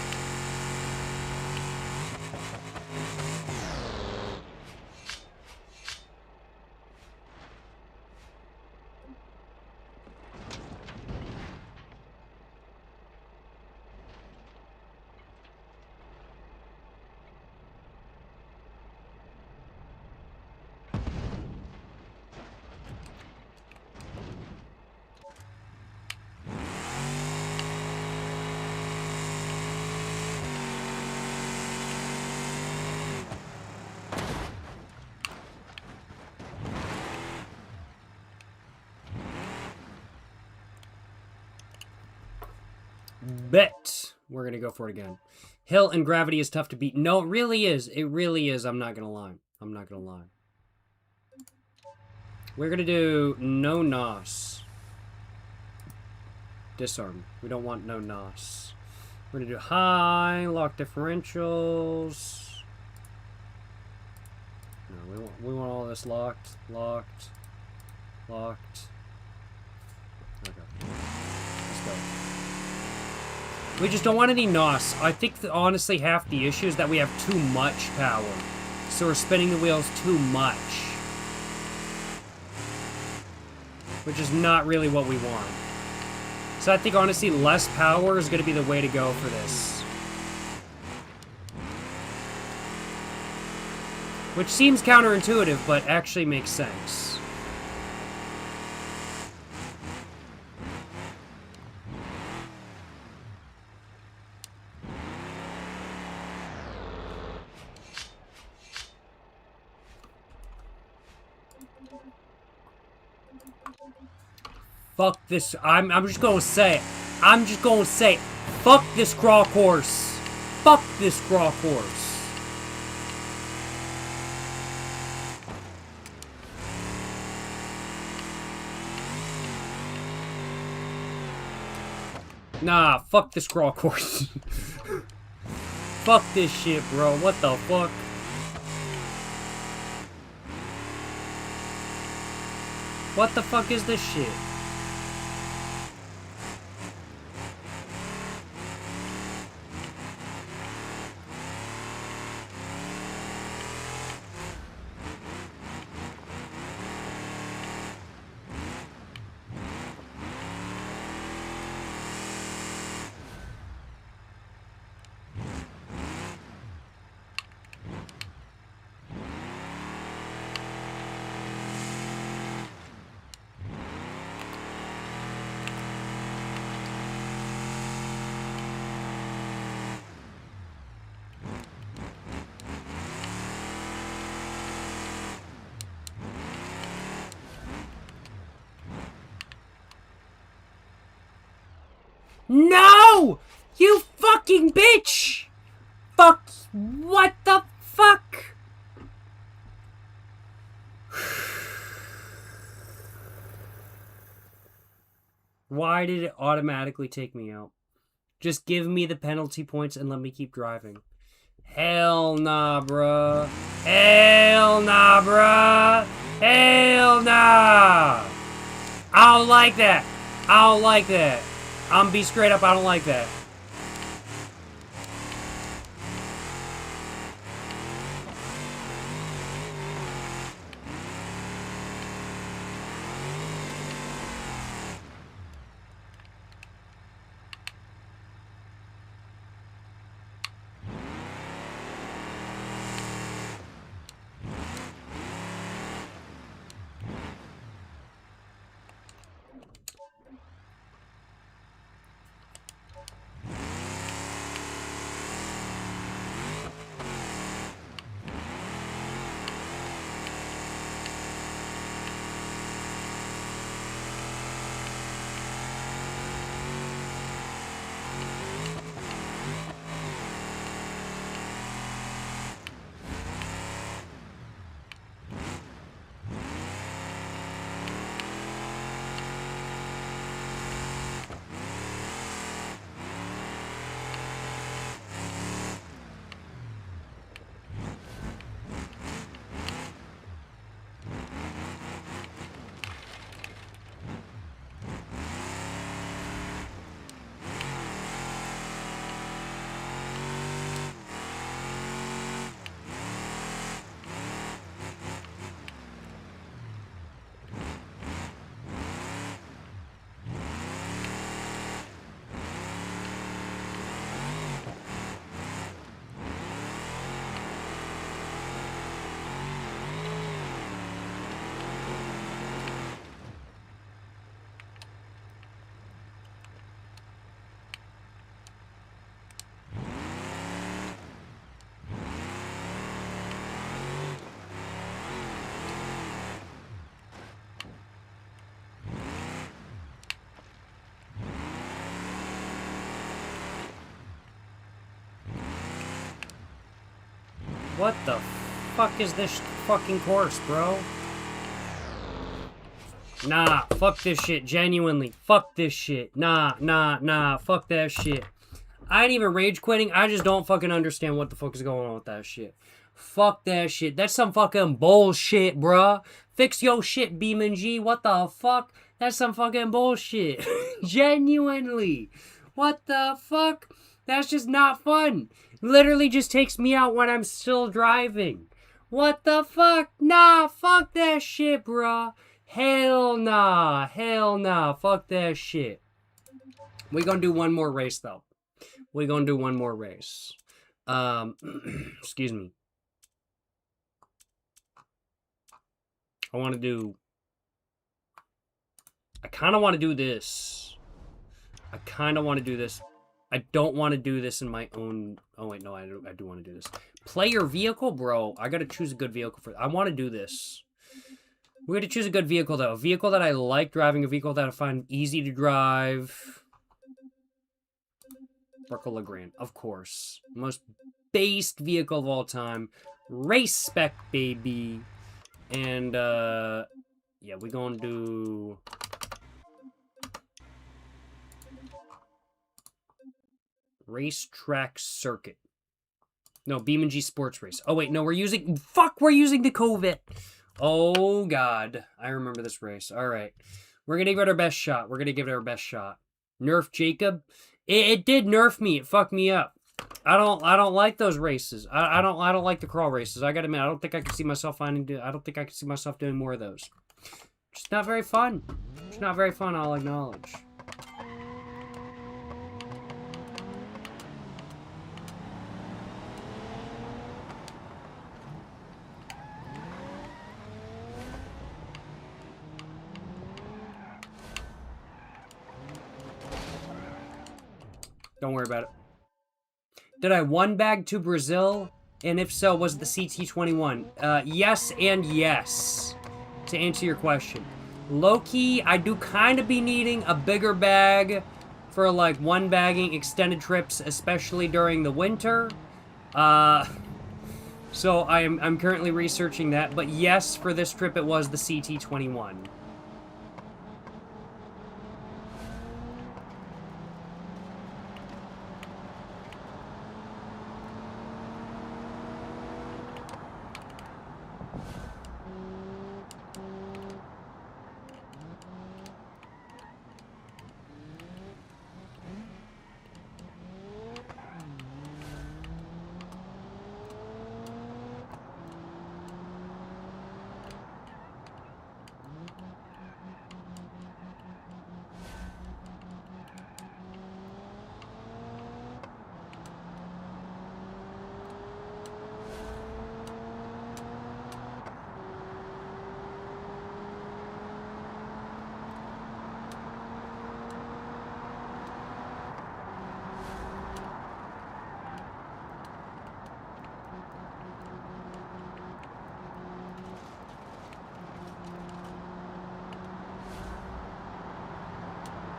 Bet we're gonna go for it again. Hill and gravity is tough to beat. No, it really is. It really is. I'm not gonna lie. I'm not gonna lie. We're gonna do no NOS. Disarm. We don't want no NOS. We're gonna do high, lock differentials. No, we want all this locked. Okay. Let's go. We just don't want any NOS. I think that honestly half the issue is that we have too much power. So we're spinning the wheels too much. Which is not really what we want. So I think honestly less power is going to be the way to go for this. Which seems counterintuitive, but actually makes sense. Fuck this. I'm just gonna say it. I'm just gonna say it. Fuck this crawl course. Fuck this crawl course. Nah, fuck this crawl course. Fuck this shit, bro. What the fuck? What the fuck is this shit? No! You fucking bitch! Fuck! What the fuck? Why did it automatically take me out? Just give me the penalty points and let me keep driving. Hell nah, bruh. Hell nah, bruh. Hell nah. I don't like that. I don't like that. I'm be straight up, I don't like that. What the fuck is this fucking course, bro? Nah, fuck this shit, genuinely. Fuck this shit. Nah, fuck that shit. I ain't even rage quitting, I just don't fucking understand what the fuck is going on with that shit. Fuck that shit. That's some fucking bullshit, bruh. Fix your shit, BeamNG. What the fuck? That's some fucking bullshit. Genuinely. What the fuck? That's just not fun. Literally just takes me out when I'm still driving. What the fuck? Nah, fuck that shit, bruh. Hell nah. Hell nah. Fuck that shit. We gonna do one more race, though. We gonna do one more race. Excuse me. I kind of want to do this. I don't want to do this in my own... Oh, wait, no, I do want to do this. Player vehicle? Bro, I got to choose a good vehicle for... I want to do this. We're going to choose a good vehicle, though. A vehicle that I like driving, a vehicle that I find easy to drive. Burkle Legrand, of course. Most based vehicle of all time. Race spec, baby. And, yeah, we're going to do... Racetrack Circuit. No, BeamNG Sports Race. Oh, wait, no, we're using... Fuck, we're using the Corvette. Oh, God. I remember this race. All right. We're going to give it our best shot. We're going to give it our best shot. Nerf Jacob. It did nerf me. It fucked me up. I don't like those races. I don't like the crawl races. I gotta admit, I don't think I can see myself I don't think I can see myself doing more of those. Just not very fun. It's not very fun, I'll acknowledge. Don't worry about it. Did I one bag to Brazil? And if so, was it the CT21? Yes and yes. To answer your question. Low-key, I do kind of be needing a bigger bag for, like, one bagging extended trips, especially during the winter. So I'm currently researching that. But yes, for this trip, it was the CT21.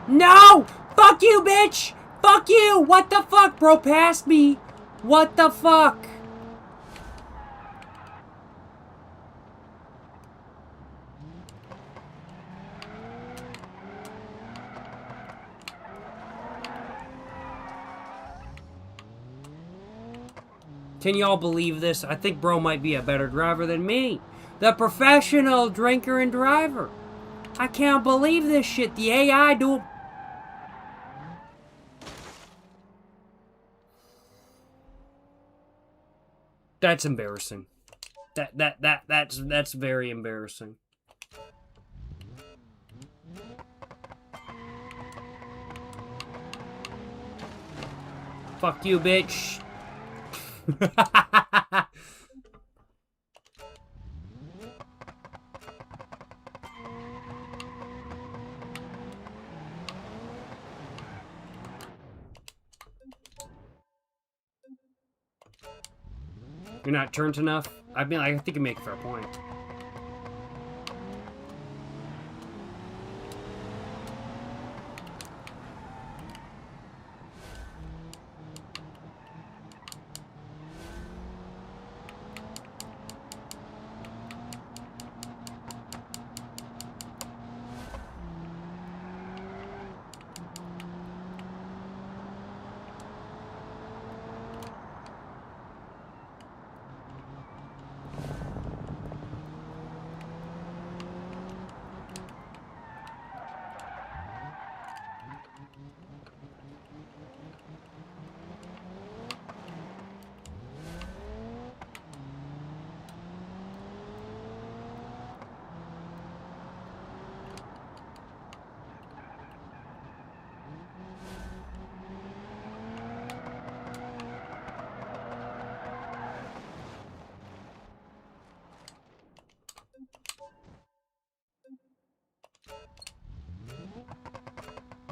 No! Fuck you, bitch! Fuck you! What the fuck, bro? Past me! What the fuck? Can y'all believe this? I think bro might be a better driver than me. The professional drinker and driver. I can't believe this shit. The AI do... That's embarrassing. That's very embarrassing. Fuck you, bitch. You're not turned enough? I mean, I think you make a fair point.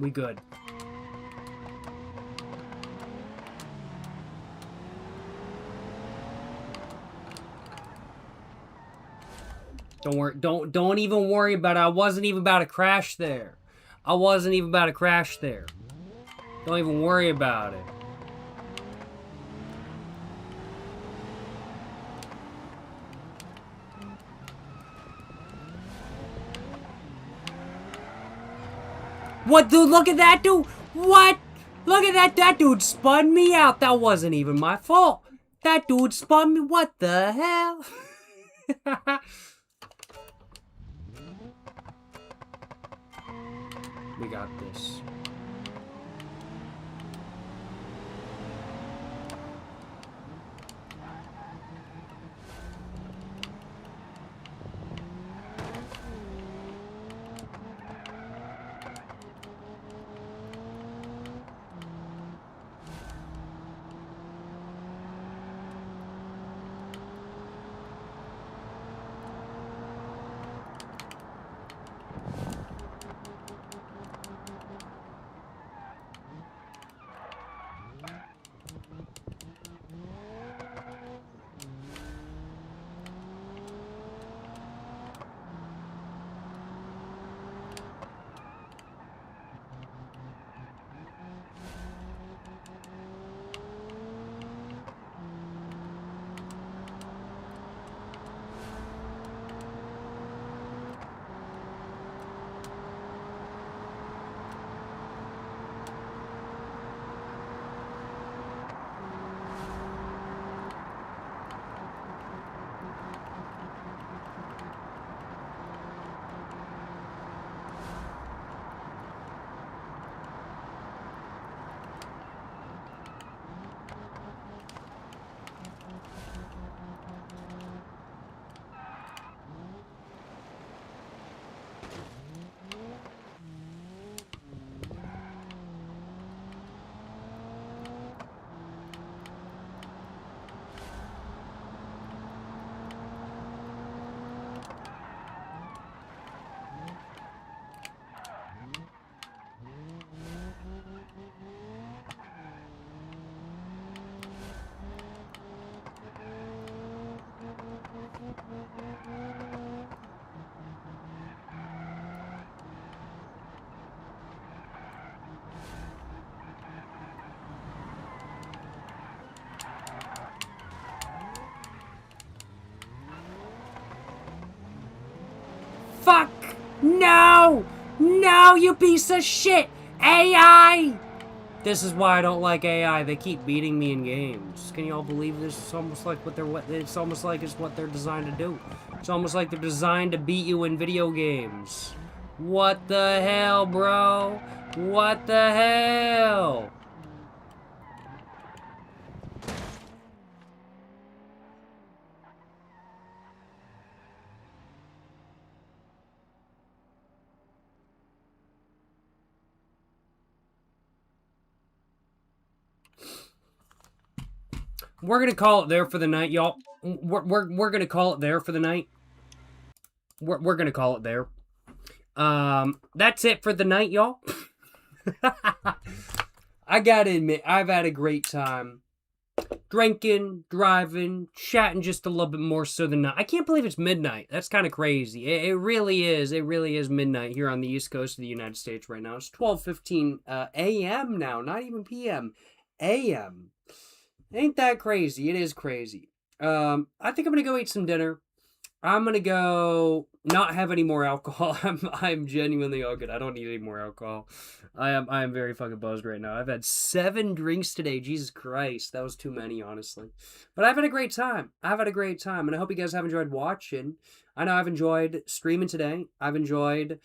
We good. Don't worry. Don't even worry about it. I wasn't even about to crash there. I wasn't even about to crash there. Don't even worry about it. What, dude? Look at that, dude. What? Look at that. That dude spun me out. That wasn't even my fault. That dude spun me. What the hell? got this. Fuck! No! No, you piece of shit! AI! This is why I don't like AI. They keep beating me in games. Can y'all believe this? It's almost like it's almost like it's what they're designed to do. It's almost like they're designed to beat you in video games. What the hell, bro? What the hell? We're gonna call it there for the night, y'all. We're gonna call it there for the night. We're gonna call it there. That's it for the night, y'all. I gotta admit, I've had a great time drinking, driving, chatting just a little bit more so than not. I can't believe it's midnight. That's kind of crazy. It really is. It really is midnight here on the East Coast of the United States right now. It's 12:15 a.m. now, not even p.m. a.m. Ain't that crazy? It is crazy. I think I'm gonna go eat some dinner. I'm gonna go not have any more alcohol. I'm genuinely all good. I don't need any more alcohol. I am very fucking buzzed right now. I've had 7 drinks today. Jesus Christ, that was too many, honestly. But I've had a great time. I've had a great time, and I hope you guys have enjoyed watching. I know I've enjoyed streaming today. I've enjoyed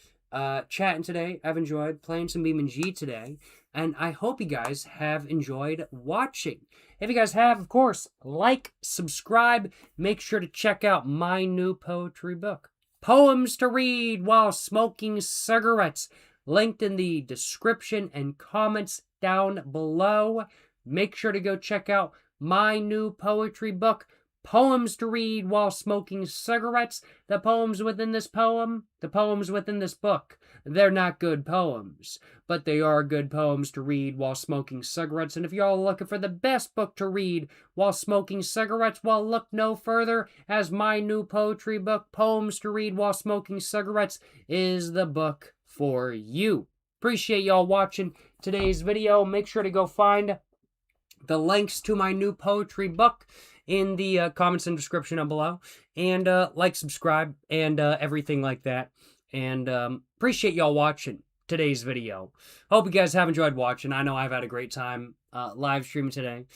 chatting today. I've enjoyed playing some BeamNG today, and I hope you guys have enjoyed watching. If you guys have, of course, like, subscribe. Make sure to check out my new poetry book, Poems to Read While Smoking Cigarettes, linked in the description and comments down below. Make sure to go check out my new poetry book, Poems to Read While Smoking Cigarettes. The poems within this poem, the poems within this book, they're not good poems, but they are good poems to read while smoking cigarettes. And if y'all are looking for the best book to read while smoking cigarettes, well, look no further, as my new poetry book, Poems to Read While Smoking Cigarettes, is the book for you. Appreciate y'all watching today's video. Make sure to go find the links to my new poetry book in the comments and description down below, and like, subscribe, and everything like that. And appreciate y'all watching today's video. Hope you guys have enjoyed watching. I know I've had a great time live streaming today.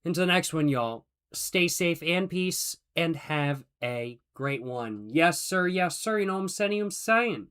Until the next one, y'all, stay safe and peace, and have a great one. Yes, sir. Yes, sir. You know what I'm saying?